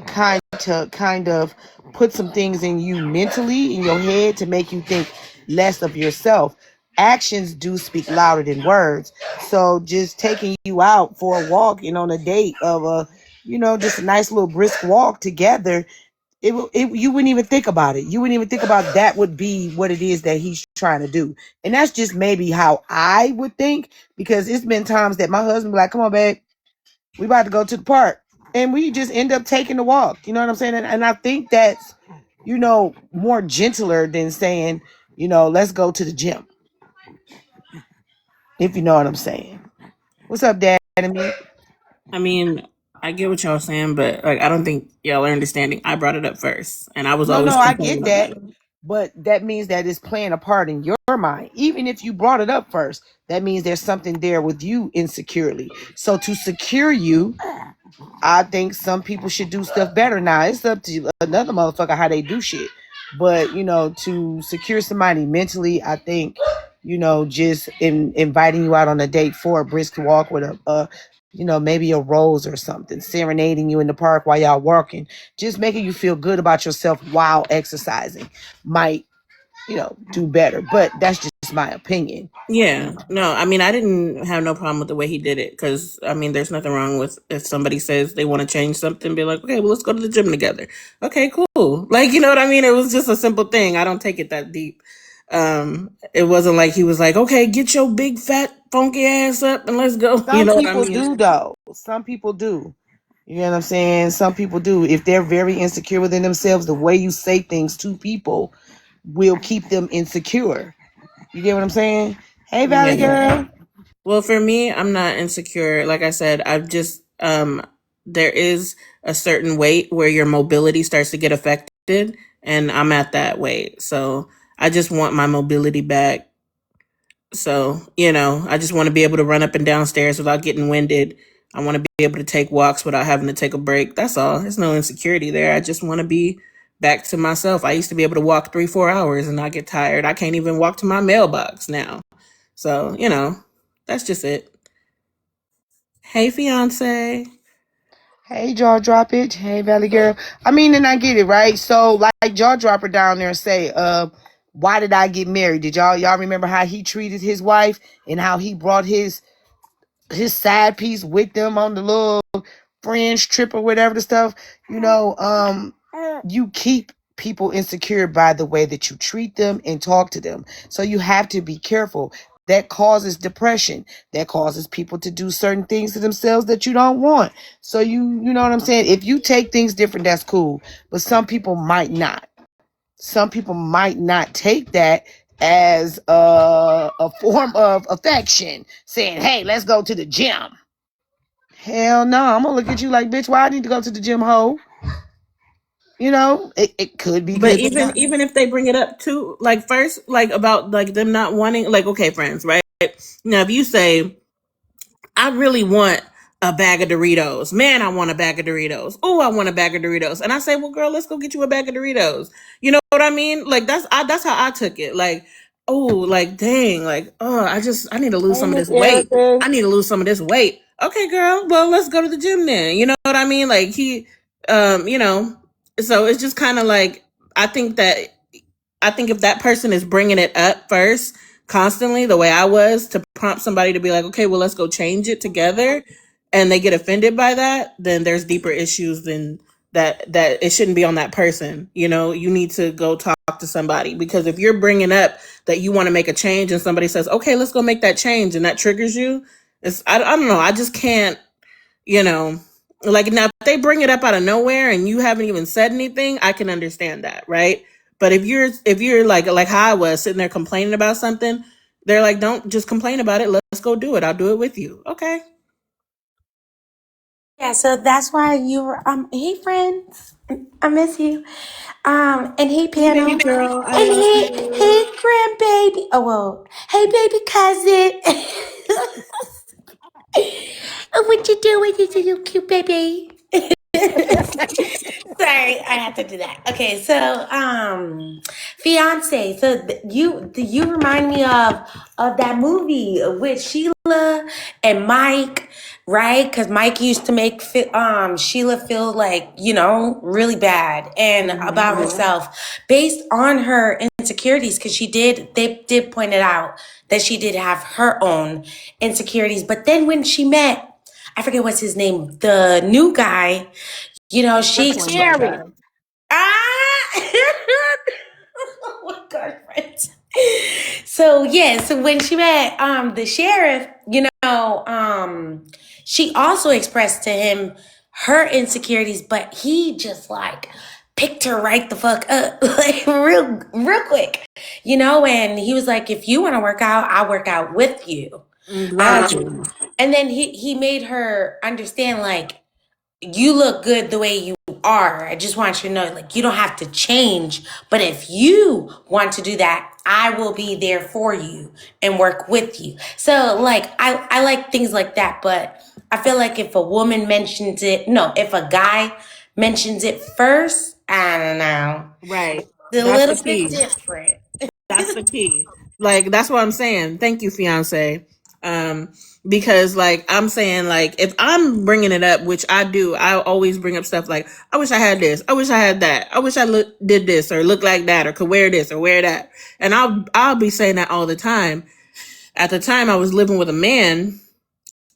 A: kind of put some things in you mentally in your head to make you think less of yourself. Actions do speak louder than words. So just taking you out for a walk and on a date of just a nice little brisk walk together, you wouldn't even think about it. You wouldn't even think about that would be what it is that he's trying to do. And that's just maybe how I would think, because it's been times that my husband be like, come on, babe, we about to go to the park, and we just end up taking the walk. You know what I'm saying? And I think that's, more gentler than saying, let's go to the gym. If you know what I'm saying. What's up, Dad?
D: I mean, I get what y'all saying, but like I don't think y'all are understanding. I brought it up first, and I was
A: No,
D: always
A: I
D: complaining
A: get
D: about
A: that.
D: it.
A: But that means that it's playing a part in your mind. Even if you brought it up first, that means there's something there with you insecurely. So to secure you, I think some people should do stuff better. Now it's up to another motherfucker how they do shit. But to secure somebody mentally, I think, just inviting you out on a date for a brisk walk with maybe a rose or something, serenading you in the park while y'all walking, just making you feel good about yourself while exercising might, do better. But that's just my opinion.
D: Yeah, no, I mean, I didn't have no problem with the way he did it because I mean, there's nothing wrong with if somebody says they want to change something, be like, okay, well, let's go to the gym together. Okay, cool. Like, you know what I mean? It was just a simple thing. I don't take it that deep. It wasn't like he was like, okay, get your big fat funky ass up and let's go. You
A: Some
D: know what I
A: people
D: mean?
A: do though. Some people do. You know what I'm saying? Some people do. If they're very insecure within themselves, the way you say things to people will keep them insecure. You get what I'm saying? Hey, Valley
D: Yeah.
A: girl.
D: Well, for me, I'm not insecure. Like I said, I've just there is a certain weight where your mobility starts to get affected, and I'm at that weight. So I just want my mobility back. So, I just want to be able to run up and down stairs without getting winded. I want to be able to take walks without having to take a break. That's all. There's no insecurity there. I just want to be back to myself. I used to be able to walk 3-4 hours and not get tired. I can't even walk to my mailbox now. So, that's just it. Hey, fiance.
A: Hey, jaw drop it. Hey, Valley girl. I mean, and I get it, right? So, like, jaw dropper down there and say, why did I get married? Did y'all remember how he treated his wife and how he brought his side piece with them on the little fringe trip or whatever the stuff? You keep people insecure by the way that you treat them and talk to them. So you have to be careful. That causes depression. That causes people to do certain things to themselves that you don't want. So you know what I'm saying? If you take things different, that's cool. But some people might not. Some people might not take that as a form of affection, saying, hey, let's go to the gym. Hell no, I'm gonna look at you like, bitch, why I need to go to the gym, hoe? It could be
D: But
A: good, but
D: even
A: not.
D: even if they bring it up too, like first, like about like them not wanting, like okay, friends, right? Now, if you say, I really want a bag of Doritos. Man, I want a bag of Doritos. Oh, I want a bag of Doritos. And I say, well, girl, let's go get you a bag of Doritos. You know what I mean? Like that's how I took it. Like, oh, like dang, like oh, I need to lose
A: Hey,
D: some of
A: Miss
D: this weight.
A: Erica.
D: I need to lose some of this weight. Okay, girl. Well, let's go to the gym then. You know what I mean? Like he. You know, so it's just kind of like I think that I think if that person is bringing it up first constantly, the way I was, to prompt somebody to be like, okay, well, let's go change it together, and they get offended by that, then there's deeper issues than that. That it shouldn't be on that person. You know, you need to go talk to somebody, because if you're bringing up that you want to make a change and somebody says, okay, let's go make that change, and that triggers you, I don't know. I just can't, you know, like, now if they bring it up out of nowhere and you haven't even said anything, I can understand that, right? But if you're like how I was sitting there complaining about something, they're like, don't just complain about it, let's go do it, I'll do it with you. Okay.
J: Yeah, so that's why you were hey friends. I miss you. And hey
D: Hey
J: panel.
D: baby
J: And
D: girl, I miss
J: hey
D: you.
J: grandbaby. Oh well, hey baby cousin. Oh, what you doing, you little cute baby? Sorry, I have to do that. Okay, so fiance. So you remind me of that movie with Sheila and Mike, right? Because Mike used to make Sheila feel like, really bad and about herself based on her insecurities. Because they did point it out that she did have her own insecurities. But then when she met, I forget what's his name, the new guy, she
D: Brooklyn, that
J: expressed.
D: guy.
J: Ah! Oh my God, friends. So yeah, so when she met the sheriff, she also expressed to him her insecurities, but he just like picked her right the fuck up, like real quick, and he was like, if you want to work out, I'll work out with you.
D: Exactly.
J: And then he made her understand, like, you look good the way you are. I just want you to know, like, you don't have to change. But if you want to do that, I will be there for you and work with you. So, like, I like things like that. But I feel like if a woman mentions it, no, if a guy mentions it first, I don't know.
D: Right.
J: It's a
D: That's the
J: little bit
D: key.
J: different.
D: That's the key. Like, that's what I'm saying. Thank you, fiance. Um, because like I'm saying, like if I'm bringing it up, which I do, I always bring up stuff like, I wish I had this, I wish I had that, I wish I did this or look like that or could wear this or wear that, and I'll be saying that all the time. At the time, I was living with a man,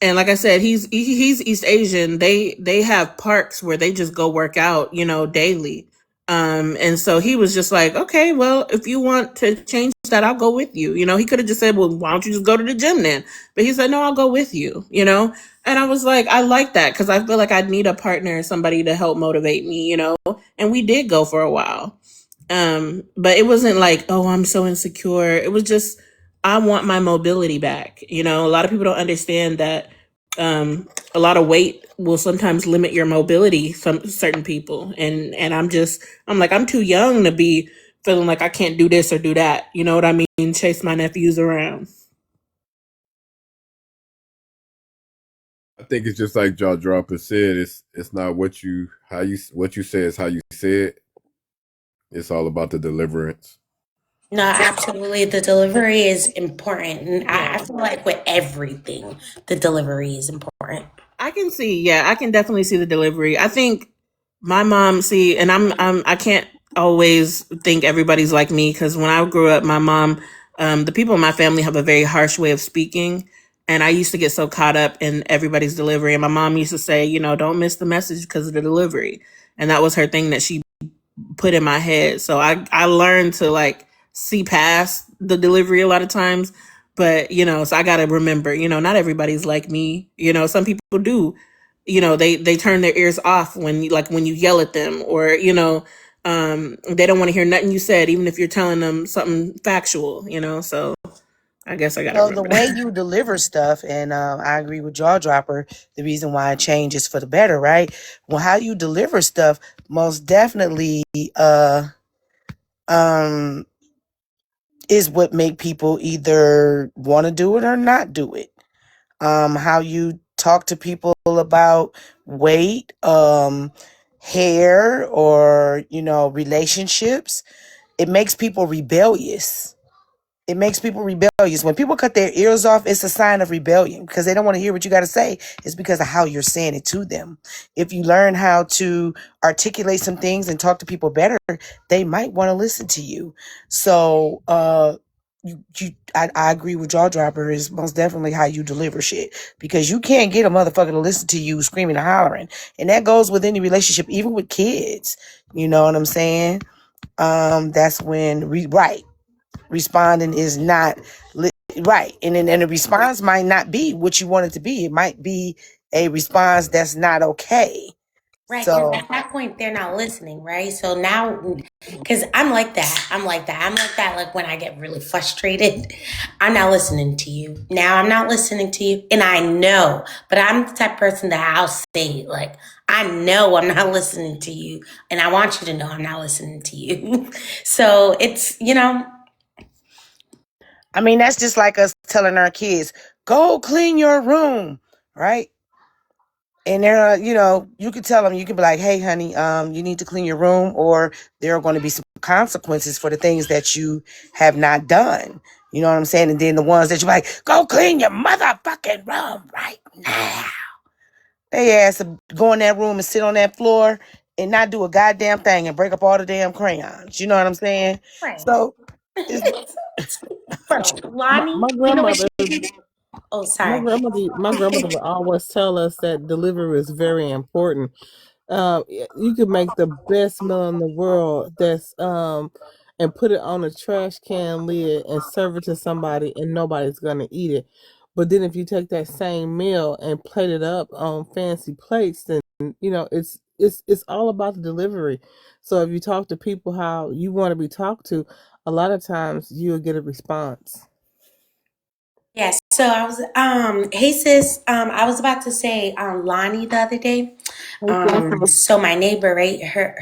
D: and like I said, he's East Asian. They have parks where they just go work out, daily. And so he was just like, okay, well, if you want to change that, I'll go with you. He could have just said, well, why don't you just go to the gym then? But he said, no, I'll go with you. And I was like, I like that, because I feel like I'd need a partner, somebody to help motivate me. And we did go for a while. But it wasn't like, oh, I'm so insecure. It was just, I want my mobility back. A lot of people don't understand that a lot of weight will sometimes limit your mobility, some certain people. And I'm like, I'm too young to be feeling like I can't do this or do that. You know what I mean? Chase my nephews around.
H: I think it's just like Jaw Dropper said. It's not what you say is how you say it. It's all about the deliverance.
J: No, absolutely. The delivery is important. And I
D: Yeah.
J: feel like with everything, the delivery is important.
D: I can definitely see the delivery. I think my mom, see, and I can't always think everybody's like me, because when I grew up, my mom, the people in my family have a very harsh way of speaking. And I used to get so caught up in everybody's delivery. And my mom used to say, don't miss the message because of the delivery. And that was her thing that she put in my head. So I learned to like see past the delivery a lot of times. But, so I got to remember, not everybody's like me. Some people do, they turn their ears off when you yell at them, or, they don't want to hear nothing you said, even if you're telling them something factual, so I guess I got to
A: So the
D: remember
A: way
D: that.
A: you deliver stuff, and I agree with Jaw Dropper, the reason why it changes for the better, right? Well, how you deliver stuff most definitely um is what make people either want to do it or not do it. How you talk to people about weight, hair, or relationships, it makes people rebellious. It makes people rebellious. When people cut their ears off, it's a sign of rebellion because they don't want to hear what you got to say. It's because of how you're saying it to them. If you learn how to articulate some things and talk to people better, they might want to listen to you. So, I agree with Jaw Dropper is most definitely how you deliver shit because you can't get a motherfucker to listen to you screaming and hollering. And that goes with any relationship, even with kids. You know what I'm saying? That's when responding is not right, and then the response might not be what you want it to be. It might be a response that's not okay.
J: Right, because
A: So
J: at that point they're not listening, right? So now, because I'm like that. I'm like that. I'm like that. Like when I get really frustrated, I'm not listening to you. Now I'm not listening to you, and I know, but I'm the type of person that I'll say it. Like I know I'm not listening to you, and I want you to know I'm not listening to you. So it's
A: I mean, that's just like us telling our kids, go clean your room, right? And they're, you could tell them, you could be like, hey, honey, you need to clean your room, or there are going to be some consequences for the things that you have not done. You know what I'm saying? And then the ones that you're like, go clean your motherfucking room right now. They ass to go in that room and sit on that floor and not do a goddamn thing and break up all the damn crayons. You know what I'm saying?
J: right.
A: So, it's,
J: Bro,
C: My,
J: Lonnie,
C: my
J: you know what
C: grandmother,
J: Oh, sorry.
C: my grandmother would always tell us that delivery is very important. You could make the best meal in the world and put it on a trash can lid and serve it to somebody and nobody's gonna eat it. But then if you take that same meal and plate it up on fancy plates, then it's all about the delivery. So if you talk to people how you want to be talked to, a lot of times you'll get a response.
J: Yes. So I was hey sis, I was about to say Lonnie the other day.
C: Hey, sis.
J: So my neighbor, right? Her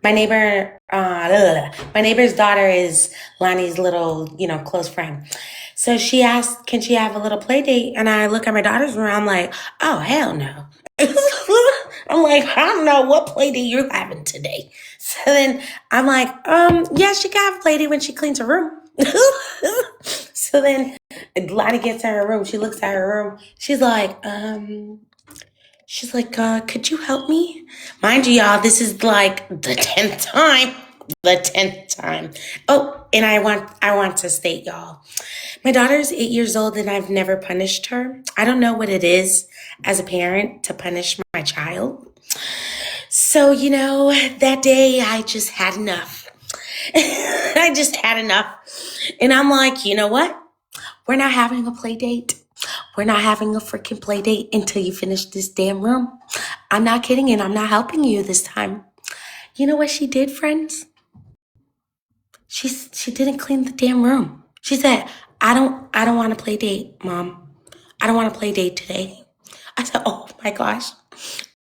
J: my neighbor my neighbor's daughter is Lonnie's little, close friend. So she asked, can she have a little play date? And I look at my daughter's room, I'm like, oh hell no. I'm like, I don't know what play date you're having today. So then I'm like, yeah, she can have a play date when she cleans her room. So then Lottie gets in her room. She looks at her room. She's like, could you help me? Mind you, y'all, this is like the 10th time. The 10th time. Oh, and I want to state, y'all, my daughter's 8 years old and I've never punished her. I don't know what it is as a parent to punish my child. So, that day I just had enough. I just had enough. And I'm like, you know what? We're not having a play date. We're not having a freaking play date until you finish this damn room. I'm not kidding and I'm not helping you this time. You know what she did, friends? She didn't clean the damn room. She said, I don't want to play date, Mom. I don't want to play date today. I said, oh my gosh.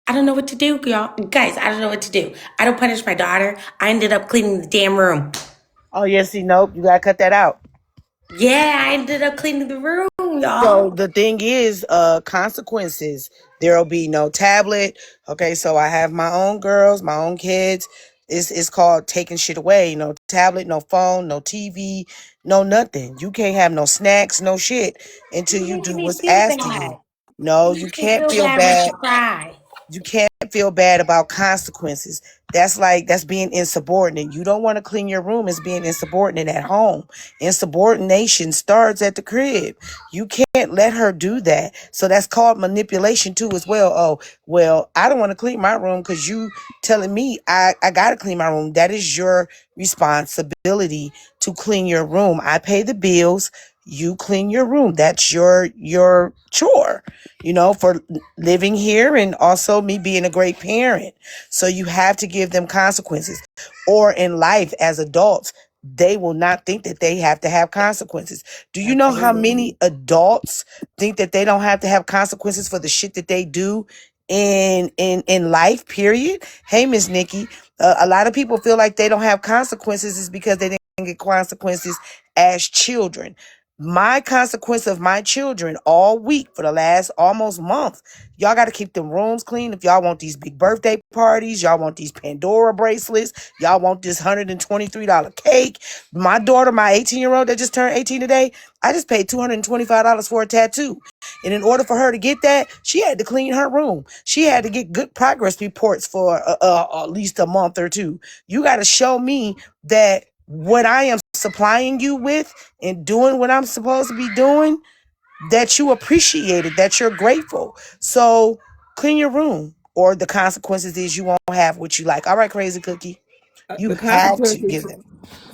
J: I don't know what to do, y'all. Guys, I don't know what to do. I don't punish my daughter. I ended up cleaning the damn room.
A: oh, yeah, see, nope, you got to cut that out.
J: Yeah, I ended up cleaning the room,
A: So
J: y'all.
A: the thing is, consequences. There'll be no tablet. Okay, so I have my own girls, my own kids. It's called taking shit away. No tablet, no phone, no TV, no nothing. You can't have no snacks, no shit until
J: You're
A: you
J: making
A: do
J: me
A: what's
J: feel
A: asked of
J: bad.
A: you. No,
J: You
A: you
J: make me
A: can't
J: feel
A: feel
J: bad when
A: bad.
J: she cry.
A: You can't feel bad about consequences. That's being insubordinate. You don't want to clean your room as being insubordinate at home. Insubordination starts at the crib. You can't let her do that. So that's called manipulation too as well. Oh, well, I don't want to clean my room because you telling me I gotta clean my room. That is your responsibility to clean your room. I pay the bills. You clean your room. That's your chore, for living here and also me being a great parent. So you have to give them consequences. Or in life as adults, they will not think that they have to have consequences. Do you know how
C: Absolutely.
A: many adults think that they don't have to have consequences for the shit that they do in life, period? Hey, Miss Nikki, a lot of people feel like they don't have consequences is because they didn't get consequences as children. My consequence of my children all week for the last almost month. Y'all got to keep them rooms clean. If y'all want these big birthday parties, y'all want these Pandora bracelets, y'all want this $123 cake. My daughter, my 18-year-old that just turned 18 today, I just paid $225 for a tattoo. And in order for her to get that, she had to clean her room. She had to get good progress reports for at least a month or two. You got to show me that what I am supplying you with and doing what I'm supposed to be doing, that you appreciate it, that you're grateful. So clean your room, or the consequences is you won't have what you like. All right, Crazy Cookie. You
C: The
A: had to
C: consequences,
A: give them.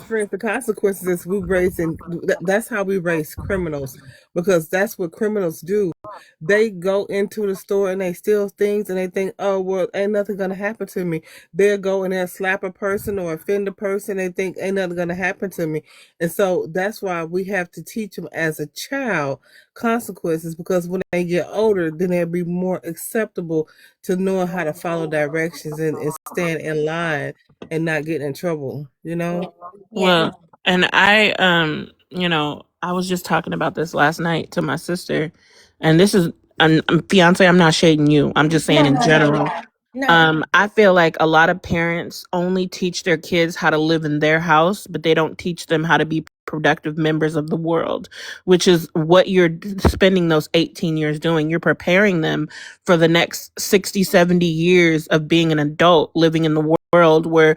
C: friends, the consequences is we raising. That's how we raise criminals, because that's what criminals do. They go into the store and they steal things and they think, oh well, ain't nothing gonna happen to me. They'll go and they'll slap a person or offend a person. They think ain't nothing gonna happen to me, and so that's why we have to teach them as a child consequences, because when they get older, then they'll be more acceptable to knowing how to follow directions and stand in line and not get in trouble, you know?
J: Yeah.
D: Well, and I was just talking about this last night to my sister, and this is, fiance, I'm not shading you. I'm just saying
J: No,
D: in
J: no, no,
D: general.
J: yeah. No.
D: I feel like a lot of parents only teach their kids how to live in their house, but they don't teach them how to be productive members of the world, which is what you're spending those 18 years doing. You're preparing them for the next 60, 70 years of being an adult living in the world where,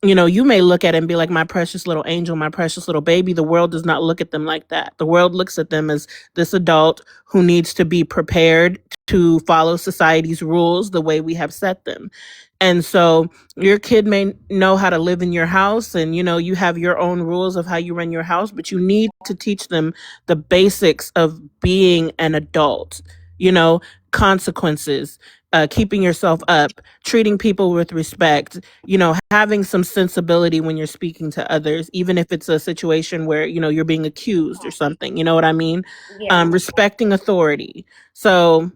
D: you may look at it and be like, my precious little angel, my precious little baby. The world does not look at them like that. The world looks at them as this adult who needs to be prepared to follow society's rules the way we have set them. And so your kid may know how to live in your house, and you have your own rules of how you run your house, but you need to teach them the basics of being an adult, consequences, keeping yourself up, treating people with respect, having some sensibility when you're speaking to others, even if it's a situation where, you're being accused or something, you know what I mean?
J: Yeah.
D: Respecting authority. So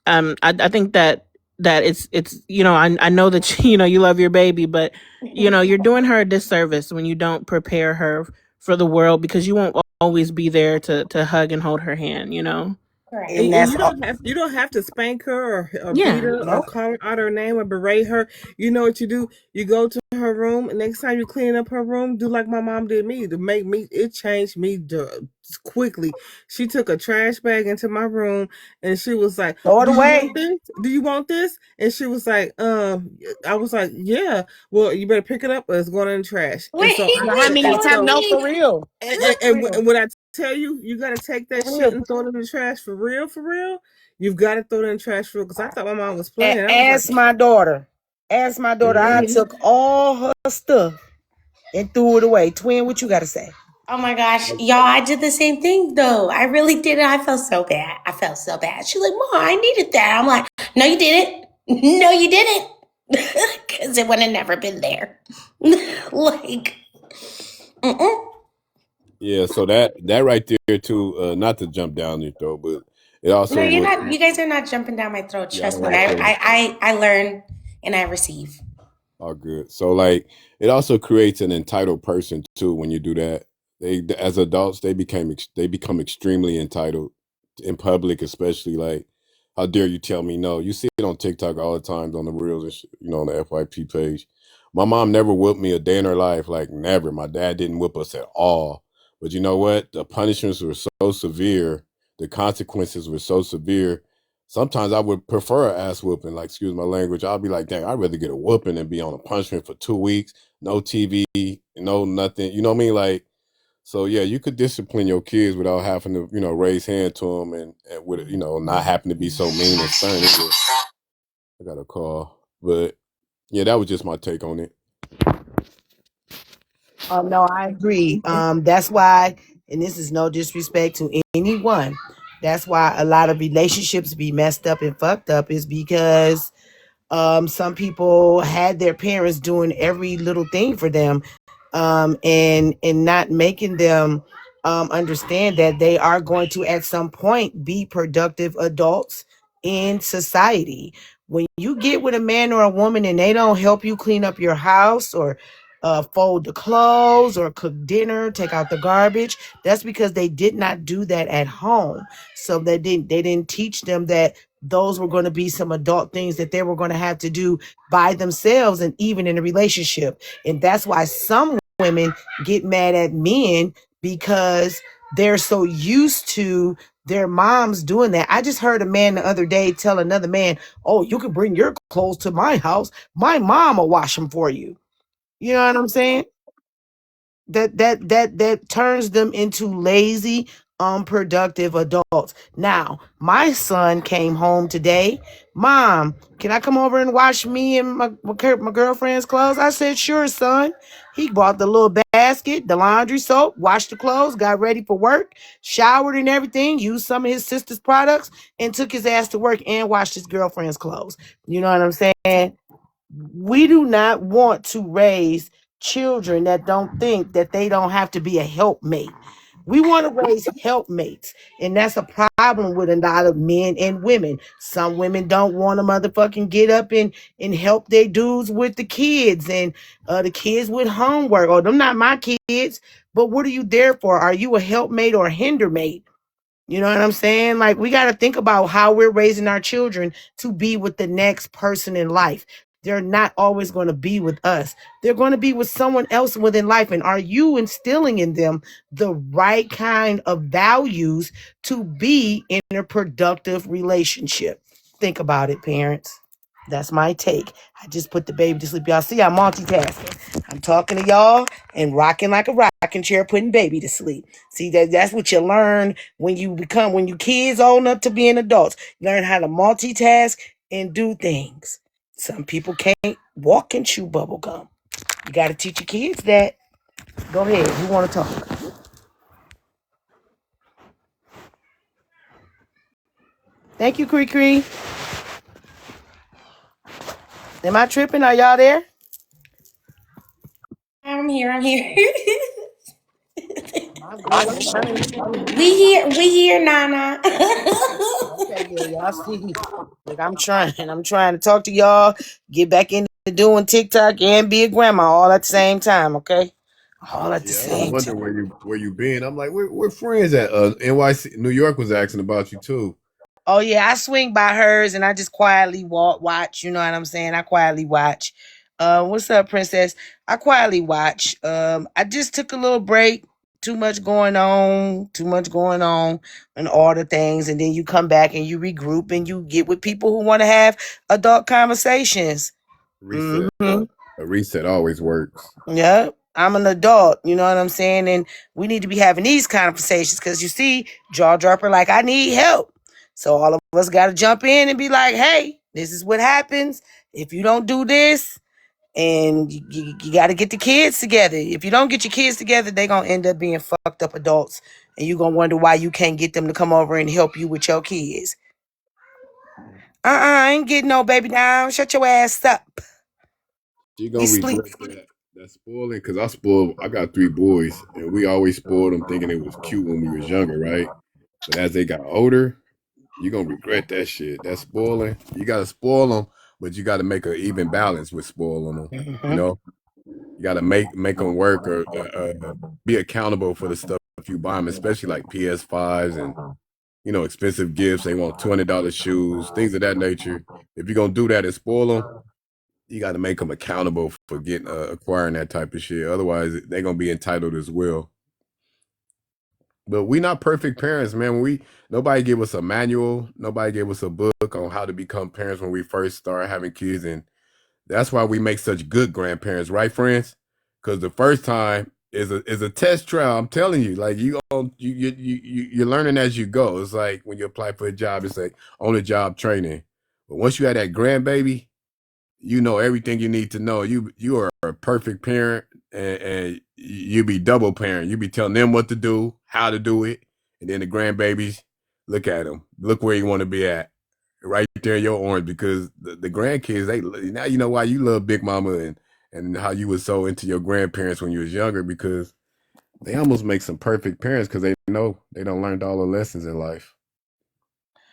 D: I think that it's I know that you love your baby, but you're doing her a disservice when you don't prepare her for the world, because you won't always be there to hug and hold her hand.
J: Correct.
A: And
C: And
A: that's
C: you
A: all.
C: don't have to spank her or beat
D: Yeah.
C: her or
A: No.
C: call her out her name or berate her. You know what you do? You go to her room, and next time you clean up her room, do like my mom did me to make me. It changed me quickly. She took a trash bag into my room, and she was like,
A: Throw it
C: "Do you want
A: away.
C: this? Do you want this?" And she was like, I was like, "Yeah." Well, you better pick it up, or it's going in the trash. And
J: Wait,
C: so I
A: How
C: took,
A: many
C: and
J: wait,
A: times?
C: so
A: No, for
J: wait.
A: real. For real.
C: and when I tell you, you got to take that
A: For
C: shit
A: real.
C: and throw it in the trash for real, for real. You've got to throw it in the trash for real. Because I thought my mom was playing. I was like,
A: Ask my daughter. Ask my daughter. I
C: mm-hmm.
A: took all her stuff and threw it away. Twin, what you got to say?
J: Oh my gosh, y'all, I did the same thing though. I really did it. I felt so bad. I felt so bad. She's like, Mom, I needed that. I'm like, no, you didn't. No, you didn't. Because it would have never been there. Like, mm-mm.
H: Yeah, so that right there too, not to jump down your throat, but it
J: No,
H: also
J: you're
H: would.
J: not. You guys are not jumping down my throat.
H: Yeah, I
J: Trust
H: don't
J: me.
H: want to say
J: I learn and I receive.
H: all good. So like it also creates an entitled person too when you do that. They as adults they become extremely entitled in public, especially like how dare you tell me no? You see it on TikTok all the time on the reels and on the FYP page. My mom never whooped me a day in her life, like never. My dad didn't whip us at all. But you know what? The punishments were so severe, the consequences were so severe. Sometimes I would prefer an ass whooping, like excuse my language. I'll be like, dang, I'd rather get a whooping than be on a punishment for 2 weeks, no TV, no nothing. You know what I mean? Like, so yeah, you could discipline your kids without having to, raise hand to them and with not having to be so mean and stern. I got a call, but yeah, that was just my take on it.
A: No, I agree. That's why, and this is no disrespect to anyone. That's why a lot of relationships be messed up and fucked up is because some people had their parents doing every little thing for them, and not making them understand that they are going to at some point be productive adults in society. When you get with a man or a woman and they don't help you clean up your house or fold the clothes or cook dinner, take out the garbage. That's because they did not do that at home. So they didn't teach them that those were going to be some adult things that they were going to have to do by themselves and even in a relationship. And that's why some women get mad at men because they're so used to their moms doing that. I just heard a man the other day tell another man, "Oh, you can bring your clothes to my house. My mom will wash them for you." You know what I'm saying? That turns them into lazy, unproductive adults. Now, my son came home today. "Mom, can I come over and wash me and my girlfriend's clothes?" I said, "Sure, son." He bought the little basket, the laundry soap, washed the clothes, got ready for work, showered and everything, used some of his sister's products, and took his ass to work and washed his girlfriend's clothes. You know what I'm saying? We do not want to raise children that don't think that they don't have to be a helpmate. We want to raise helpmates, and that's a problem with a lot of men and women. Some women don't want to motherfucking get up and help their dudes with the kids and the kids with homework. "Oh, them not my kids." But what are you there for? Are you a helpmate or a hindermate? You know what I'm saying? Like, we got to think about how we're raising our children to be with the next person in life. They're not always going to be with us. They're going to be with someone else within life. And are you instilling in them the right kind of values to be in a productive relationship? Think about it, parents. That's my take. I just put the baby to sleep. Y'all see, I'm multitasking. I'm talking to y'all and rocking like a rocking chair, putting baby to sleep. See, that's what you learn when you kids old enough to being adults. You learn how to multitask and do things. Some people can't walk and chew bubble gum. You got to teach your kids that. Go ahead. Who want to talk? Thank you, Cree Cree. Am I tripping? Are y'all there?
J: I'm here. I'm here.
A: I'm good. I'm trying.
J: We here, Nana.
A: Okay, yeah, y'all see. Look, I'm trying. I'm trying to talk to y'all, get back into doing TikTok and be a grandma all at the same time, okay? All at the
H: Yeah, I was
A: same time.
H: wondering where you been. I'm like, we're friends at NYC. New York was asking about you too.
A: Oh yeah, I swing by hers and I just quietly watch, you know what I'm saying? I quietly watch. What's up, princess? I quietly watch. I just took a little break. Too much going on and all the things, and then you come back and you regroup and you get with people who want to have adult conversations.
H: Reset.
A: Mm-hmm.
H: A reset always works.
A: Yeah, I'm an adult, you know what I'm saying? And we need to be having these conversations because you see, jaw dropper, like, I need help. So all of us got to jump in and be like, "Hey, this is what happens if you don't do this." And you got to get the kids together. If you don't get your kids together, they're going to end up being fucked up adults. And you're going to wonder why you can't get them to come over and help you with your kids. I ain't getting no baby down. Shut your ass up.
H: She
A: We
H: gonna
A: sleep.
H: regret that spoiling because I got three boys and we always spoiled them thinking it was cute when we was younger, right? But as they got older, you gonna regret that shit. That spoiling. You gotta spoil them, but you gotta make an even balance with spoiling them. You
A: Mm-hmm.
H: know, you gotta make them work or be accountable for the stuff you buy them, especially like PS5s and expensive gifts. They want $20 shoes, things of that nature. If you're gonna do that and spoil them, you got to make them accountable for getting acquiring that type of shit. Otherwise, they're gonna be entitled as well. But we not perfect parents, man. Nobody gave us a manual. Nobody gave us a book on how to become parents when we first start having kids, and that's why we make such good grandparents, right, friends? Because the first time is a test trial. I'm telling you, like you're learning as you go. It's like when you apply for a job, it's like on the job training. But once you have that grandbaby, you know everything you need to know. You are a perfect parent, and you be double parent. You be telling them what to do, how to do it, and then the grandbabies, look at them, look where you want to be at, right there in your orange. Because the grandkids, they now you know why you love Big Mama and how you was so into your grandparents when you was younger because they almost make some perfect parents because they know they don't learned all the lessons in life.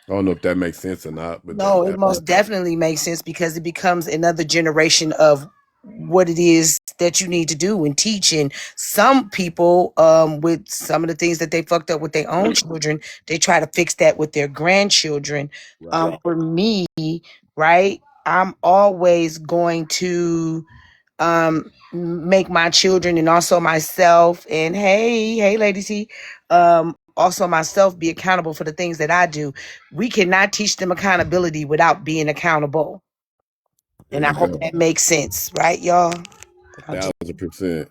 H: I don't know if that makes sense or not, but
A: No, it
H: that
A: most definitely makes sense because it becomes another generation of what it is that you need to do and teach. And some people, with some of the things that they fucked up with their own children, they try to fix that with their grandchildren.
H: Right.
A: For me, right, I'm always going to make my children and also myself, and hey lady T, also myself, be accountable for the things that I do. We cannot teach them accountability without being accountable.
H: There
A: And I
H: you
A: hope
H: go.
A: that makes sense, right, y'all? I'll just
H: 1,000%.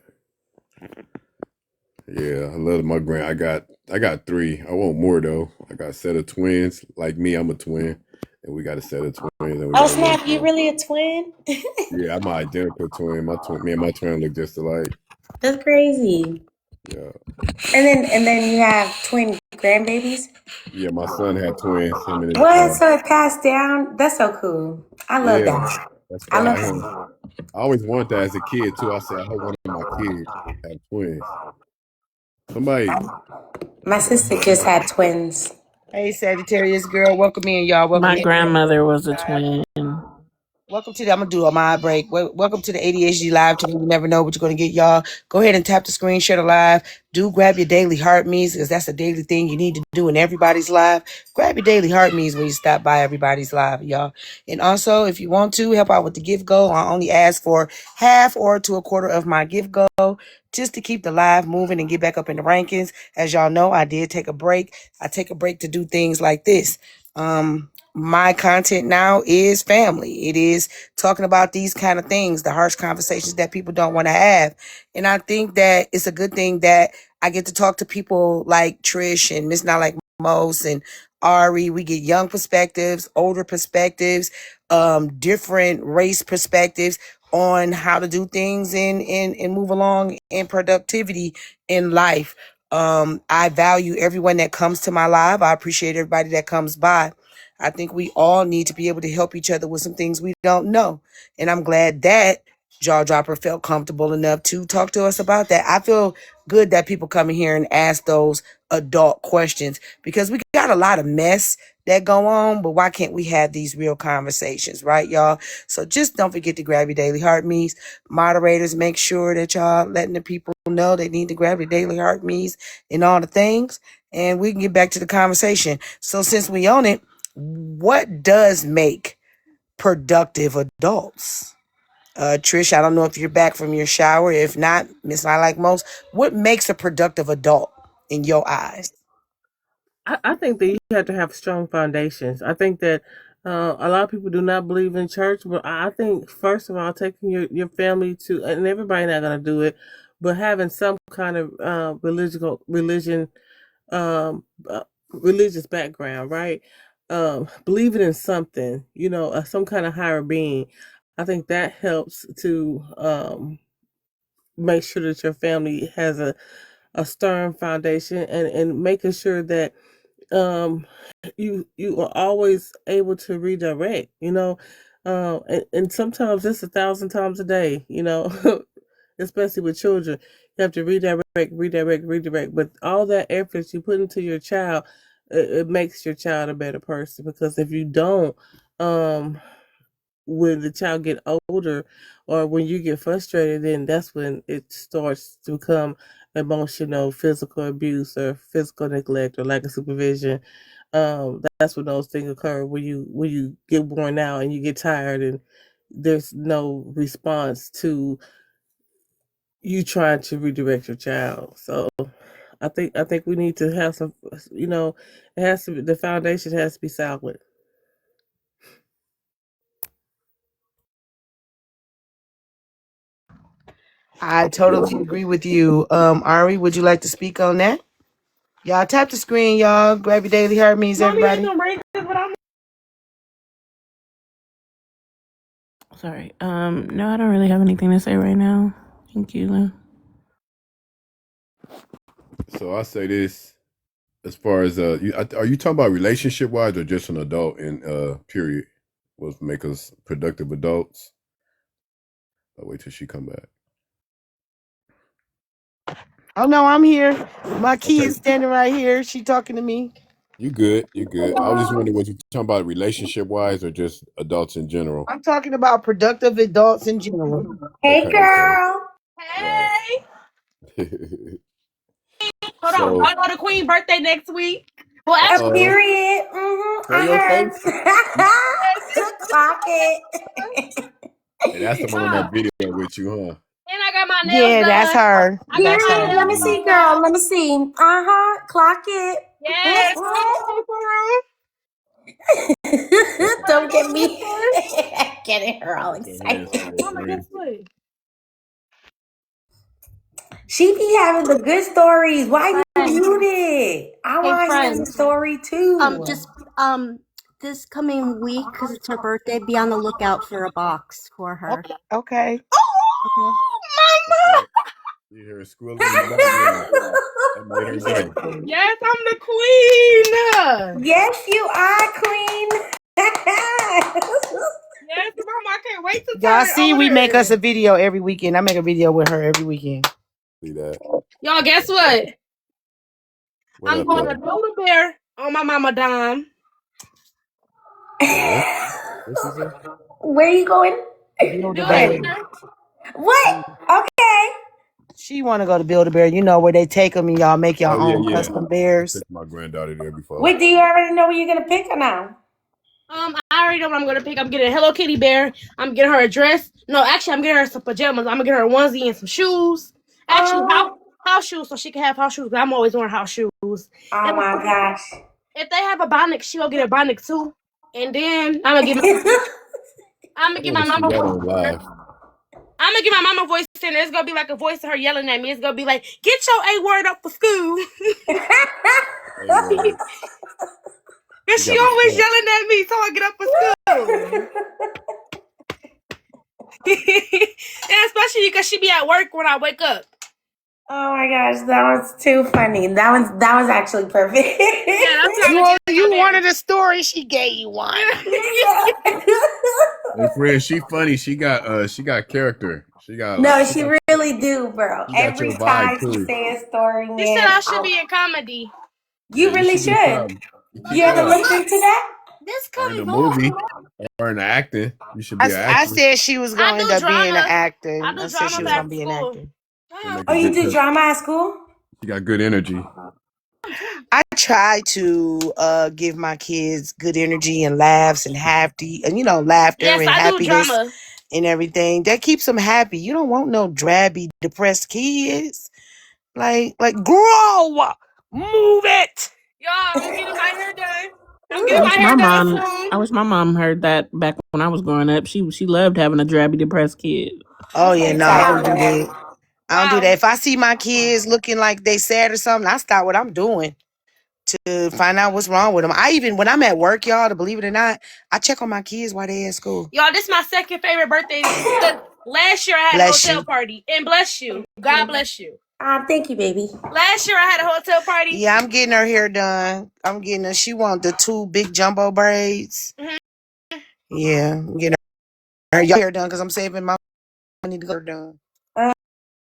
H: Yeah, I love my grand. I got three. I want more though. I got a set of twins. Like me, I'm a twin, and we got a set of twins, and we
J: Oh
H: got a little
J: snap! You
H: girl.
J: really a twin?
H: Yeah, I'm an identical twin. Me and my twin look just alike.
J: That's crazy.
H: Yeah,
J: And then you have twin grandbabies.
H: yeah. My son had twins. Him and his
J: What? So it passed down. That's so cool. I love
H: yeah.
J: that.
H: That's
J: I
H: why
J: love.
H: I always wanted that as a kid too. I said I hope one of my kids have twins. Somebody.
J: My sister just had twins.
A: Hey, Sagittarius girl, welcome in, y'all. Welcome
D: My
A: in.
D: grandmother was a twin.
A: Welcome to the, I'm gonna do a my break. Welcome to the ADHD live today. You never know what you're gonna get, y'all. Go ahead and tap the screen, share the live. Do grab your daily heart means, because that's a daily thing you need to do in everybody's live. Grab your daily heart means when you stop by everybody's live, y'all. And also, if you want to help out with the gift goal, I only ask for half or to a quarter of my gift goal, just to keep the live moving and get back up in the rankings. As y'all know, I did take a break. I take a break to do things like this. My content now is family. It is talking about these kind of things, the harsh conversations that people don't want to have. And I think that it's a good thing that I get to talk to people like Trish and Miss Not Like Most and Ari. We get young perspectives, older perspectives, different race perspectives on how to do things and move along in productivity in life. I value everyone that comes to my live. I appreciate everybody that comes by. I think we all need to be able to help each other with some things we don't know. And I'm glad that Jaw Dropper felt comfortable enough to talk to us about that. I feel good that people come in here and ask those adult questions, because we got a lot of mess that go on, but why can't we have these real conversations, right, y'all? So just don't forget to grab your daily heart me's. Moderators, make sure that y'all letting the people know they need to grab your daily heart me's and all the things, and we can get back to the conversation. So since we own it, what does make productive adults? Trish, I don't know if you're back from your shower. If not, Miss I Like Most, what makes a productive adult in your eyes?
C: I think that you have to have strong foundations. I think that a lot of people do not believe in church, but I think first of all, taking your family to, and everybody not gonna do it, but having some kind of um, uh, religious background, right? Believing in something, some kind of higher being. I think that helps to make sure that your family has a stern foundation, and making sure that um you are always able to redirect, and sometimes it's 1,000 times a day, especially with children. You have to redirect, but all that effort you put into your child, it makes your child a better person, because if you don't, um when the child get older, or when you get frustrated, then that's when it starts to become emotional, physical abuse, or physical neglect, or lack of supervision. That's when those things occur, when you get worn out and you get tired, and there's no response to you trying to redirect your child. So I think we need to have some, it has to be, the foundation has to be solid.
A: I totally agree with you. Ari, would you like to speak on that? Y'all tap the screen, y'all. Grab your daily heart means,
D: Mommy ain't
A: everybody.
D: gonna break this, but I'm sorry. No, I don't really have anything to say right now. Thank you.
H: So I say this as far as are you talking about relationship wise or just an adult in period? What make us productive adults? I'll wait till she come back.
A: Oh no, I'm here. My key
H: Okay.
A: is standing right here. She talking to me.
H: You good? You good? I was just wondering, what you talking about, relationship wise, or just adults in general?
A: I'm talking about productive adults in general.
J: Hey,
H: Okay, okay,
J: girl.
H: right.
K: Hey, hold on.
H: So,
K: I know the Queen birthday next week. Well,
J: A
K: actually,
J: period.
H: show your
J: I
H: face.
J: heard. Clock it.
H: And that's the one on that
K: and
H: video with you, huh?
K: I got my nails
A: Yeah, that's
K: done.
A: her.
K: I got
A: That's
K: my
J: Period.
A: her.
J: Let me
H: Mhm.
J: see,
K: nails
J: girl.
K: done.
J: Let me see. Clock it.
K: Yes. Hey, Peru.
J: Don't get
K: Guess
J: me
K: what?
J: getting her all
H: Got your hands
J: excited.
H: full,
K: Mama, guess
H: friend.
K: what?
J: She be having the good stories. Why you
B: Friend.
J: muted? I
B: Hey,
J: want to hear the
B: friend.
J: story too.
B: Just this coming week, because it's her birthday, be on the lookout for a box for her.
A: Okay.
B: Okay.
H: That's right. You hear her squealing in the background. That made her
A: She so
H: day.
A: pretty.
K: Yes, I'm the queen.
J: Yes, you are, queen.
K: Yes, Mama, I can't wait to
A: Y'all
K: turn
A: see, we make us
K: older.
A: a video every weekend. I make a video with her every weekend.
H: See that?
K: Y'all, guess what?
H: What
K: I'm
H: up,
K: going
H: though?
K: to Build-A-Bear on my mama dime.
H: The what? What she say?
J: Where you going?
A: Build a Bear.
K: Build-A-Bear.
J: What? Okay.
A: She want to go to Build a Bear. You know where they take them and y'all make your
H: Oh yeah,
A: own
H: yeah.
A: custom
H: I
A: bears.
H: took my granddaughter there before.
J: Wait, do you already know what you're gonna pick or now?
K: I already know what I'm gonna pick. I'm getting a Hello Kitty bear. I'm getting her a dress. No, actually, I'm getting her some pajamas. I'm gonna get her a onesie and some shoes. Actually,
J: Oh,
K: house shoes, so she can have house shoes. I'm always wearing house shoes.
J: oh
K: And
J: my gosh.
K: if they have a bonnet, she'll get a bonnet too. And then I'm gonna
H: I
K: get
H: want
K: my
H: to see
K: mama
H: that
K: voice.
H: on live.
K: I'm gonna get my mama voice in there. It's gonna be like a voice of her yelling at me. It's gonna be like, "Get your A word up for school,"
H: Hey, word.
K: and
H: You
K: she
H: got the
K: always
H: stamp.
K: yelling at me, so I get up for school. And especially because she be at work when I wake up.
J: Oh my gosh, that was too funny. That was actually perfect.
K: Yeah, that's what I'm gonna
A: You
K: get my
A: you
K: bear.
A: wanted a story, she gave you one.
J: Yeah.
H: Hey, friend, she funny. She got character. She got like
J: No,
H: she
J: she
H: got
J: really do, bro.
H: she got your
J: Every
H: vibe
J: time she
H: too.
J: say a story,
K: She said
J: man,
K: I should be in comedy.
H: Yeah,
J: you
H: you
J: really
H: should do
J: should.
H: something. You
K: But
J: You
H: should
J: ever
K: guess
H: try.
K: what?
J: listen to that?
K: This
H: Or in a
K: comes
H: movie,
K: off.
H: or in the acting. You should
A: I,
H: be an
A: I
H: actress.
A: said she was
K: I
A: going to end
K: do
A: up being an
K: drama.
A: actor.
K: I
A: I
K: do
A: said she
K: dramas
A: was
H: Yeah,
A: going to
K: after
A: be an
K: school.
A: actor.
H: she make
J: Oh,
H: a
J: you
H: good
J: do
H: cousin.
J: drama at school?
H: She got good energy.
A: I try to give my kids good energy and laughs and happy and laughter
K: Yes,
A: and
K: I do
A: happiness
K: drama.
A: and everything. That keeps them happy. You don't want no drabby, depressed kids. Like grow, move it.
K: Y'all, I'm getting my hair done. I'm
D: I
K: getting my
D: wish
K: hair
D: my
K: done
D: mom.
K: soon.
D: I wish my mom heard that back when I was growing up. She loved having a drabby, depressed kid.
A: Oh
K: That's
A: yeah,
K: so
A: no, I don't
K: sad.
A: do
J: Exactly.
A: that. I don't do that.
K: Wow.
A: If I see my kids looking like they sad or something, I stop what I'm doing to find out what's wrong with them. I even when I'm at work, y'all, to believe it or not, I check on my kids while they at school.
K: Y'all, this is my second favorite birthday because last year I had a
A: Bless
K: hotel
A: you.
K: party. And bless you. God bless you.
J: Thank you, baby.
K: Last year I had a hotel party.
A: Yeah, I'm getting her hair done. I'm getting her. She want the two big jumbo braids.
K: Mhm.
A: Yeah, I'm getting her hair done because I'm saving my money to get her done.
J: Uh,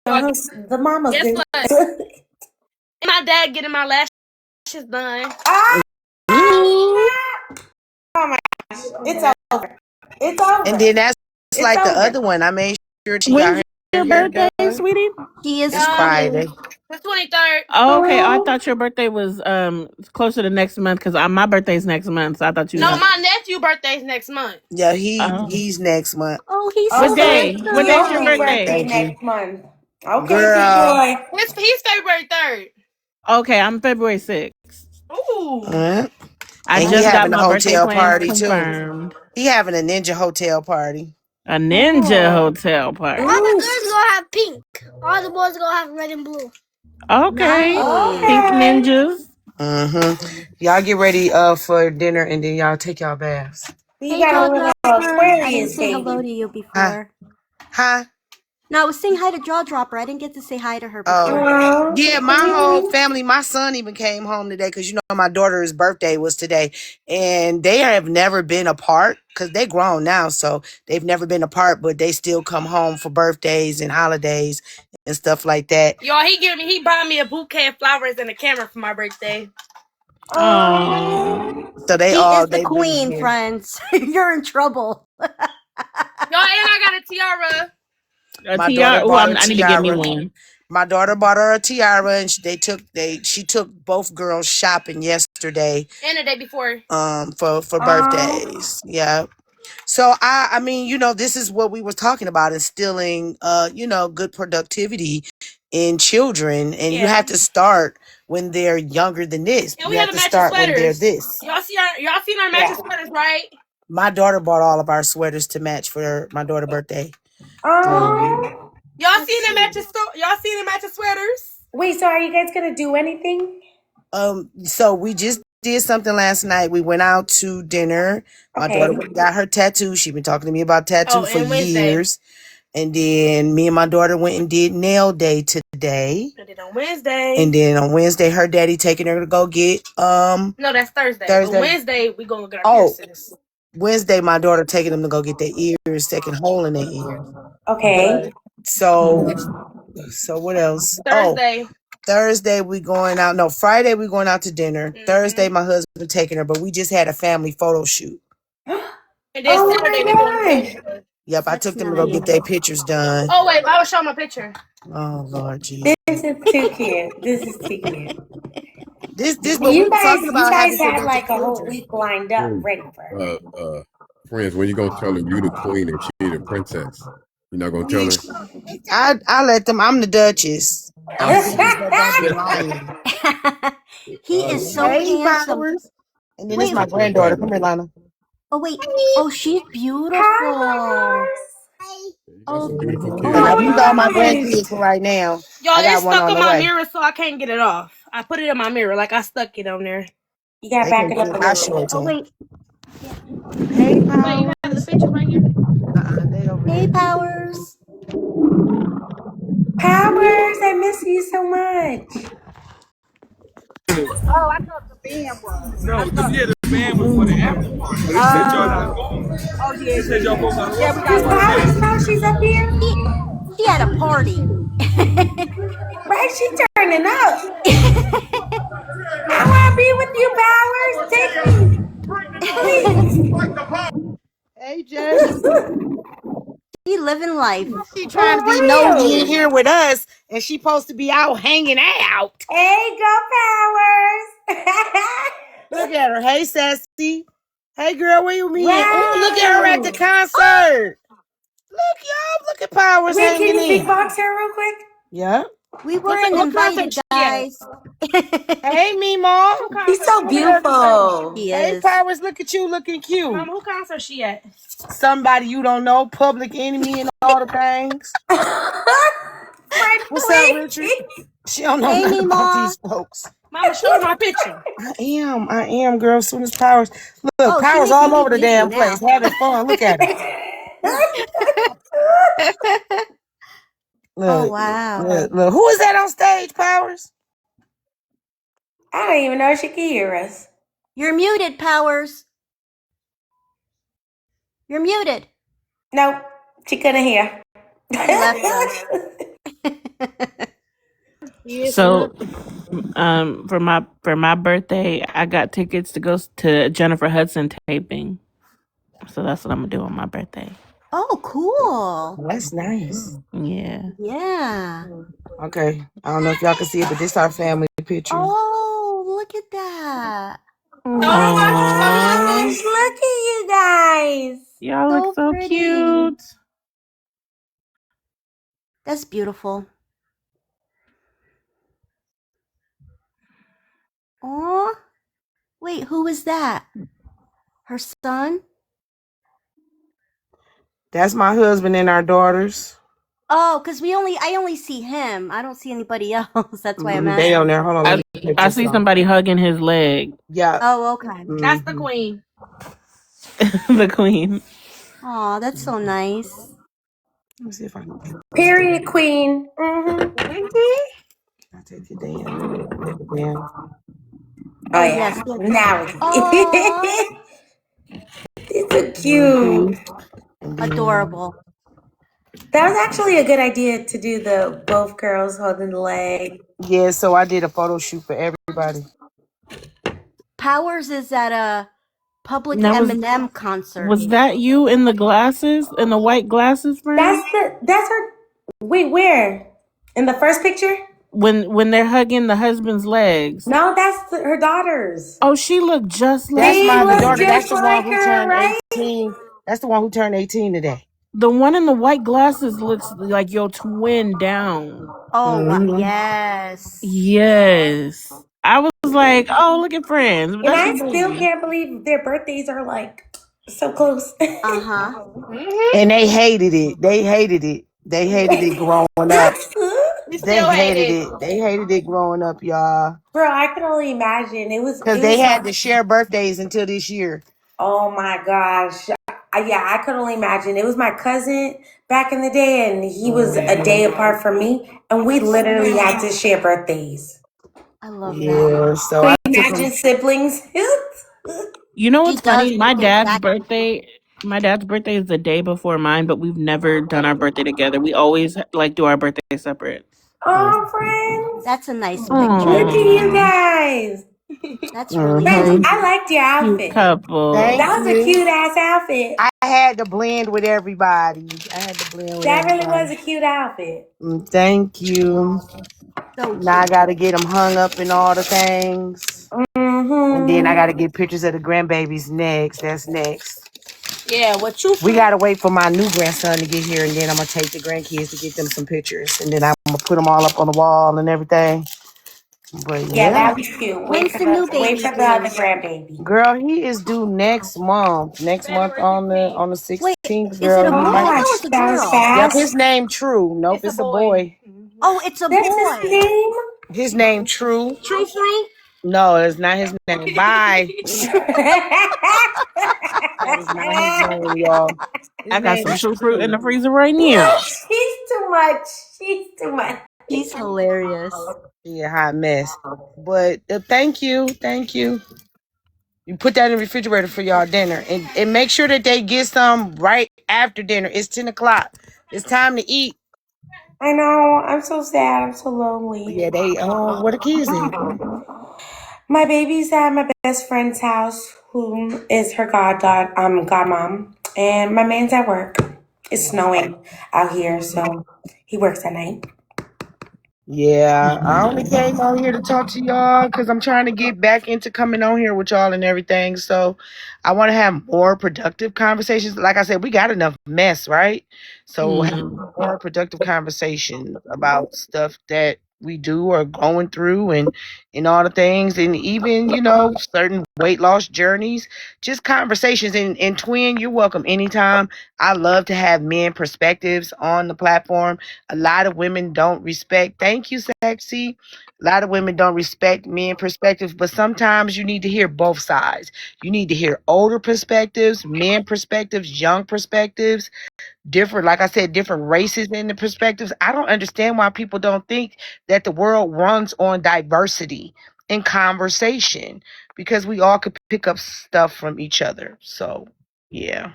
K: Y'all,
J: the mama's
K: guess
J: good.
K: what? And my dad getting my lashes done.
J: Ah,
A: Ooh.
J: it's over. It's
A: And
J: over.
A: then that's
J: It's
A: like the
J: over.
A: other one. I made sure she got
D: When's
A: her
D: your
A: hair
D: birthday,
A: done.
D: sweetie?
B: She is
A: It's
K: Um,
A: Friday.
B: Friday.
K: the 23rd.
D: Oh, okay. I
J: Oh,
D: thought your birthday was closer to next month because my birthday's next month. So I thought you
K: No,
A: Yeah,
D: was.
K: my nephew birthday's next month.
A: yeah.
D: Oh,
A: He's next month.
B: Oh, he's
D: what
B: so
J: okay.
D: day? What day's your
J: Yogi's
B: handsome.
D: birthday?
J: birthday
A: Thank you,
J: next month. Okay, big
A: girl.
J: boy.
K: He's February 3rd.
D: Okay, I'm February 6th.
K: Ooh.
A: Uh,
D: I
A: and he
D: just got
A: having a
D: my birthday
A: hotel
D: plans
A: party too.
D: confirmed.
A: He having a ninja hotel party.
D: A ninja
J: Oh.
D: hotel
B: All the
D: party.
J: Ooh.
B: girls gonna have pink. All the boys gonna have red and blue.
D: Okay. Pink
B: Nice.
J: Okay.
D: ninjas.
A: Y'all get ready for dinner and then y'all take y'all baths.
J: You
B: Hey,
J: got a
B: Jaw
J: little
B: Dropper. I didn't
J: Aquarius
B: say hello
J: baby.
B: to you
A: Huh?
B: before.
A: Huh?
B: No, I was saying hi to Jaw Dropper. I didn't get to say hi to her
A: Oh.
B: before.
A: Yeah, my whole
J: Oh.
A: family, my son even came home today because my daughter's birthday was today. And they have never been apart because they grown now. So they've never been apart, but they still come home for birthdays and holidays and stuff like that.
K: Y'all, he bought me a bouquet of flowers and a camera for my birthday.
J: Oh.
A: So they
B: She
A: all
B: is the
A: they really
B: queen,
A: here.
B: friends. You're in trouble.
K: Y'all, and I got a tiara.
D: A
A: My daughter
D: tiara. Oh,
A: bought a
D: I need to get me
A: tiara.
D: one.
A: My daughter bought her a tiara, and she took both girls shopping yesterday.
K: And the day before.
A: For birthdays. Yeah. So I mean, this is what we were talking about, instilling good productivity in children, and you
K: Yeah.
A: have to start when they're younger than this.
K: And we
A: You have
K: have
A: to
K: matching
A: start when they're
K: sweaters.
A: this.
K: Y'all seen our matching
J: Yeah.
K: sweaters, right?
A: My daughter bought all of our sweaters to match for my daughter's birthday.
J: Oh.
K: Y'all
B: That's
K: seen the
B: sweet.
K: matching sweaters?
J: Wait, so are you guys gonna do anything?
A: So we just did something last night. We went out to dinner. My daughter
J: Okay.
A: went and got her tattoo. She's been talking to me about tattoo
K: Oh,
A: for
K: and Wednesday.
A: years. And then me and my daughter went and did nail day today.
K: And then on Wednesday.
A: And then on Wednesday, her daddy taking her to go get
K: No, that's Thursday. But Wednesday we gonna get our piercings.
A: Wednesday, my daughter taking them to go get their ears, second hole in their ears.
J: Okay.
A: But so what else?
K: Thursday.
A: Thursday we going out. No, Friday we going out to dinner. Thursday my husband taking her, but we just had a family photo shoot.
K: And then
J: Oh
K: Saturday we going to
J: my gosh.
K: facial.
A: Yep, I
B: That's
A: took them to go
B: nice.
A: get their pictures done.
K: Oh wait, I will show my picture.
A: Oh Lord Jesus.
J: This is too cute. This is too cute.
A: This what we
J: You
A: were
J: guys,
A: talking
J: you
A: about,
J: guys
A: having
J: had
A: productive
J: like a whole
A: children.
J: week lined up, ready for her.
H: Friends, when you gonna tell her you the queen and she the princess? You're not gonna tell her?
A: I let them. I'm the Duchess. I'm the Duchess that don't be lying.
B: He is so
A: Hey,
B: handsome.
A: Powers. And then it's
B: Wait.
A: my granddaughter. Come here, Lana.
B: Oh wait. Oh, she's beautiful.
J: Hi,
H: You got
B: Oh,
H: some beautiful
A: Yeah,
H: kids.
A: now
J: oh
A: these
J: my
A: are all my
J: gosh.
A: grandkids for right now.
K: Y'all,
A: I got
K: it's
A: one
K: stuck
A: on
K: on
A: the
K: my
A: way.
K: mirror, so I can't get it off. I put it in my mirror, like I stuck it on there.
J: You gotta
A: They
J: back
A: can
J: it up
A: see
J: a
A: it. I
J: little
A: show
J: bit.
A: it to
B: oh
A: them.
B: wait.
A: Hey,
K: Wait, you have the
A: Powers.
K: pictures right here?
A: They over
B: Hey,
A: there.
B: Powers.
J: Powers, I miss you so much.
L: Oh, I thought the band was. No, yeah, the band was for the after party. But they said y'all not going. Oh yeah, they said y'all both gotta work. Yeah, we
J: Does
L: gotta work
J: Powers
L: Saturday.
J: know she's up here?
B: She had a party.
J: Right? She turning up. I wanna be with you, Powers. Take me, please.
A: Hey, Jess.
B: She living life.
A: She
J: For
A: trying to be nosy in
J: real.
A: here with us, and she supposed to be out hanging out.
J: Hey, go Powers.
A: Look at her. Hey, Sassy. Hey, girl, where you been? Oh, look at her at the
J: Wow.
A: concert. Look, y'all. Look at Powers
J: Wait, can
A: hanging
J: you big
A: in.
J: box her real quick?
A: Yeah.
B: We
K: What
B: weren't
K: concert
B: invited,
K: she at?
B: guys.
A: Hey, Meemaw.
K: Who
J: She's
K: concert
J: so
K: she
A: Look
K: at?
A: at her.
J: beautiful.
B: He
A: Hey,
B: is.
A: Powers, look at you looking cute.
K: Mama, who concert she at?
A: Somebody you don't know, public enemy and all the things. What's up,
J: Friendly.
A: Richard? She don't know
B: Hey,
A: nothing about
B: Meemaw.
A: these folks.
K: Mama, show her my picture.
A: I am, girl. As soon as Powers, look,
B: Oh, she
A: Powers
B: making
A: all
B: me
A: over the
B: dizzy
A: damn
B: now.
A: place, having fun. Look at her.
B: Oh,
A: Look,
B: wow.
A: look. Who is that on stage, Powers?
J: I don't even know if she can hear us.
B: You're muted, Powers. You're muted.
J: Nope, she couldn't hear.
B: She left us.
D: So, for my birthday, I got tickets to go to Jennifer Hudson taping. So that's what I'm gonna do on my birthday.
B: Oh, cool.
A: That's nice.
D: Yeah.
B: Yeah.
A: Okay, I don't know if y'all can see it, but this our family picture.
B: Oh, look at that.
J: Oh my gosh, look at you guys.
D: Y'all look
B: So
D: so
B: pretty.
D: cute.
B: That's beautiful. Oh, wait, who is that? Her son?
A: That's my husband and our daughters.
B: Oh, because I only see him. I don't see anybody else. That's why I'm
A: They on
B: asking.
A: there. Hold on, let me take
D: I
A: this
D: see
A: off.
D: somebody hugging his leg.
A: Yeah.
B: Oh, okay.
K: That's the queen.
D: The queen.
B: Oh, that's so nice.
A: Let me see if I can get this
J: Period,
A: down.
J: queen. Mm-hmm.
A: I'll take it down. Let me take it down.
J: Oh
B: Oh,
J: yeah,
B: yes. Yes.
J: now we
B: Oh,
J: can. It's so cute.
A: And then,
B: adorable.
J: That was actually a good idea to do the both girls holding the leg.
A: yeah, so I did a photo shoot for everybody.
B: Powers is at a public
A: That was
B: Eminem concert.
A: was that you in the glasses, in the white glasses, friend?
J: That's her. Wait, where? In the first picture?
A: When they're hugging the husband's legs.
J: No, that's her daughters.
A: Oh, she looked just
B: That's
A: like
J: They
B: my
J: look
B: daughter. That's
J: just
B: the
A: you.
B: one
J: like
B: who
J: her,
B: turned
J: right?
B: 18. That's the one who turned 18 today.
A: The one in the white glasses looks like your twin down.
B: Oh, wow.
A: Mm-hmm.
B: Yes.
A: Yes. I was like, oh, look at friends. But
J: And
A: that's
J: I
A: your
J: still
A: baby.
J: can't believe their birthdays are like so close.
B: Uh-huh.
K: Mm-hmm.
B: And they hated it. They hated it. They hated it growing up.
K: You
B: They
K: still hate
B: hated
K: it.
B: it. They hated it growing up, y'all.
J: Bro, I can only imagine.
B: Because
J: It
B: they
J: was
B: had
J: like,
B: to share birthdays until this year.
J: oh my gosh. Yeah, I could only imagine. It was my cousin back in the day, and he was a day apart from me, and we literally had to share birthdays.
B: I love that.
A: Yeah.
B: So
J: So
B: I took
J: imagine
B: them.
J: siblings.
A: You know
B: She
A: what's
B: does
A: funny?
B: look exactly.
A: My dad's birthday is the day before mine, but we've never done our birthday together. We always like do our birthday separate.
J: Oh, friends.
B: That's a nice picture.
J: Look at you
A: Aww.
J: guys.
B: That's really
J: Friends,
B: cute.
J: I liked your
A: Cute
J: outfit.
A: couple.
B: Thank
J: That was a
B: you.
J: cute ass outfit.
B: I had to blend with everybody. I had to blend with
J: That really was
B: everybody.
J: a cute outfit.
B: Thank you.
K: So
B: Now I
K: cute.
B: got to get them hung up and all the things. And then I got to
J: Mm-hmm.
B: get pictures of the grandbabies next. That's next.
K: Yeah, what you
B: We
K: feel?
B: got to wait for my new grandson to get here, and then I'm going to take the grandkids to get them some pictures. And then I'm going to put them all up on the wall and everything. But
J: Yeah,
B: yeah.
J: that'd be cute.
B: When's the new
J: Wait
B: baby
J: for the other
B: due?
J: grandbaby.
B: Girl, he is due next month. Next month on the
K: February
B: 16th,
K: Wait,
B: is
K: is
B: girl.
K: it a
B: He
K: boy?
B: might.
K: I
J: Oh,
K: thought it was a
J: that was
K: girl.
B: Yep, his
J: fast.
B: name True. Nope,
K: It's a
B: it's a
K: boy.
B: boy. Oh, it's a
J: That's his
B: boy.
J: name.
B: His name True.
K: True fruit?
B: No, it's not his name. Bye.
J: She's
B: That is not his name, y'all. His
A: I got
B: name
A: some
B: is
A: true fruit in
B: True.
A: the freezer right now.
J: too much. She's too much.
B: He's hilarious. He a hot mess. But thank you. Thank you. You put that in the refrigerator for y'all dinner. And make sure that they get some right after dinner. It's 10 o'clock. It's time to eat.
J: I know. I'm so sad. I'm so lonely.
B: Yeah, they where the kids at?
J: My baby's at my best friend's house, who is her godmom, and my man's at work. It's snowing out here, so he works at night.
B: Yeah, I only came on here to talk to y'all because I'm trying to get back into coming on here with y'all and everything. So I want to have more productive conversations. Like I said, we got enough mess, right? So have more productive conversations about stuff that we do or going through and all the things and even, certain weight loss journeys. Just conversations and twin, you're welcome anytime. I love to have men perspectives on the platform. A lot of women don't respect, thank you, Sexy. A lot of women don't respect men perspectives, but sometimes you need to hear both sides. You need to hear older perspectives, men perspectives, young perspectives, different, like I said, different races in the perspectives. I don't understand why people don't think that the world runs on diversity in conversation because we all could pick up stuff from each other. So, yeah.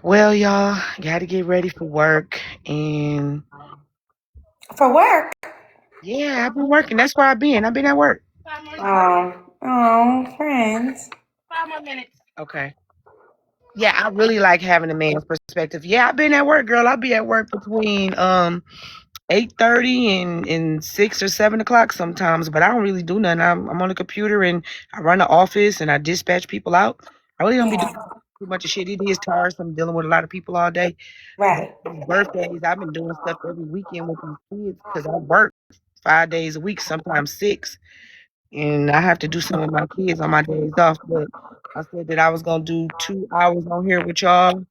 B: Well, y'all, got to get ready for work and
J: For work.
B: yeah, I've been working. That's where I've been. I've been at work.
K: 5 more minutes.
J: Friends.
K: 5 more minutes.
B: Okay. Yeah, I really like having a man's perspective. Yeah, I've been at work, girl. I'll be at work between 8:30 and 6 or 7 o'clock sometimes, but I don't really do nothing. I'm on the computer and I run the office and I dispatch people out. I really don't be doing
J: Yeah,
B: too much of shit. It is tiresome dealing with a lot of people all day. But
J: right.
B: these birthdays, I've been doing stuff every weekend with these kids because I work 5 days a week, sometimes six. And I have to do some of my kids on my days off. But I said that I was gonna do 2 hours on here with y'all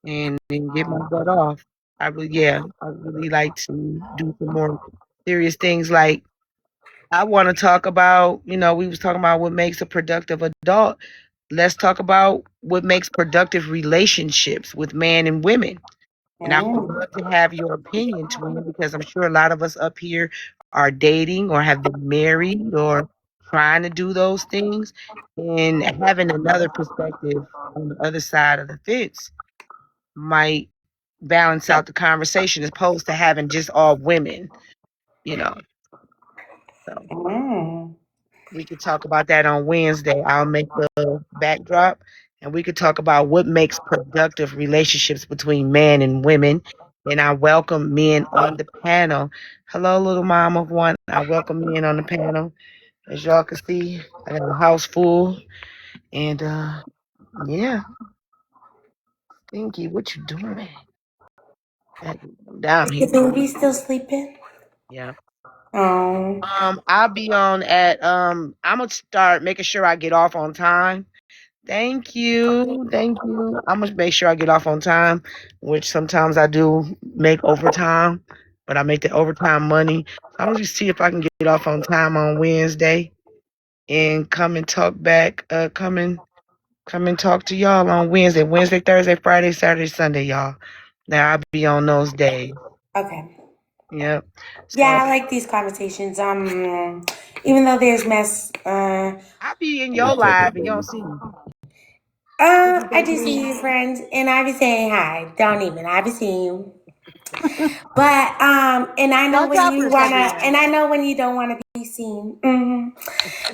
B: and then get my butt off. I really like to do some more serious things. Like I want to talk about, we was talking about what makes a productive adult. Let's talk about what makes productive relationships with men and women. And I would
J: Mm.
B: love to have your opinion, Twin, because I'm sure a lot of us up here are dating or have been married or trying to do those things. And having another perspective on the other side of the fence might balance out the conversation as opposed to having just all women, you know. So
J: Mm.
A: We could talk about that on Wednesday. I'll make the backdrop and we could talk about what makes productive relationships between men and women. And I welcome men on the panel. Hello, little mom of one. I welcome men on the panel. As y'all can see, I got a house full. And yeah, Stinky, what you doing? Down
J: Is the
A: here.
J: baby still sleeping?
A: Yeah.
J: Oh.
A: I'll be on at I'm gonna start making sure I get off on time. Thank you. Thank you. I'm gonna make sure I get off on time, which sometimes I do make overtime, but I make the overtime money. So I'm gonna just see if I can get off on time on Wednesday and come and talk back. Come and talk to y'all on Wednesday. Wednesday, Thursday, Friday, Saturday, Sunday, y'all. Now I'll be on those days.
J: Okay.
A: Yep. So
J: Yeah, I like these conversations. Even though there's mess,
A: I'll be in your
H: Just take
A: live
H: it,
A: and you don't
H: baby.
A: see me. What you
J: I
A: say,
J: do see
A: Queen?
J: you, friends, and I be saying hi. Don't even. I be seeing you. But and I know
B: Don't
J: when
B: drop
J: you
B: her,
J: wanna,
B: Sabria.
J: and I know when you don't wanna be seen.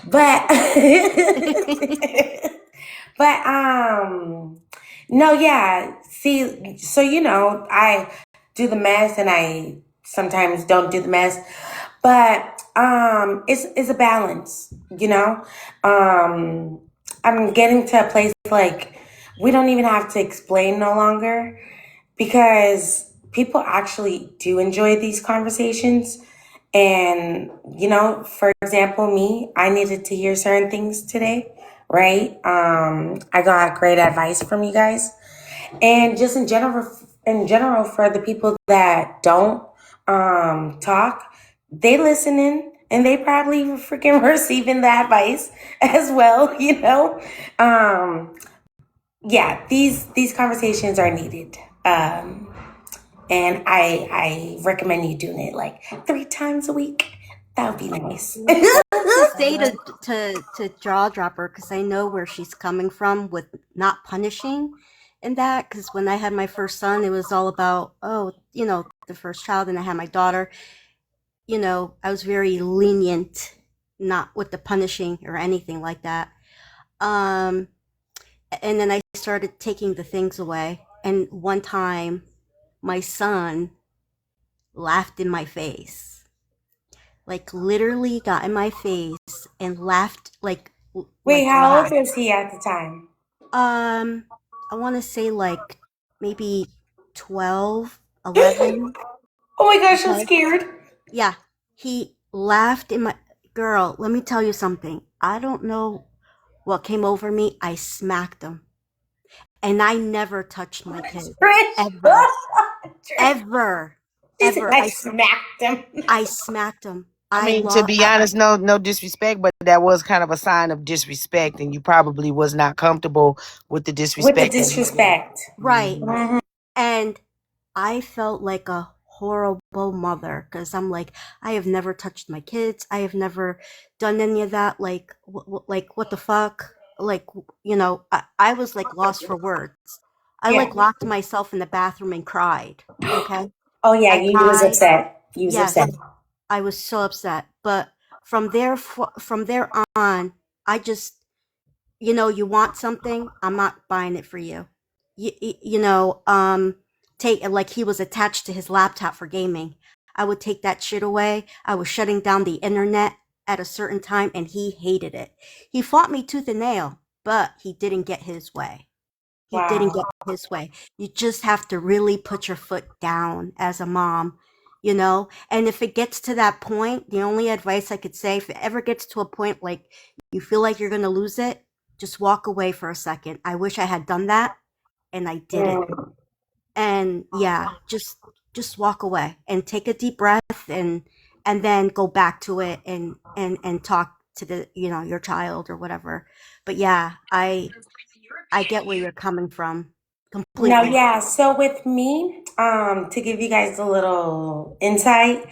J: But but no, yeah. See, so I do the mess, and I sometimes don't do the mess, but it's a balance, I'm getting to a place like we don't even have to explain no longer because people actually do enjoy these conversations. And, for example, me, I needed to hear certain things today, right? I got great advice from you guys. And just in general, for the people that don't talk, they listen in and they probably freaking receiving the advice as well, yeah, these conversations are needed. And I recommend you doing it like 3 times a week. That would be nice.
B: I wanted to say to jaw dropper because I know where she's coming from with not punishing and that because when I had my first son, it was all about the first child, and I had my daughter. I was very lenient, not with the punishing or anything like that. Um, and then I started taking the things away. And one time, my son laughed in my face, like literally got in my face and laughed
J: Wait,
B: like
J: how
B: loud.
J: old was he at the time?
B: Um, I want to say like maybe 12, 11.
J: Oh my gosh, I'm
B: Okay.
J: scared.
B: Yeah, he laughed in my girl. Let me tell you something. I don't know what came over me. I smacked him, and I never touched my kid
J: Trish.
B: ever,
J: Trish.
B: ever,
J: She said
B: ever.
J: I smacked him.
B: I smacked him.
A: I
B: I
A: mean, to
B: lost.
A: be honest, no disrespect, but that was kind of a sign of disrespect, and you probably was not comfortable with the
J: With the
A: disrespect that he did.
J: disrespect.
B: Right,
J: Mhm.
B: and I felt like a horrible mother because I'm like, I have never touched my kids. I have never done any of that. Like what the fuck? Like, I was like lost for words. I
J: Yeah.
B: like locked myself in the bathroom and cried. Okay.
J: Oh yeah,
B: I
J: you was
B: cried.
J: upset. You was upset.
B: Yes, I was so upset. But from there on, I just you want something, I'm not buying it for you. Take like he was attached to his laptop for gaming. I would take that shit away. I was shutting down the internet at a certain time and he hated it. He fought me tooth and nail, but he didn't get his way. He didn't
J: Wow.
B: get his way. You just have to really put your foot down as a mom, And if it gets to that point, the only advice I could say, if it ever gets to a point like you feel like you're going to lose it, just walk away for a second. I wish I had done that and I didn't.
J: Mm.
B: And yeah, just walk away and take a deep breath and then go back to it and talk to your child or whatever. But yeah, I get where you're coming from
J: No,
B: completely.
J: yeah. So with me, to give you guys a little insight,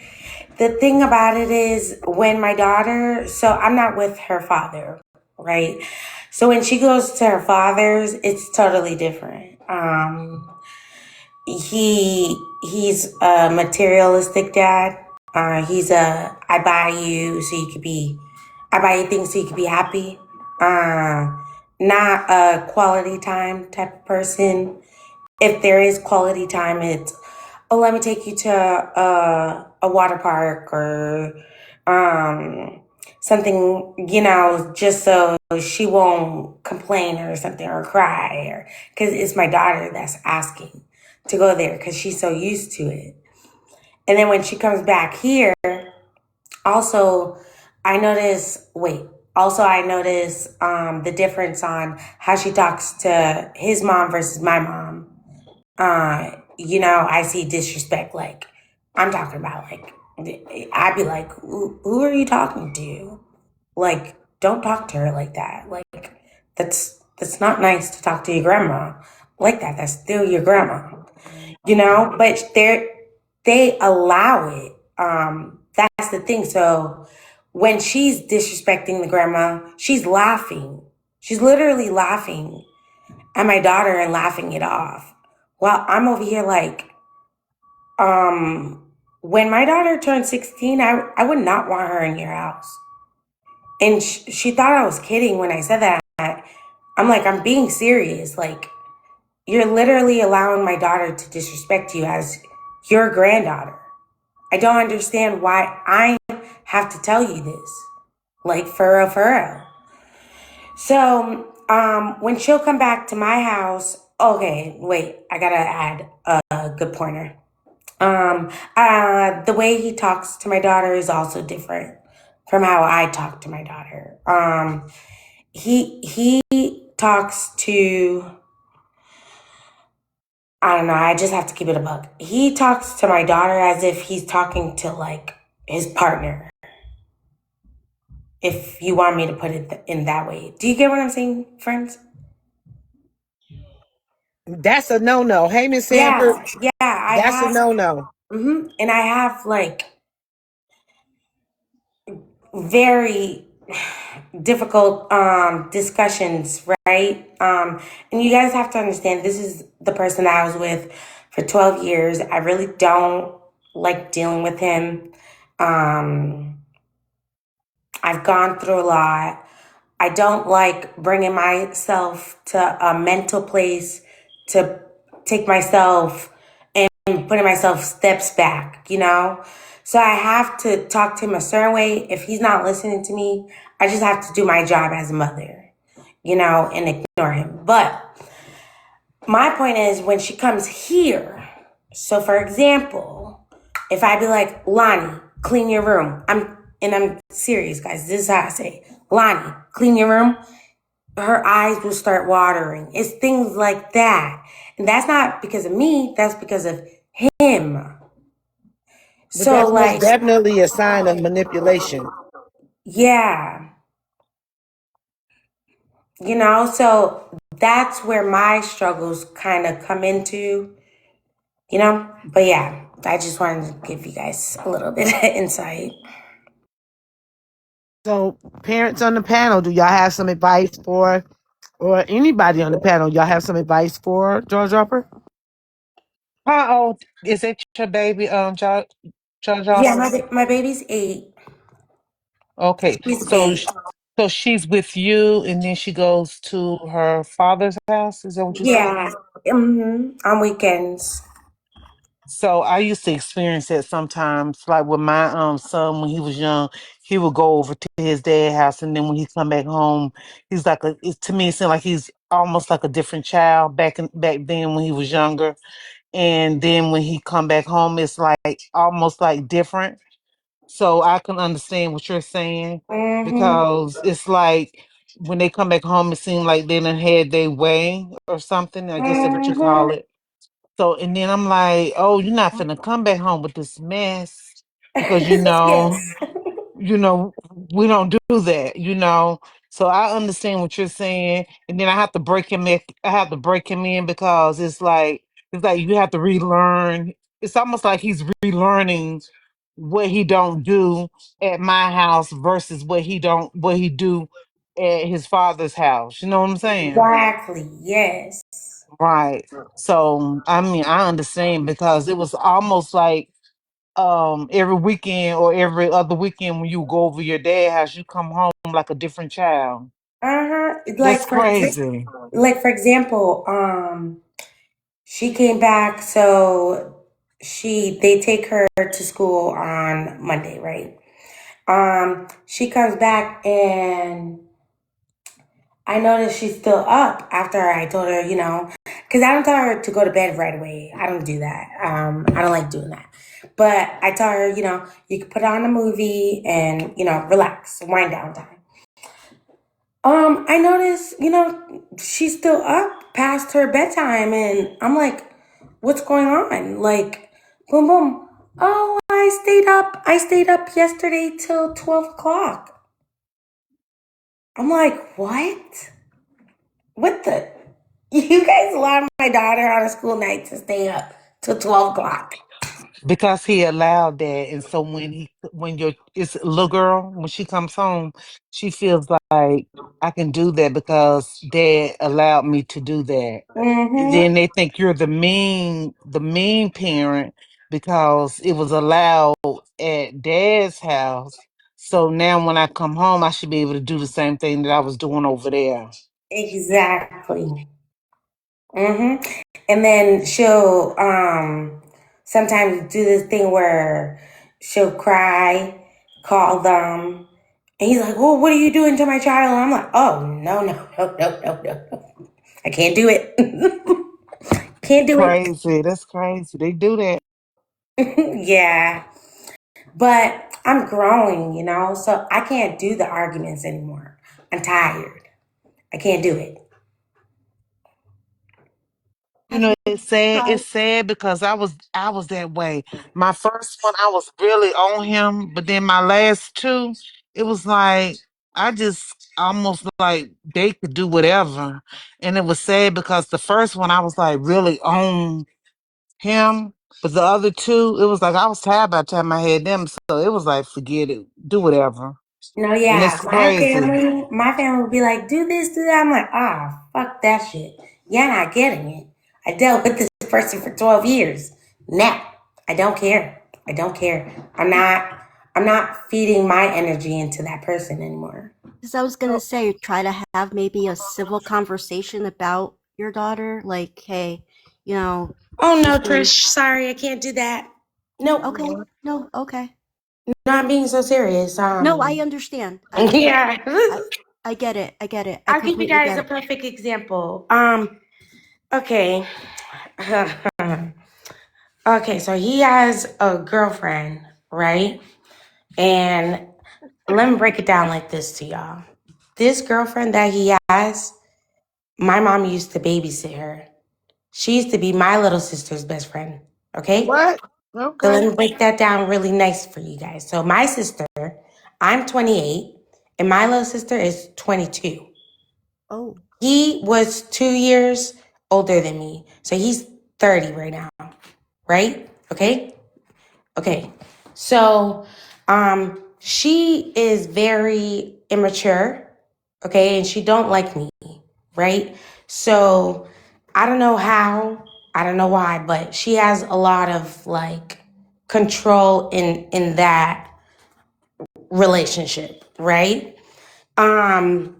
J: the thing about it is when my daughter, so I'm not with her father, right? So when she goes to her father's, it's totally different. He's a materialistic dad. He's a I buy you so you could be I buy you things so you can be happy. Not a quality time type of person. If there is quality time, it's, oh, let me take you to a water park or something, just so she won't complain or something or cry, or because it's my daughter that's asking to go there because she's so used to it. And then when she comes back here, also, I notice the difference on how she talks to his mom versus my mom. I see disrespect. Like, I'm talking about, like, I'd be like, who are you talking to? Like, don't talk to her like that. Like, that's not nice to talk to your grandma like that. That's still your grandma, but they allow it. That's the thing. So when she's disrespecting the grandma, she's laughing. She's literally laughing at my daughter and laughing it off. While I'm over here like, when my daughter turned 16, I would not want her in your house. And she thought I was kidding when I said that. I'm like, I'm being serious. Like, you're literally allowing my daughter to disrespect you as your granddaughter. I don't understand why I have to tell you this. Like, for real, for real. So, when she'll come back to my house, okay, wait, I gotta add a good pointer. The way he talks to my daughter is also different from how I talk to my daughter. He talks to, I don't know, I just have to keep it a buck. He talks to my daughter as if he's talking to, like, his partner. If you want me to put it in that way. Do you get what I'm saying, friends?
A: That's a no-no. Hey, Miss Sanford.
J: Yeah, I
A: That's a
J: have,
A: no-no.
J: and I have, like, very difficult discussions, right? And you guys have to understand, this is the person that I was with for 12 years. I really don't like dealing with him. I've gone through a lot. I don't like bringing myself to a mental place to take myself and putting myself steps back, So I have to talk to him a certain way. If he's not listening to me, I just have to do my job as a mother, and ignore him. But my point is, when she comes here, so for example, if I be like, Lonnie, clean your room. I'm serious, guys. This is how I say it. Lonnie, clean your room. Her eyes will start watering. It's things like that. And that's not because of me, that's because of him.
A: But
J: So,
A: that's most
J: like,
A: definitely a sign of manipulation.
J: yeah, so that's where my struggles kind of come into. But yeah, I just wanted to give you guys a little bit of insight.
A: So, parents on the panel, do y'all have some advice for, or anybody on the panel, y'all have some advice for George Harper?
C: How old is it your baby, Judge
J: Yeah,
C: Hopper?
J: my baby's 8.
C: Okay,
J: She's
C: so
J: 8.
C: so she's with you, and then she goes to her father's house. Is that what you said?
J: Yeah, on weekends.
C: So I used to experience that sometimes, like with my son when he was young, he would go over to his dad's house, and then when he come back home, he's like to me it seemed like he's almost like a different child back then when he was younger, and then when he come back home, it's like almost like different. So I can understand what you're saying
J: Mm-hmm.
C: because it's like when they come back home, it seems like they done had their way or something. I guess that's what you call
J: Mm-hmm.
C: it. So, and then I'm like, oh, you're not finna come back home with this mess because
J: Yes.
C: you know, we don't do that. So I understand what you're saying, and then I have to break him. I have to break him in because it's like you have to relearn. It's almost like he's relearning what he don't do at my house versus what he do at his father's house. You know what I'm saying?
J: Exactly. Yes.
C: Right. So I mean, I understand because it was almost like
M: every weekend or every other weekend when you go over your dad's house, you come home like a different child.
J: Uh-huh.
M: That's crazy.
J: Like for example, she came back, so they take her to school on Monday, right? She comes back and I noticed she's still up after I told her, because I don't tell her to go to bed right away. I don't do that. I don't like doing that. But I tell her, you can put on a movie and, relax, wind down time. I noticed, she's still up past her bedtime, and I'm like, what's going on? Like, boom, boom. Oh, I stayed up. I stayed up yesterday till 12 o'clock. I'm like, what? What the? You guys allowed my daughter on a school night to stay up till 12 o'clock.
M: Because he allowed that, and so when your it's a little girl, when she comes home, she feels like I can do that because dad allowed me to do that. And
J: Mm-hmm.
M: then they think you're the mean parent because it was allowed at dad's house. So now when I come home, I should be able to do the same thing that I was doing over there.
J: Exactly. Mm-hmm. And then she'll sometimes do this thing where she'll cry, call them, and he's like, "Well, what are you doing to my child?" And I'm like, "Oh no, no, no, no, no, no! I can't do it. Can't do it."
M: Crazy. That's crazy. They do that.
J: Yeah, but I'm growing, so I can't do the arguments anymore. I'm tired. I can't do it.
M: You
B: Have
M: know,
B: you
M: it's sad.
B: tried?
M: It's sad because I was that way. My first one, I was really on him, but then my last two, it was like I just almost like they could do whatever, and it was sad because the first one I was like really on him, but the other two, it was like I was tired by the time I had them, so it was like forget it, do whatever,
J: No,
M: and
J: yeah,
M: it's crazy.
J: my family would be like, do this, do that. I'm like, fuck that shit. You're not getting it. I dealt with this person for 12 years. Nah, I don't care. I don't care. I'm not feeding my energy into that person anymore.
B: Because I was gonna say, try to have maybe a civil conversation about your daughter. Like, hey,
J: Oh
B: she's
J: no,
B: been
J: Trish, sorry, I can't do that. Nope.
B: okay. No, okay.
J: Not being so serious.
B: No, I understand.
J: Yeah.
B: I, I get it. I get it. I
J: I'll give you
B: completely
J: guys
B: get
J: a
B: it.
J: perfect example. Okay. Okay, so he has a girlfriend, right? And let me break it down like this to y'all. This girlfriend that he has, my mom used to babysit her. She used to be my little sister's best friend. Okay?
M: What?
J: So
M: Okay.
J: let me break that down really nice for you guys. So my sister, I'm 28, and my little sister is 22.
B: Oh,
J: He was 2 years older than me. So he's 30 right now, right? Okay? Okay. So she is very immature, okay, and she don't like me, right? So I don't know how, I don't know why, but she has a lot of like control in that relationship, right? Um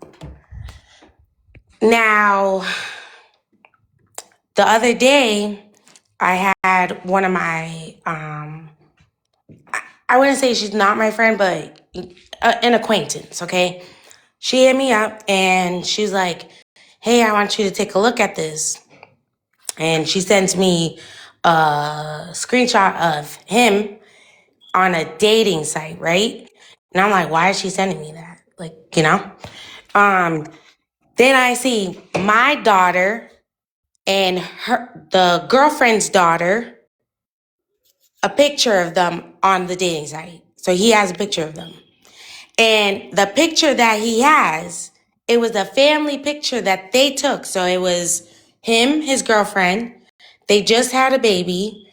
J: Now the other day I had one of my I wouldn't say she's not my friend, but an acquaintance, okay? She hit me up and she's like, "Hey, I want you to take a look at this." And she sends me a screenshot of him on a dating site, right? And I'm like, why is she sending me that? Like, Um, then I see my daughter and the girlfriend's daughter, a picture of them on the dating site. So he has a picture of them. And the picture that he has, it was a family picture that they took. So it was him, his girlfriend. They just had a baby.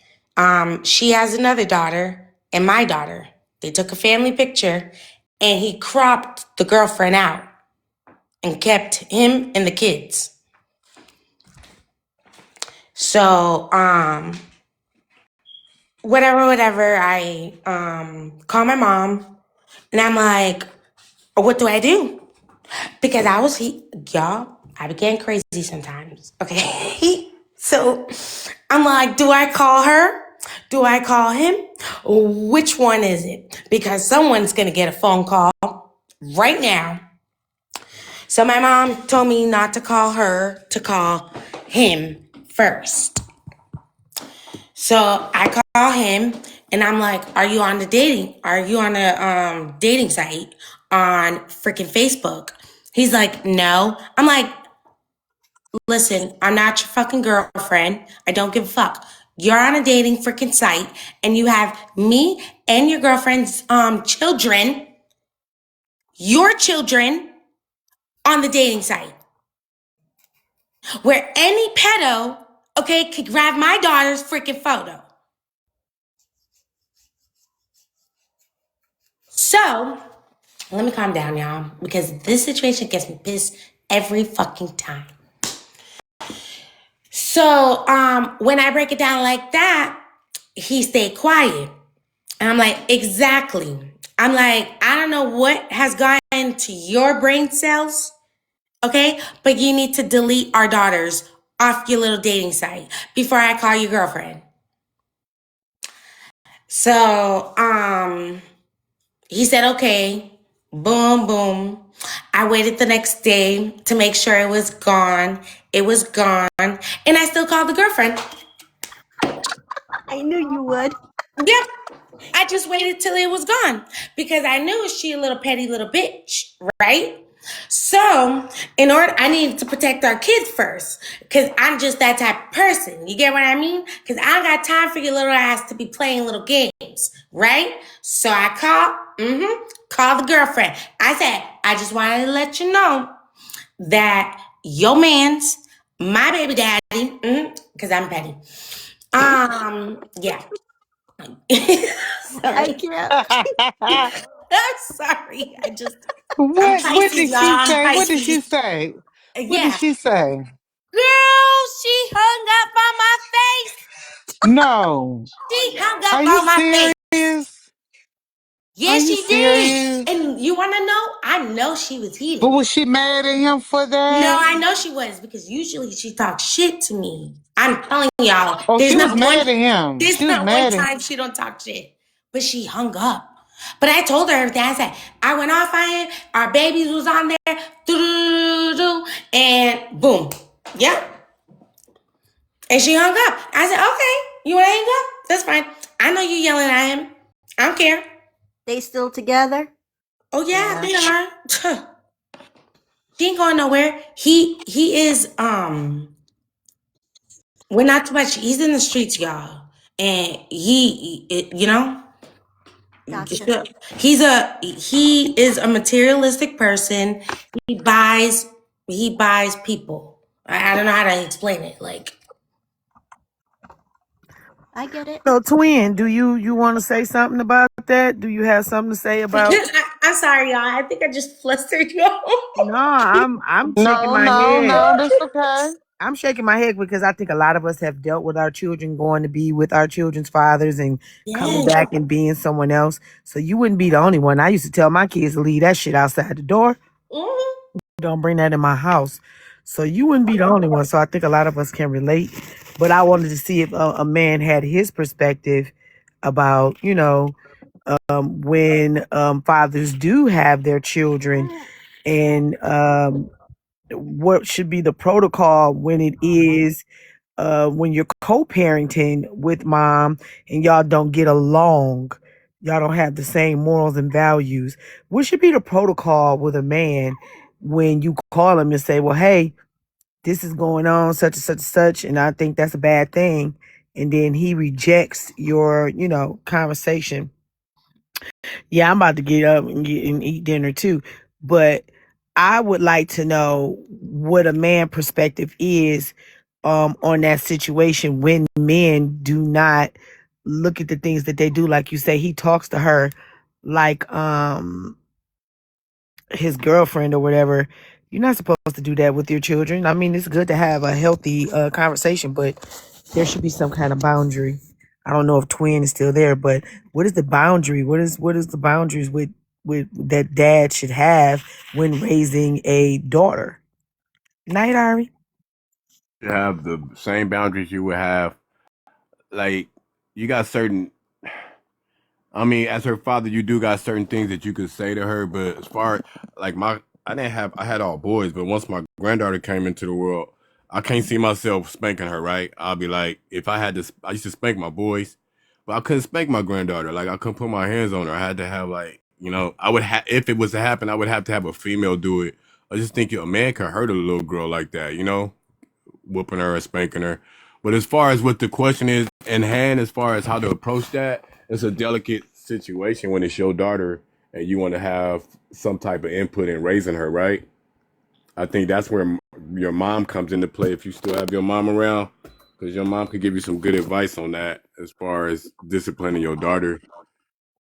J: She has another daughter and my daughter. They took a family picture and he cropped the girlfriend out and kept him and the kids. So, whatever. I call my mom and I'm like, what do I do? Because y'all, I be getting crazy sometimes. Okay. So I'm like, do I call her? Do I call him? Which one is it? Because someone's gonna get a phone call right now. So my mom told me not to call her, to call him first. So I call him and I'm like, are you on a dating site on freaking Facebook? He's like, no. I'm like, listen, I'm not your fucking girlfriend. I don't give a fuck. You're on a dating freaking site and you have me and your girlfriend's children, your children, on the dating site. Where any pedo, okay, could grab my daughter's freaking photo. So, let me calm down, y'all, because this situation gets me pissed every fucking time. So, when I break it down like that, he stayed quiet. And I'm like, exactly. I'm like, I don't know what has gotten to your brain cells, okay? But you need to delete our daughters off your little dating site before I call your girlfriend. So, he said, okay. Boom, boom. I waited the next day to make sure it was gone. It was gone. And I still called the girlfriend.
B: I knew you would.
J: Yep. I just waited till it was gone because I knew she a little petty little bitch, right? So, I needed to protect our kids first because I'm just that type of person. You get what I mean? Because I don't got time for your little ass to be playing little games, right? So I called the girlfriend. I said, I just wanted to let you know that your man's my baby daddy, because I'm petty. Yeah.
B: I
J: Sorry.
B: can't.
J: I'm sorry. I'm
M: What
J: Pisces,
M: did
J: y'all.
M: she
J: I'm
M: say? What did she
J: Pisces.
M: say? What did
J: Yeah.
M: she say?
J: Girl, she hung up on my face.
M: No.
J: She hung
M: Are
J: up
M: you
J: on my face.
M: serious? Are
J: Yes,
M: you
J: she did.
M: serious?
J: And you want to know? I know she was
M: But
J: heated.
M: was she mad at him for
J: No,
M: that?
J: I know she was because usually she talks shit to me. I'm telling y'all,
M: Oh,
J: there's
M: she was
J: not one
M: mad at him.
J: there's
M: She was
J: not one
M: mad at
J: time she don't talk shit. But she hung up. But I told her everything. I said, I went off on him, our babies was on there, and boom. Yep. And she hung up. I said, okay, you wanna hang up? That's fine. I know you yelling at him. I don't care.
B: They still together?
J: Oh yeah,
B: Yeah.
J: they are. She ain't going nowhere. He is we're not too much. He's in the streets, y'all. And you know,
B: Gotcha.
J: he is a materialistic person. He buys he buys people. I don't know how to explain it. Like
B: I get it.
A: So, twin, do you want to say something about that? Do you have something to say about?
J: I'm sorry, y'all. I think I just flustered y'all.
A: No, I'm shaking
M: No,
A: my
M: no,
A: head.
M: no, that's okay.
A: I'm shaking my head because I think a lot of us have dealt with our children going to be with our children's fathers and coming
J: Yes.
A: back and being someone else. So you wouldn't be the only one. I used to tell my kids to leave that shit outside the door.
J: Mhm.
A: Don't bring that in my house. So you wouldn't be the only one. So I think a lot of us can relate. But I wanted to see if a man had his perspective about, when fathers do have their children and what should be the protocol when it is when you're co-parenting with mom and y'all don't get along, y'all don't have the same morals and values. What should be the protocol with a man when you call him and say, well, hey, this is going on, such and such and such, and I think that's a bad thing. And then he rejects your, conversation. Yeah, I'm about to get up and eat dinner too. But I would like to know what a man perspective is on that situation when men do not look at the things that they do. Like you say, he talks to her like his girlfriend or whatever. You're not supposed to do that with your children. I mean, it's good to have a healthy conversation, but there should be some kind of boundary. I don't know if twin is still there, but what is the boundary? What is the boundaries with that dad should have when raising a daughter? Night, Ari.
H: You have the same boundaries you would have. Like you got certain. I mean, as her father, you do got certain things that you could say to her, but as far like I had all boys, but once my granddaughter came into the world, I can't see myself spanking her, right? I'll be like, if I had to, I used to spank my boys, but I couldn't spank my granddaughter. Like, I couldn't put my hands on her. I had to have, like, I would have, if it was to happen, I would have to have a female do it. I just think a man could hurt a little girl like that, whooping her or spanking her. But as far as what the question is in hand, as far as how to approach that, it's a delicate situation when it's your daughter and you want to have some type of input in raising her, right? I think that's where your mom comes into play if you still have your mom around, because your mom could give you some good advice on that as far as disciplining your daughter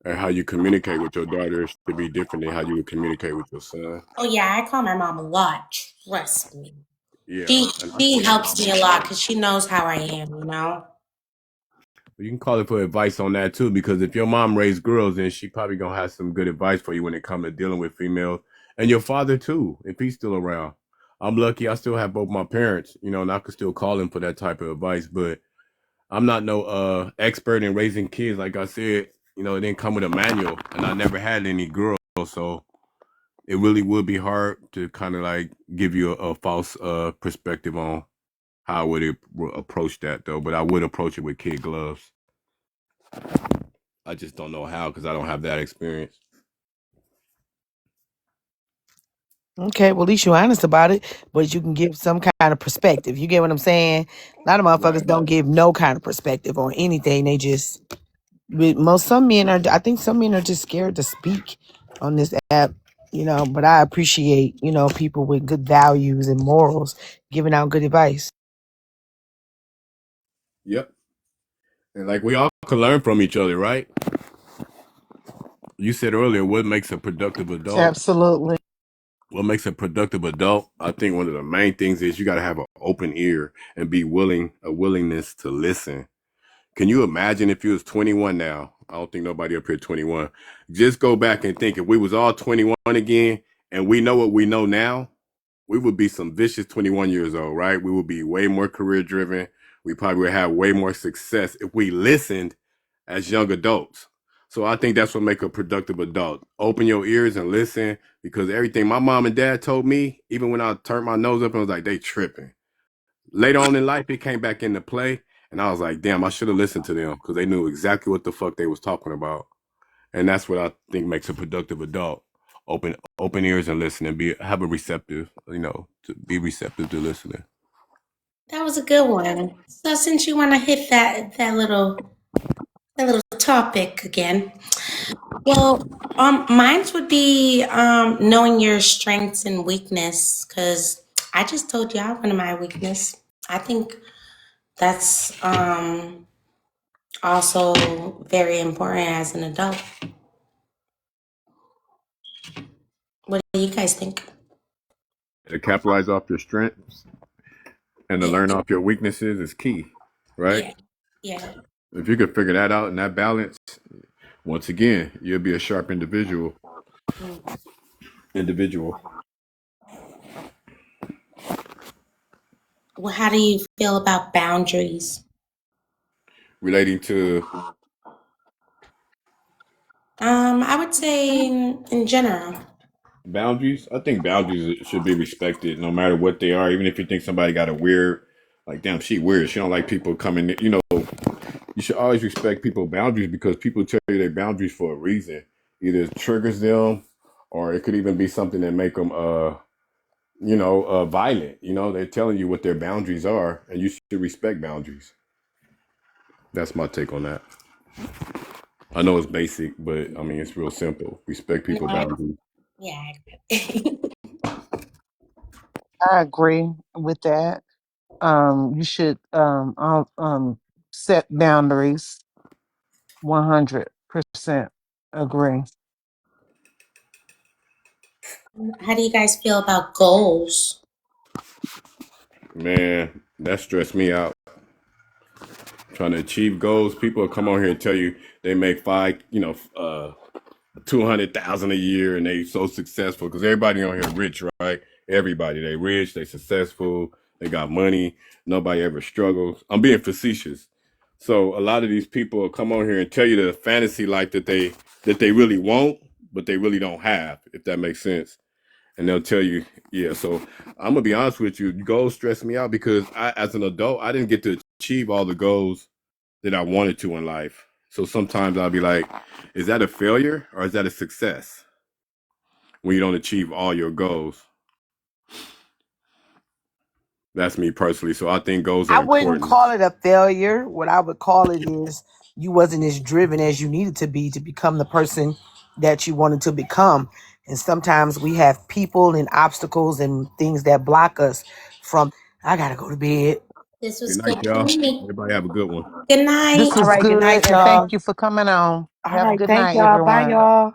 H: and how you communicate with your daughter should be different than how you would communicate with your son.
J: Oh yeah, I call my mom a lot. Trust me.
H: Yeah,
J: She
H: and I
J: she
H: call my
J: helps
H: mom
J: me a
H: a
J: lot
H: lot.
J: because she knows how I am.
H: You can call it for advice on that too, because if your mom raised girls, then she probably gonna have some good advice for you when it comes to dealing with females, and your father too, if he's still around. I'm lucky; I still have both my parents, and I could still call him for that type of advice. But I'm not no expert in raising kids. Like I said, it didn't come with a manual, and I never had any girls, so it really would be hard to kind of like give you a false perspective on how I would approach that though. But I would approach it with kid gloves. I just don't know how because I don't have that experience.
A: Okay, well, at least you're honest about it, but you can give some kind of perspective. You get what I'm saying? A lot of motherfuckers
H: Right.
A: don't give no kind of perspective on anything. They just, some men are, I think some men are just scared to speak on this app, but I appreciate, people with good values and morals giving out good advice.
H: Yep. And like we all can learn from each other, right? You said earlier, what makes a productive adult?
M: Absolutely.
H: What makes a productive adult? I think one of the main things is you got to have an open ear and a willingness to listen. Can you imagine if you was 21 now? I don't think nobody up here 21. Just go back and think if we was all 21 again and we know what we know now, we would be some vicious 21 years old, right? We would be way more career driven. We probably would have way more success if we listened as young adults. So I think that's what make a productive adult. Open your ears and listen, because everything my mom and dad told me, even when I turned my nose up and was like, they tripping. Later on in life, it came back into play. And I was like, damn, I should have listened to them because they knew exactly what the fuck they was talking about. And that's what I think makes a productive adult. Open ears and listen and have a receptive, to be receptive to listening.
J: That was a good one. So since you want to hit that little topic again, well, mine would be knowing your strengths and weakness. Because I just told you I one of my weakness. I think that's also very important as an adult. What do you guys think?
H: To capitalize off your strengths and to
J: Yeah,
H: learn off your weaknesses is key, right?
J: yeah, yeah.
H: If you could figure that out and that balance, once again, you'll be a sharp individual.
J: Mm.
H: Individual
J: Well, how do you feel about boundaries?
H: relating to
J: I would say in general.
H: boundaries. I think boundaries should be respected no matter what they are. Even if you think somebody got a weird, like, damn, she weird. She don't like people coming. You should always respect people's boundaries because people tell you their boundaries for a reason. Either it triggers them, or it could even be something that make them, violent. They're telling you what their boundaries are, and you should respect boundaries. That's my take on that. I know it's basic, but I mean it's real simple. Respect
J: No,
H: people's boundaries.
J: yeah, I agree.
M: I agree with that. You should set boundaries. 100% agree.
J: How do you guys feel about goals?
H: Man, that stressed me out. trying to achieve goals. People will come on here and tell you they make 200,000 a year and they so successful because everybody on here rich, right? Everybody, they rich, they successful, they got money. Nobody ever struggles. I'm being facetious. So a lot of these people will come on here and tell you the fantasy life that they really want, but they really don't have, if that makes sense. And they'll tell you, yeah. So I'm gonna be honest with you, goals stress me out because as an adult, I didn't get to achieve all the goals that I wanted to in life. So sometimes I'll be like, is that a failure or is that a success when you don't achieve all your goals? That's me personally. So I think goals are
A: I wouldn't
H: important.
A: call it a failure. What I would call it is you wasn't as driven as you needed to be to become the person that you wanted to become. And sometimes we have people and obstacles and things that block us from. I gotta go to bed.
J: This was
H: Good night,
J: good for
H: y'all.
J: me.
H: Everybody have a good one.
J: Good night.
M: This
A: All
M: was
A: right, good
M: good,
A: night,
M: and thank
A: y'all.
M: you for coming on.
A: All
M: Have a
A: right,
M: good
A: thank
M: night,
A: y'all. Bye,
M: everyone.
A: y'all.